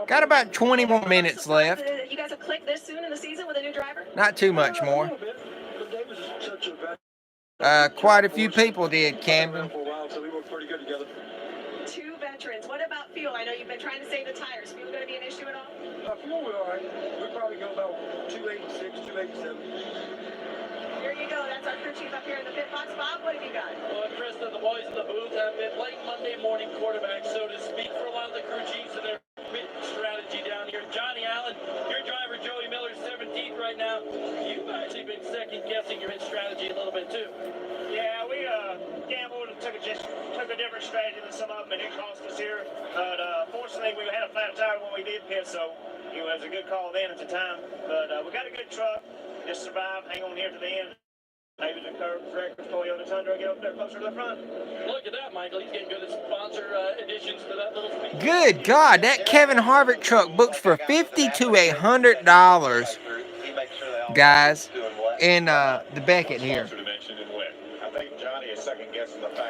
Got about 20 more minutes left. You guys have clicked this soon in the season with a new driver? Not too much more. Quite a few people did, Camden. Two veterans. What about fuel? I know you've been trying to save the tires. Fuel going to be an issue at all? Fuel, we're all right. We probably go about 286, 287. Here you go. That's our crew chief up here in the pit box. Bob, what have you got? Well, Chris and the boys in the booth have been late Monday morning quarterbacks, so to speak, for a lot of the crew chiefs and their pit strategy down here. Johnny Allen, your driver Joey Miller, 17th right now. You've actually been second guessing your pit strategy a little bit too. Yeah, we gambled and took a different strategy than some of them, and it cost us here. But fortunately, we had a flat tire when we did pit, so it was a good call then at the time. But we got a good truck. Just survive, hang on here to the end. Maybe the correct Toyota Tundra and get up there closer to the front. Look at that, Michael. He's getting good at sponsor additions to that little speed. Good God, that Kevin Harvick truck booked for $50 to $100, guys, in the Beckett here.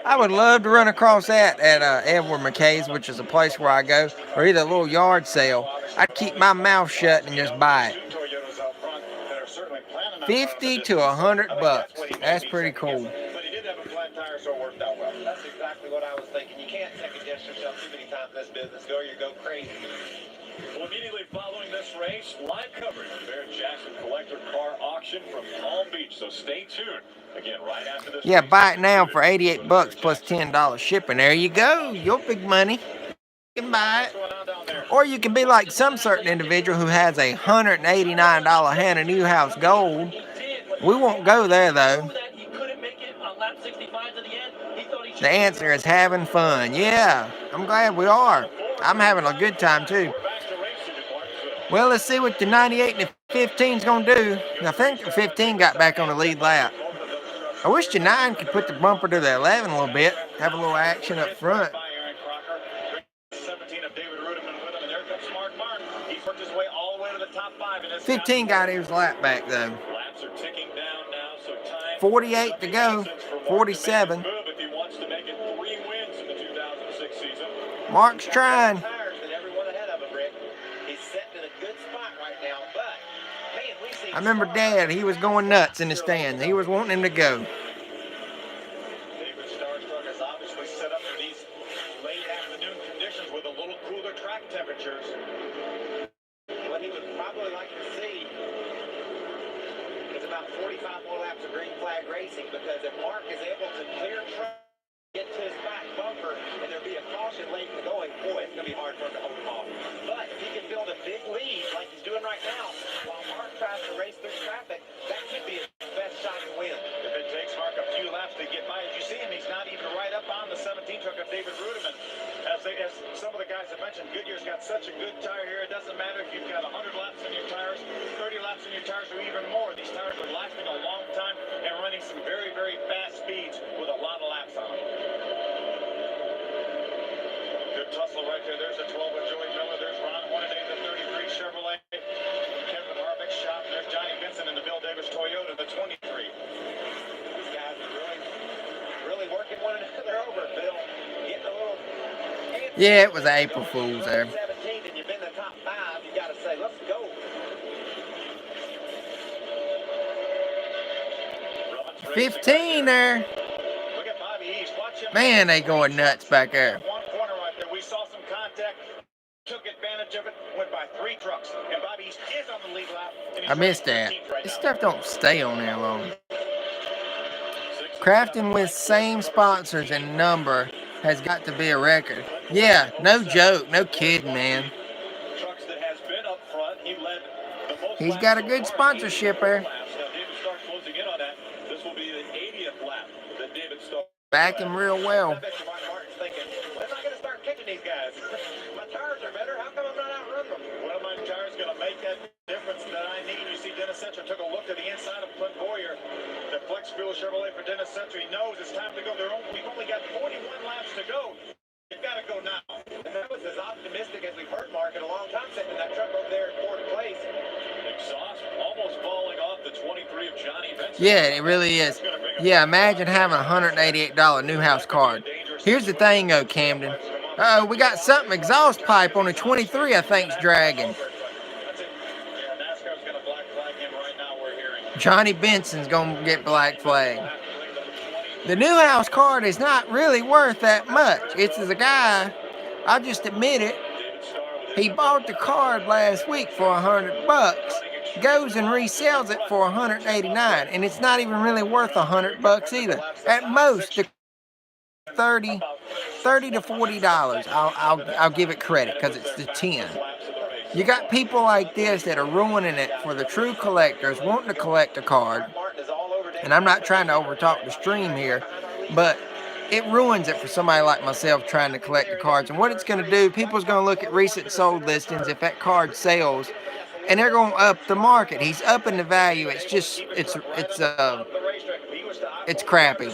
I would love to run across that at Edward McKay's, which is a place where I go, or either a little yard sale. I'd keep my mouth shut and just buy it. $50 to $100. That's pretty cool. But he did have a flat tire, so it worked out well. That's exactly what I was thinking. You can't second guess yourself too many times in this business. Go, you go crazy. Well, immediately following this race, live coverage of the Barrett Jackson Collector Car Auction from Palm Beach. So stay tuned. Again, right after this. Yeah, buy it now for $88 plus $10 shipping. There you go. Your big money. You can buy it. Or you can be like some certain individual who has a $189 Hannah Newhouse Gold. We won't go there, though. The answer is having fun. Yeah, I'm glad we are. I'm having a good time, too. Well, let's see what the 98 and the 15 is going to do. I think the 15 got back on the lead lap. I wish the 9 could put the bumper to the 11 a little bit. Have a little action up front. 15 got his lap back, though. 48 to go. 47. Mark's trying. I remember Dad, he was going nuts in the stands. He was wanting him to go. David Starr's truck is obviously set up for these late afternoon conditions with a little cooler track temperatures. What he would probably like to see is about 45 more laps of green flag racing, because if Mark is able to clear track, get to his back bumper, and there'll be a caution late in the going, boy, it's going to be hard for him to hold him off. But if he can build a big lead like he's doing right now, while Mark tries to race through traffic, that could be his best shot to win. If it takes Mark a few laps to get by, as you see him, he's not even right up on the 17 truck of David Rudiman. As some of the guys have mentioned, Goodyear's got such a good tire here. It doesn't matter if you've got 100 laps in your tires, 30 laps in your tires, or even more. These tires are lasting a long time and running some very, very fast speeds with a lot of laps on them. Good tussle right there. There's a 12 with Joey Miller. There's Ron Hornaday, the 33 Chevrolet. Kevin Harvick shop. There's Johnny Vincent in the Bill Davis Toyota, the 23. These guys are really working one another over, Bill. Getting a little... Yeah, it was April Fool's there. 17, and you've been in the top 5. You got to say, let's go. Rollins 15 there. Look at Bobby East. Watch him. Man, they going nuts back there. One corner right there. We saw some And Bobby is on the lead lap. I missed that. This stuff don't stay on there long. Crafting with same sponsors and number has got to be a record. Yeah, no joke, no kidding, man. He's got a good sponsorship there. Back him real well. I bet you Mark Martin's thinking, when am I going to start kicking these guys? My tires are better. How come I'm not outrun them? Well, my tires going to make that difference that I need. You see, Dennis Central took a look to the inside of Clint Boyer. The Flex Fuel Chevrolet for Dennis Central. He knows it's time to go. We've only got 41 laps to go. You've got to go now. And that was as optimistic as we've heard Mark in a long time, sitting in that truck over there in fourth place. Exhaust almost falling off the 23 of Johnny Benson. Yeah, it really is. Yeah, imagine having a $188 Newhouse card. Here's the thing, though, Camden. Uh-oh, we got something exhaust pipe on the 23, I think's dragging. Johnny Benson's going to get black flag. The Newhouse card is not really worth that much. It's the guy, I'll just admit it, he bought the card last week for $100, goes and resells it for $189, and it's not even really worth $100 either. At most, the $30 to $40. I'll give it credit because it's the 10. You got people like this that are ruining it for the true collectors wanting to collect a card. And I'm not trying to overtalk the stream here, but it ruins it for somebody like myself trying to collect the cards. And what it's going to do, people's going to look at recent sold listings if that card sells, and they're going to up the market. He's upping the value. It's just, it's crappy.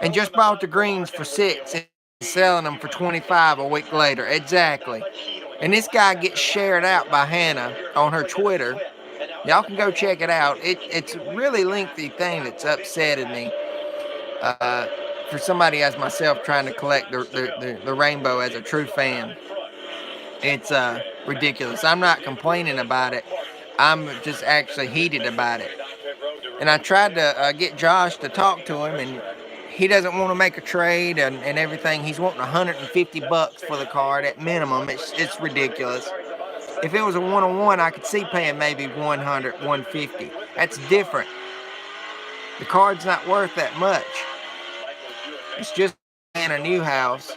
And just bought the greens for $6 and selling them for $25 a week later. Exactly. And this guy gets shared out by Hannah on her Twitter. Y'all can go check it out. It's a really lengthy thing that's upsetting me. For somebody as myself trying to collect the rainbow as a true fan. It's ridiculous. I'm not complaining about it. I'm just actually heated about it. And I tried to get Josh to talk to him, and he doesn't want to make a trade and everything. He's wanting $150 for the card at minimum. It's ridiculous. If it was a one-on-one, I could see paying maybe $100, $150. That's different. The card's not worth that much. It's just in a new house.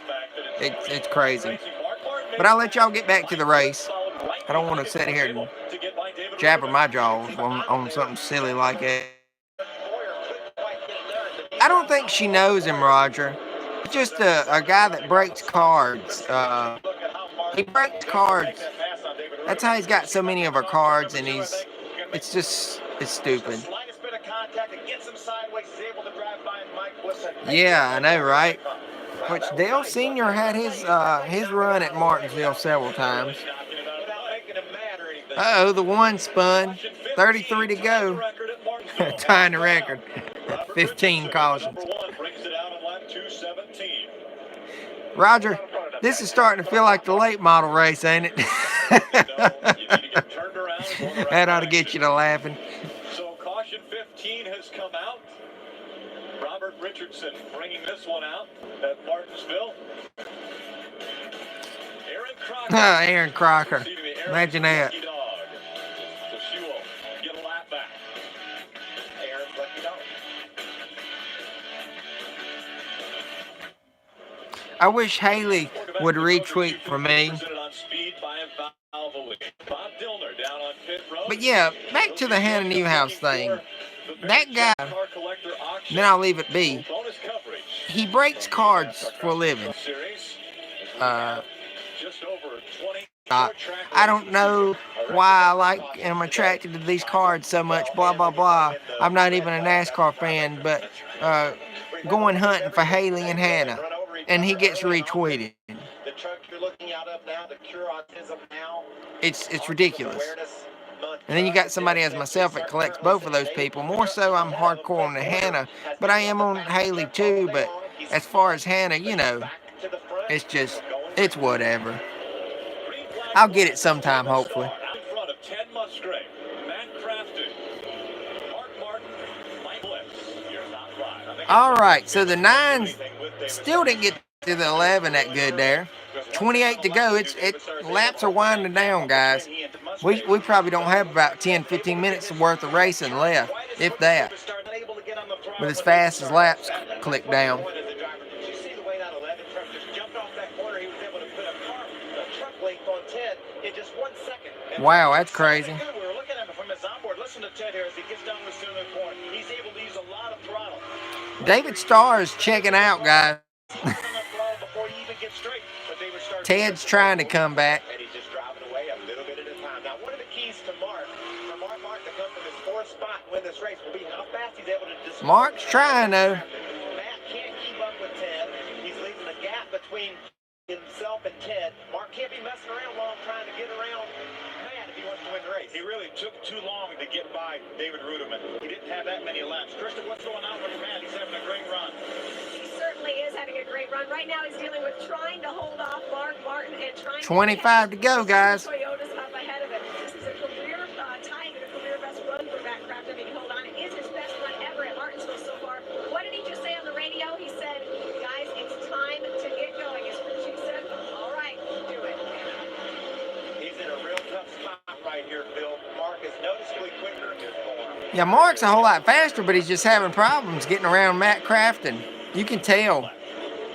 It's crazy. But I'll let y'all get back to the race. I don't want to sit here and jabber my jaws on something silly like that. I don't think she knows him, Roger. He's just a guy that breaks cards. He breaks cards. That's how he's got so many of our cards, and it's stupid. Yeah, I know, right? Which Dale Sr. had his run at Martinsville several times. Uh-oh, the one spun. 33 to go. Tying the record. 15 cautions. Roger, this is starting to feel like the late model race, ain't it? That ought to get you to laughing. So caution 15 has come out. Robert Richardson bringing this one out at Martinsville. Aaron Crocker. Imagine that. I wish Haley would retweet for me. But yeah, back to the Hannah Newhouse thing. That guy, then I'll leave it be. He breaks cards for a living. I don't know why I'm attracted to these cards so much, blah, blah, blah. I'm not even a NASCAR fan, but going hunting for Haley and Hannah. And he gets retweeted. It's ridiculous. And then you got somebody as myself that collects both of those people. More so, I'm hardcore on the Hannah, but I am on Haley too. But as far as Hannah, it's whatever. I'll get it sometime, hopefully. All right, so the 9s still didn't get to the 11 that good there. 28 to go. Laps are winding down, guys. We probably don't have about 10, 15 minutes worth of racing left, if that. With as fast as laps click down. You see the way that 11 truck just jumped off that corner. He was able to put a truck length on Ted in just 1 second. Wow, that's crazy. We were looking at him from his onboard. Listen to Ted here as he gets down the center of the corner. He's able to use a lot of throttle. David Starr is checking out, guys. Ted's trying to come back. And he's just driving away a little bit at a time. Now, one of the keys to Mark, for Mark to come from his fourth spot and win this race will be how fast he's able to display. Mark's trying, though. Matt can't keep up with Ted. He's leaving a gap between himself and Ted. Mark can't be messing around while I'm trying to get around Matt if he wants to win the race. He really took too long to get by David Ruderman. He didn't have that many laps. Krista, what's going on with Matt? He's having a great run. He certainly is having a great run. Right now he's dealing with trying to hold off Mark Martin and trying 25 to go, guys. Toyota's up ahead of him. This is a career tie and a career best run for Matt Craft. I mean, hold on. It is his best run ever at Martinsville so far. What did he just say on the radio? He said, guys, it's time to get going. Is what she said. All right, do it. He's in a real tough spot right here, Bill. Mark is noticeably quicker in his form. Yeah, Mark's a whole lot faster, but he's just having problems getting around Matt Craft, and you can tell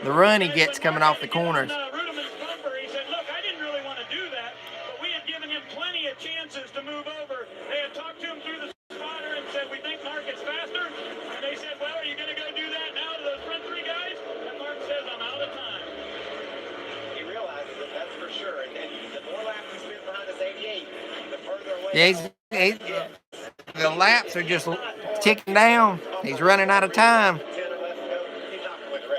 the run he gets coming off the corners. Ruderman's bumper, he said, look, I didn't really want to do that, but we had given him plenty of chances to move over. They had talked to him through the spotter and said, we think Mark is faster. And they said, well, are you going to go do that now to those front three guys? And Mark says, I'm out of time. He realizes it, that's for sure. And the more laps he spends behind this 88, the further away. Yeah, the laps are just ticking down. He's running out of time.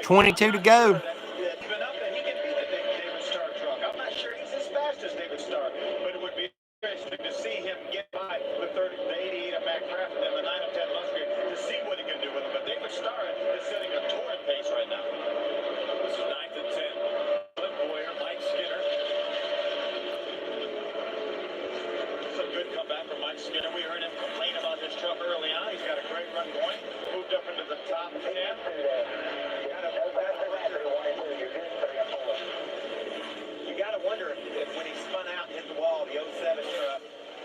22 to go. He can be the David Starr truck. I'm not sure he's as fast as David Starr, but it would be interesting to see him get by the 88 of Matt Craft and the 9 of 10 Musgrave to see what he can do with him. But David Starr is setting a torrid pace right now. This is 9th and 10. Clint Boyer, Mike Skinner. It's a good comeback from Mike Skinner. We heard him complain about his truck early on. He's got a great run going. Moved up into the top 10. You got to wonder if when he spun out and hit the wall, the 07 truck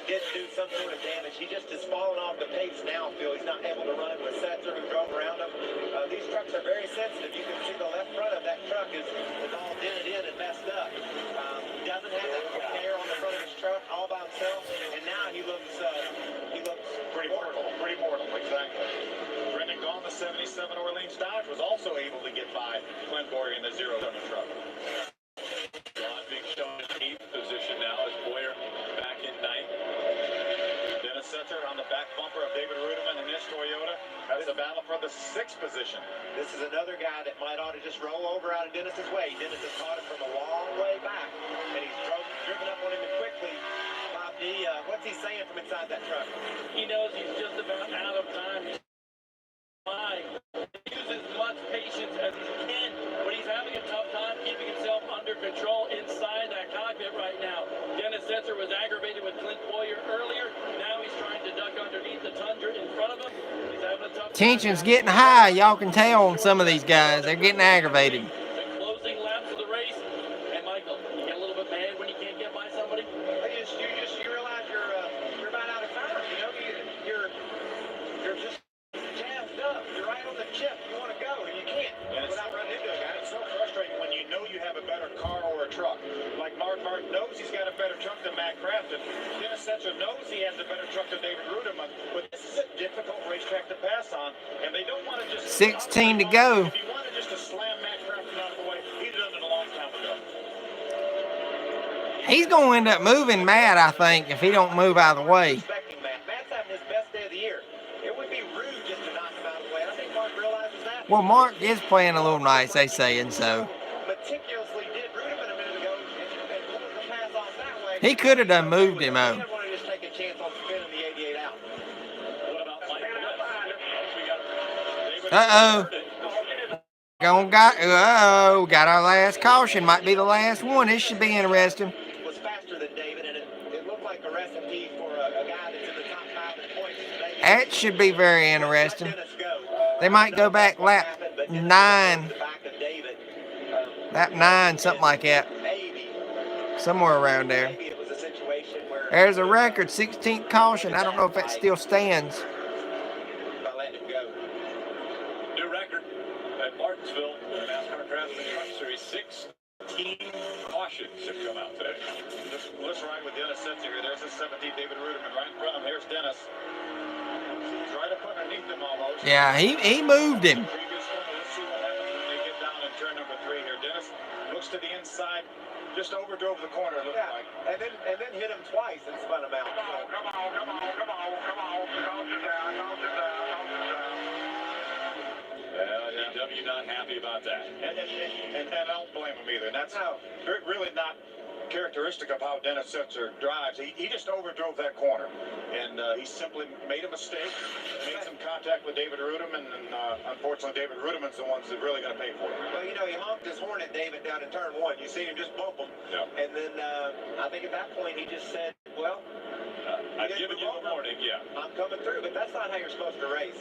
did do some sort of damage. He just is falling off the pace now, Phil. He's not able to run with Setzer, who drove around him. These trucks are very sensitive. You can see the left front of that truck is all dented in and messed up. He doesn't have that hair on the front of his truck all by himself, and now he looks Pretty mortal, exactly. Brendan Gaughan, the 77 Orleans Dodge, was also able to get by Clint Boyer in the 07 truck. Gaughan being shown in 8th position now as Boyer back in 9th. Dennis Setzer on the back bumper of David Ruderman in his Toyota. That's a battle for the 6th position. This is another guy that might ought to just roll over out of Dennis's way. Dennis has caught him from a long way back, and he's driven up on him quickly. Bob D, what's he saying from inside that truck? He knows he's just about out of time. Use as much patience as he can, but he's having a tough time keeping himself under control inside that cockpit right now. Dennis Setzer was aggravated with Clint Boyer earlier. Now he's trying to duck underneath the Tundra in front of him. He's having a tough time. Tension's getting high. Y'all can tell on some of these guys. They're getting aggravated. The closing laps of the race. And Michael, you get a little bit mad when you can't get by somebody? You realize you're about out of time. You know, you're just jazzed up. You're right on the chip. You want to go, and you can't without running into a guy. It's so frustrating when you know you have a better car or a truck. Like Mark Martin knows he's got a better truck than Matt Craft, and Dennis Setzer knows he has a better truck than David Ruderman. But this is a difficult racetrack to pass on, and they don't want to just 16 to go. If he wanted just to slam Matt Craft out of the way, he'd done it a long time ago. He's going to end up moving Matt, I think, if he don't move out of the way. Matt's having his best day of the year. It would be rude just to knock him out of the way. I think Mark realizes that. Well, Mark is playing a little nice, they saying so. Meticulously did Ruderman a minute ago and pulled the pass off that way. He could have done moved him out. He didn't want to just take a chance on spinning the 88 out. What about Mike? Got our last caution. Might be the last one. This should be interesting. Was faster than David, and it looked like a recipe for a guy that's in the top 5 in points. That should be very interesting. They might go back lap 9. Lap 9, something like that. somewhere around there. Maybe it was a situation where There's a record, 16th caution. I don't know if that still stands. by letting him go. New record at Martinsville. The NASCAR Craftsman Truck Series 16 cautions have come out today. Let's ride with Dennis Setzer here. There's his 17th David Ruderman right in front of him. Here's Dennis. He's right up underneath him almost. Yeah, he moved him. Previous one. Let's see what happens when they get down in turn number 3 here. Dennis looks to the inside, just overdrove the corner, it looked like. And then hit him twice and spun him out. Come on. Calm it down. DW not happy about that. And I don't blame him either. And that's really not characteristic of how Dennis Setzer drives. He just overdrove that corner. And he simply made a mistake, made some contact with David Ruderman, and unfortunately David Ruderman's the ones that really going to pay for it. Well, he honked his horn at David down in turn 1. You see him just bump him. Yeah. And then I think at that point he just said, well, I've given you the warning, yeah. I'm coming through, but that's not how you're supposed to race.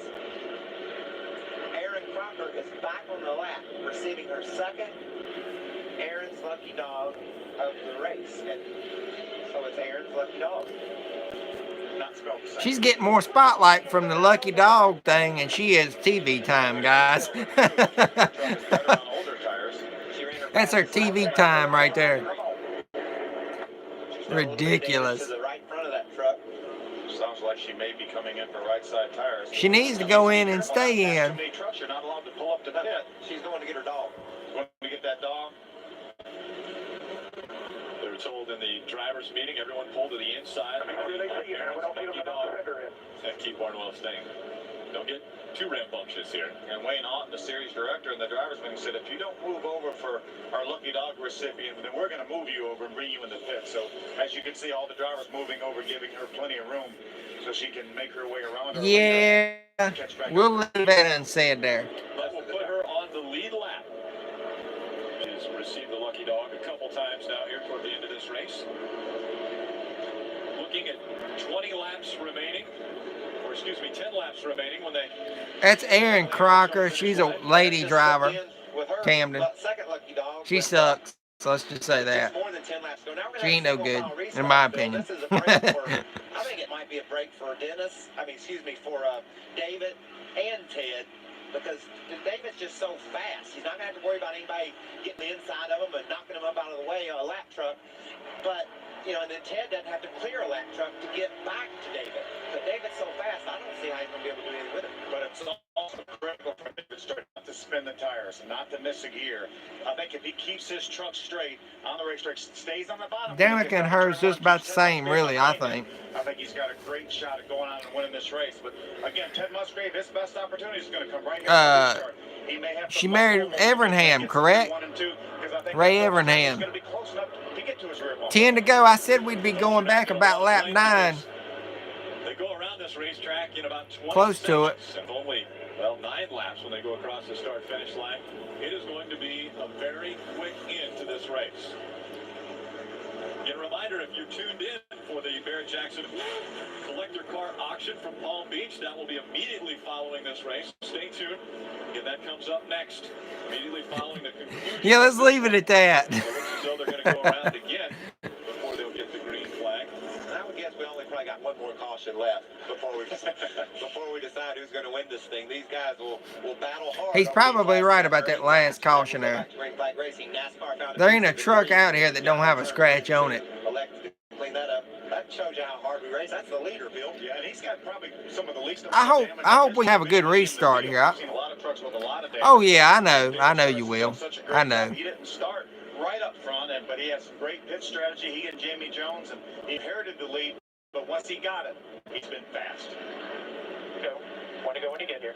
Aaron Crocker is back on the lap, receiving her second Aaron's lucky dog of the race. And so it's Aaron's lucky dog. Not spelled the same. She's getting more spotlight from the lucky dog thing, and she is TV time, guys. That's her TV time right there. Ridiculous. To the right front of that truck. Sounds like she may be coming in for right side tires. She needs to go in and stay in. Too many trucks, you're not allowed to pull up to the pit. She's going to get her dog. Going to get that dog. They were told in the drivers' meeting, everyone pulled to the inside. And keep Barnwell staying. Don't get too rambunctious here. And Wayne Otten, the series director and the drivers' meeting, said, if you don't move over for our lucky dog recipient, then we're going to move you over and bring you in the pit. So as you can see, all the drivers moving over, giving her plenty of room so she can make her way around. Yeah, we'll leave that unsaid there. But we'll put her on the lead lap. She's received the lucky dog a couple times now here toward the end of this race. Looking at 20 laps remaining, or excuse me, 10 laps remaining when they... That's Aaron Crocker. She's a lady driver. Camden. Second lucky dog. She sucks. So let's just say that. More than 10 laps ago. Now we're She ain't no good, in restart. my opinion. This is a break for, I think it might be a break for Dennis. For David and Ted, because David's just so fast. He's not going to have to worry about anybody getting the inside of him and knocking him up out of the way on a lap truck. But, and then Ted doesn't have to clear a lap truck to get back to David. But David's so fast, I don't see how he's going to be able to do anything with it. But it's also critical for David Starr not to spin the tires, not to miss a gear. I think if he keeps his truck straight on the racetrack, stays on the bottom. Danica and hers just about the same, really, I think. I think he's got a great shot at going on and winning this race. But again, Ted Musgrave, his best opportunity is going to come right here. He may have she married Evernham, correct? Ray Evernham. 10 to go. I said we'd be going back about lap 9. They go around this racetrack in about 20 Close to it. And only, 9 laps when they go across the start-finish line. It is going to be a very quick end to this race. And a reminder, if you're tuned in for the Barrett-Jackson collector car auction from Palm Beach, that will be immediately following this race. Stay tuned. Again, that comes up next, immediately following the conclusion. Yeah, let's leave it at that. So they're going to go around again before they'll get the green flag. I would guess we only probably got one more caution left before we decide who's going to win this thing. These guys will battle hard. He's probably right about that last caution there. There ain't a truck out here that don't have a scratch on it. Clean that up. That shows you how hard we race. That's the leader, Bill. Yeah, and he's got probably some of the least. I hope we have a good restart here. Oh yeah, I know you will. I know. He didn't start right up front, but he has great pit strategy. He and Jamie Jones, and he inherited the lead. But once he got it, he's been fast. Go. Want to go when you get here.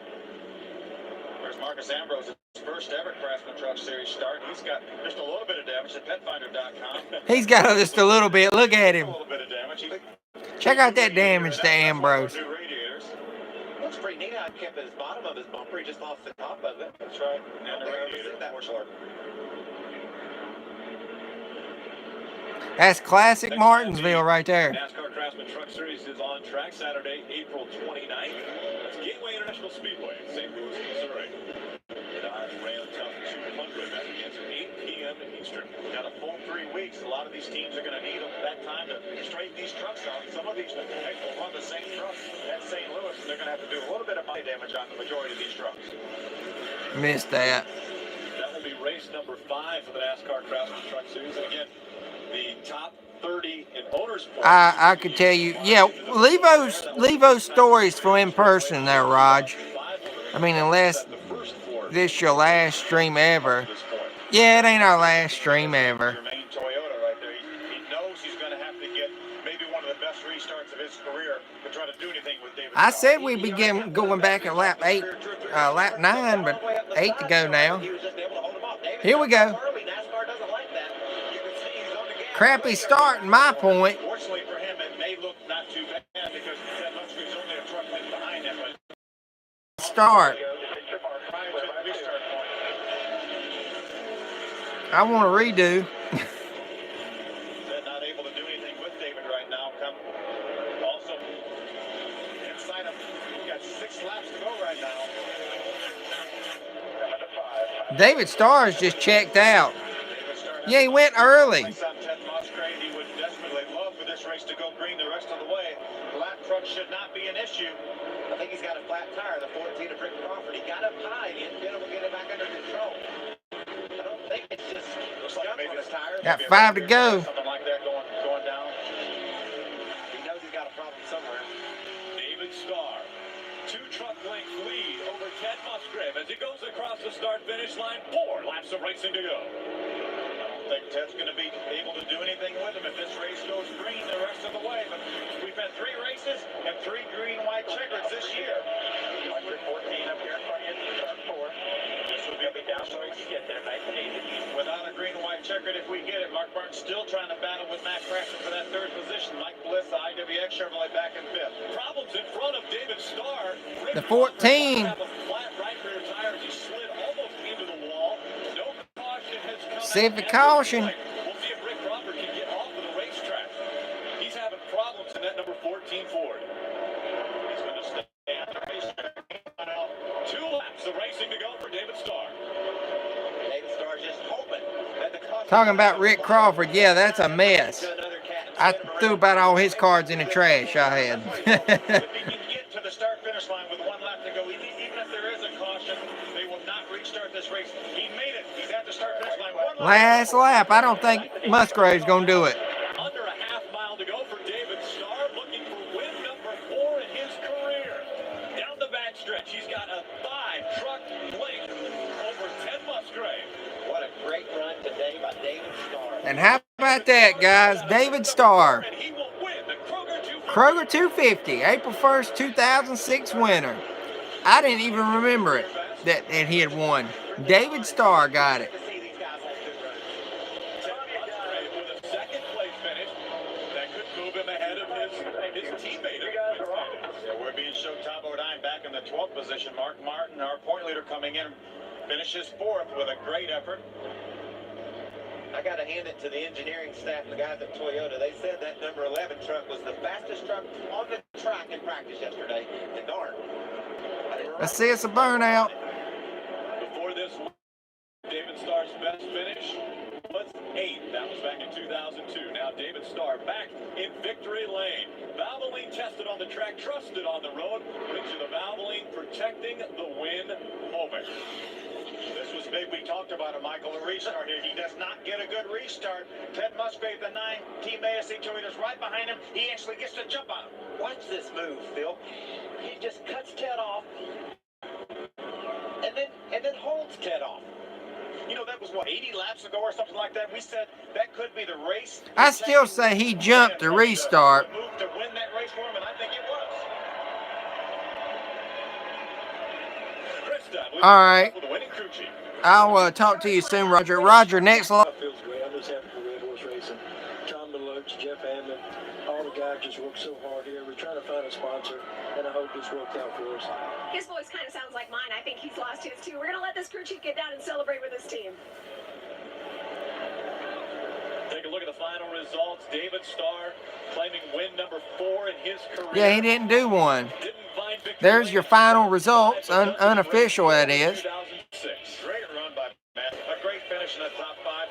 There's Marcus Ambrose, his first ever Craftsman Truck Series start. He's got just a little bit of damage at petfinder.com. He's got just a little bit. Look at him. A little bit of damage. Check out that damage to Ambrose. Looks pretty neat. I kept his bottom of his bumper. He just lost the top of it. That's right. And the radiator. That was short. That's classic Martinsville right there. NASCAR Craftsman Truck Series is on track Saturday, April 29th. That's Gateway International Speedway in St. Louis, Missouri. The Dodge Ram Tough 200 that begins at 8 p.m. p.m. Eastern. We've got a full 3 weeks. A lot of these teams are going to need that time to straighten these trucks out. Some of these heck, will run the same truck at St. Louis, and they're going to have to do a little bit of body damage on the majority of these trucks. Missed that. That will be race number 5 for the NASCAR Craftsman Truck Series. And again, the top 30 in owners' points. I could tell you, yeah, leave those stories for in person there, Raj. I mean, unless this your last stream ever. Yeah, it ain't our last stream ever. Toyota right there. He knows he's going to have to get maybe one of the best restarts of his career to try to do anything with David. I said we'd be going back at lap 9, but 8 to go now. Here we go. Crappy start in my point. Fortunately for him, it may look not too bad because that Musgrave's only a truck length behind him. Start. I want to redo. Not able to do anything with David right now. Also, inside of, we've got 6 laps to go right now. David Starr is just checked out. Yeah, he went early. Ted Musgrave, he would desperately love for this race to go green the rest of the way. Flat truck should not be an issue. I think he's got a flat tire, the 14 of Rick Crawford. He got up high. He didn't get it back under control. I don't think it's just looks like maybe his tire. Got 5 to go. Something like that going down. He knows he's got a problem somewhere. David Starr, 2 truck length lead over Ted Musgrave as he goes across the start-finish line. 4 laps of racing to go. I don't think Ted's going to be able to do anything with him if this race goes green the rest of the way. But we've had 3 races and 3 green-white checkers this year. 14 up here in front of you, start 4. This will be down so we can get there nice and easy. Without a green-white checkered, if we get it, Mark Martin's still trying to battle with Matt Crafton for that 3rd position. Mike Bliss, the IWX Chevrolet, back in 5th. Problems in front of David Starr. The 14. Civic caution. We'll see if Rick Crawford can get off of the racetrack. He's having problems in that number 14 Ford. He's going to stay on the racetrack. 2 laps of racing to go for David Starr. David Starr just hoping that the Talking about Rick Crawford, yeah, that's a mess. I threw about all his cards in the trash I had. If he can get to the start-finish line with 1 lap to go, even if there is a caution, they will not restart this race. He made it. He's at the start-finish line. Last lap. I don't think Musgrave's going to do it. Under a half mile to go for David Starr, looking for win number 4 in his career. Down the backstretch, he's got a 5-truck length over Ted Musgrave. What a great run today by David Starr. And how about that, guys? David Starr. And he will win the Kroger 250, April 1st, 2006 winner. I didn't even remember it, that he had won. David Starr got it. We're being showed top of nine back in the 12th position. Mark Martin, our point leader, coming in, finishes 4th with a great effort. I got to hand it to the engineering staff and the guys at Toyota. They said that number 11 truck was the fastest truck on the track in practice yesterday. And darn. Let's see, it's a burnout. Before this, David Starr's best finish was 8th. That was back in 2002. Now David Starr back in victory lane. Valvoline tested on the track, trusted on the road. Picture the Valvoline protecting the win moment. This was big. We talked about it, Michael. A restart here. He does not get a good restart. Ted Musgrave, the 9 Team ASC Toyota's right behind him. He actually gets to jump on him. Watch this move, Phil. He just cuts Ted off and then holds Ted off. You know, that was, what, 80 laps ago or something like that? We said that could be the race. I still say he jumped to restart. Move to win that race for him, and I think it was. All right. I'll talk to you soon, Roger. Roger, next line. Feels great. I'm just happy for Red Horse Racing. Tom DeLoach, Jeff Hammond, all the guys just worked so hard here. We're trying to find a sponsor, and I hope this worked out for us. His voice kind of sounds like mine. I think he's lost his too. We're going to let this crew chief get down and celebrate with his team. Take a look at the final results. David Starr claiming win number 4 in his career. Yeah, he didn't do one. There's your final results, unofficial that is. Great run by Matt. A great finish in the top 5.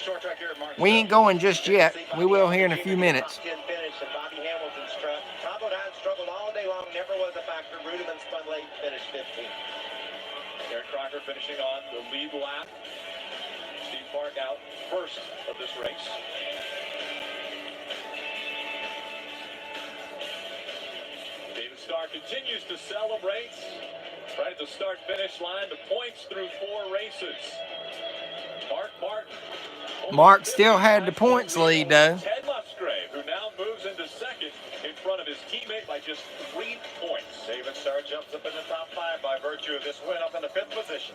short track here at Martinsville. We ain't going just yet. We will here in a few minutes. Finish and Bobby Hamilton's truck. Combo 9 struggled all day long, never was a factor. Rudiman spun late, finished 15th. Eric Crocker finishing on the lead lap. Steve Park out first of this race. David Starr continues to celebrate. Right at the start-finish line, the points through 4 races. Mark still had the points lead, though. Ted Musgrave, who now moves into second in front of his teammate by just 3 points. David Starr jumps up in the top 5 by virtue of this win, up in the 5th position.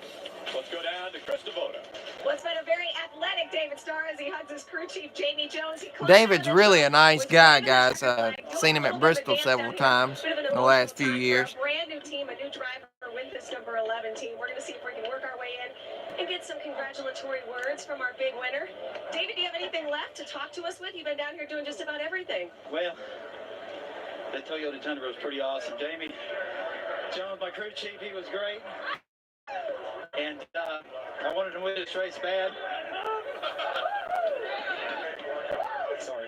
Let's go down to Chris Devoto. Well, it's been a very athletic David Starr as he hugs his crew chief, Jamie Jones. David's really a nice guy, guys. Seen him at Bristol several times in the last few years. A brand new team, a new driver with this number 11 team. We're going to see if we can work our way in and get some congratulatory words from our big winner. David, do you have anything left to talk to us with? You've been down here doing just about everything. Well, that Toyota Tundra was pretty awesome. Jamie Jones, my crew chief, he was great. And I wanted to win this race bad. Sorry.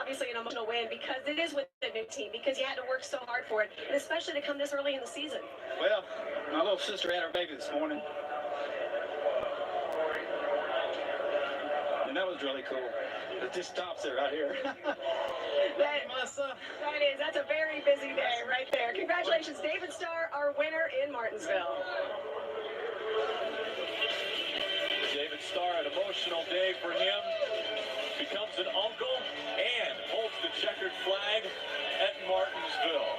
Obviously an emotional win because it is with the new team, because you had to work so hard for it, and especially to come this early in the season. Well, my little sister had her baby this morning. And that was really cool. It just stops it right here. That's a very busy day right there. Congratulations, David Starr, our winner in Martinsville. David Starr, an emotional day for him. Becomes an uncle and holds the checkered flag at Martinsville.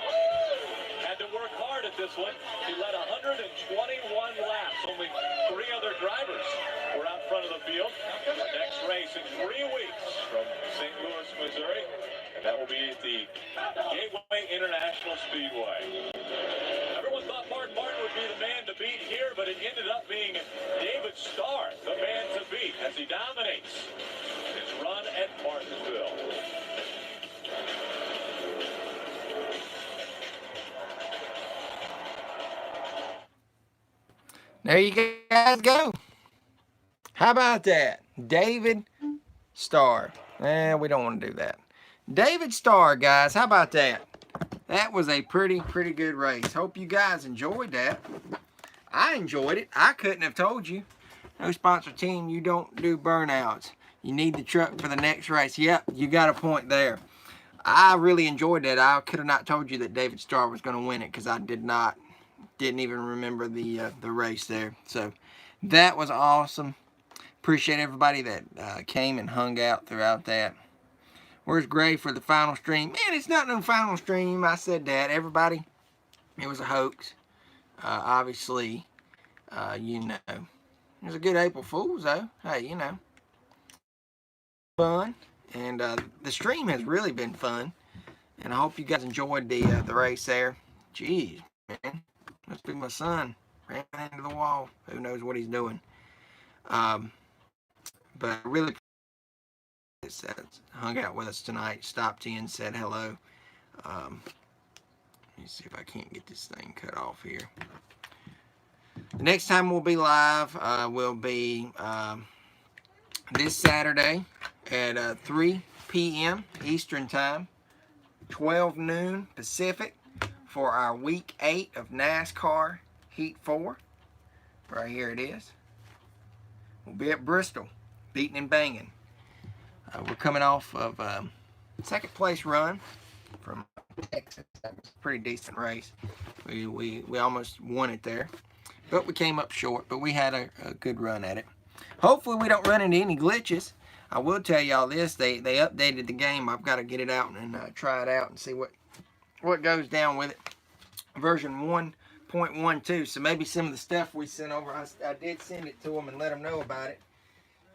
Had to work hard at this one. He led 121 laps. Only 3 other drivers were out front of the field. Next race in 3 weeks from St. Louis, Missouri. And that will be at the Gateway International Speedway. Everyone thought Mark Martin would be the man to beat here, but it ended up being David Starr, the man to beat, as he dominates his run at Martinsville. There you guys go. How about that? David Starr. We don't want to do that. David Starr, guys. How about that? That was a pretty good race. Hope you guys enjoyed that. I enjoyed it. I couldn't have told you. No sponsor team, you don't do burnouts. You need the truck for the next race. Yep, you got a point there. I really enjoyed that. I could have not told you that David Starr was going to win it because I didn't even remember the race there. So that was awesome. Appreciate everybody that came and hung out throughout that. Where's Gray for the final stream? Man, it's not no final stream. I said that. Everybody, it was a hoax. Obviously, you know. It was a good April Fool's, though. Hey, you know. Fun. And the stream has really been fun. And I hope you guys enjoyed the race there. Jeez, man. Must be my son. Ran into the wall. Who knows what he's doing. But I really hung out with us tonight. Stopped in, said hello. Let me see if I can't get this thing cut off here. The next time we'll be live will be this Saturday at 3 p.m. Eastern Time, 12 noon Pacific, for our Week 8 of NASCAR Heat 4. Right here it is. We'll be at Bristol, beating and banging. We're coming off of second place run from Texas. That was a pretty decent race. We almost won it there, but we came up short. But we had a good run at it. Hopefully we don't run into any glitches. I will tell y'all this: they updated the game. I've got to get it out and try it out and see what goes down with it. Version 1.12. So maybe some of the stuff we sent over, I did send it to them and let them know about it,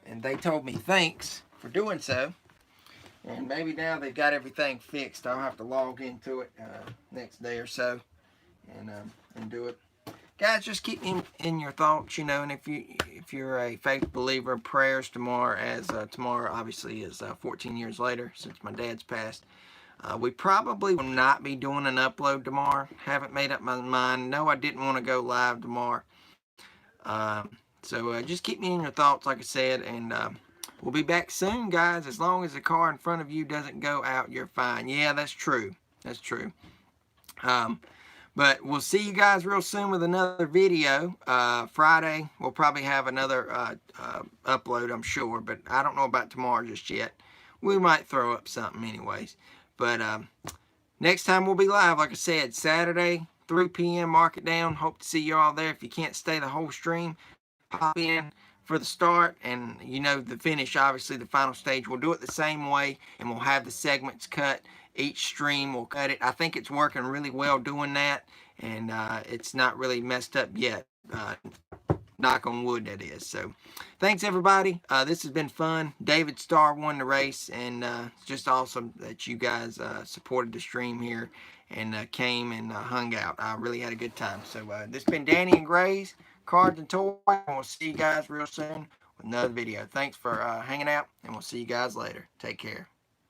and they told me thanks for doing so. And maybe now they've got everything fixed. I'll have to log into it next day or so and do it. Guys, just keep me in your thoughts, you know. And if you're a faith believer, prayers tomorrow, as tomorrow obviously is 14 years later since my dad's passed. We probably will not be doing an upload tomorrow. Haven't made up my mind. No, I didn't want to go live tomorrow. So just keep me in your thoughts, like I said, and we'll be back soon, guys. As long as the car in front of you doesn't go out, you're fine. Yeah, that's true. That's true. But we'll see you guys real soon with another video. Friday, we'll probably have another upload, I'm sure. But I don't know about tomorrow just yet. We might throw up something anyways. But next time we'll be live, like I said, Saturday, 3 p.m. Mark it down. Hope to see you all there. If you can't stay the whole stream, pop in for the start and the finish. Obviously the final stage, we'll do it the same way, and we'll have the segments cut. Each stream will cut it. I think it's working really well doing that, and it's not really messed up yet. Knock on wood, that is. So thanks everybody. This has been fun. David Starr won the race, and it's just awesome that you guys supported the stream here and came and hung out. I really had a good time. So this has been Danny and Gray's Cards and Toys, and we'll see you guys real soon with another video. Thanks for hanging out, and we'll see you guys later. Take care.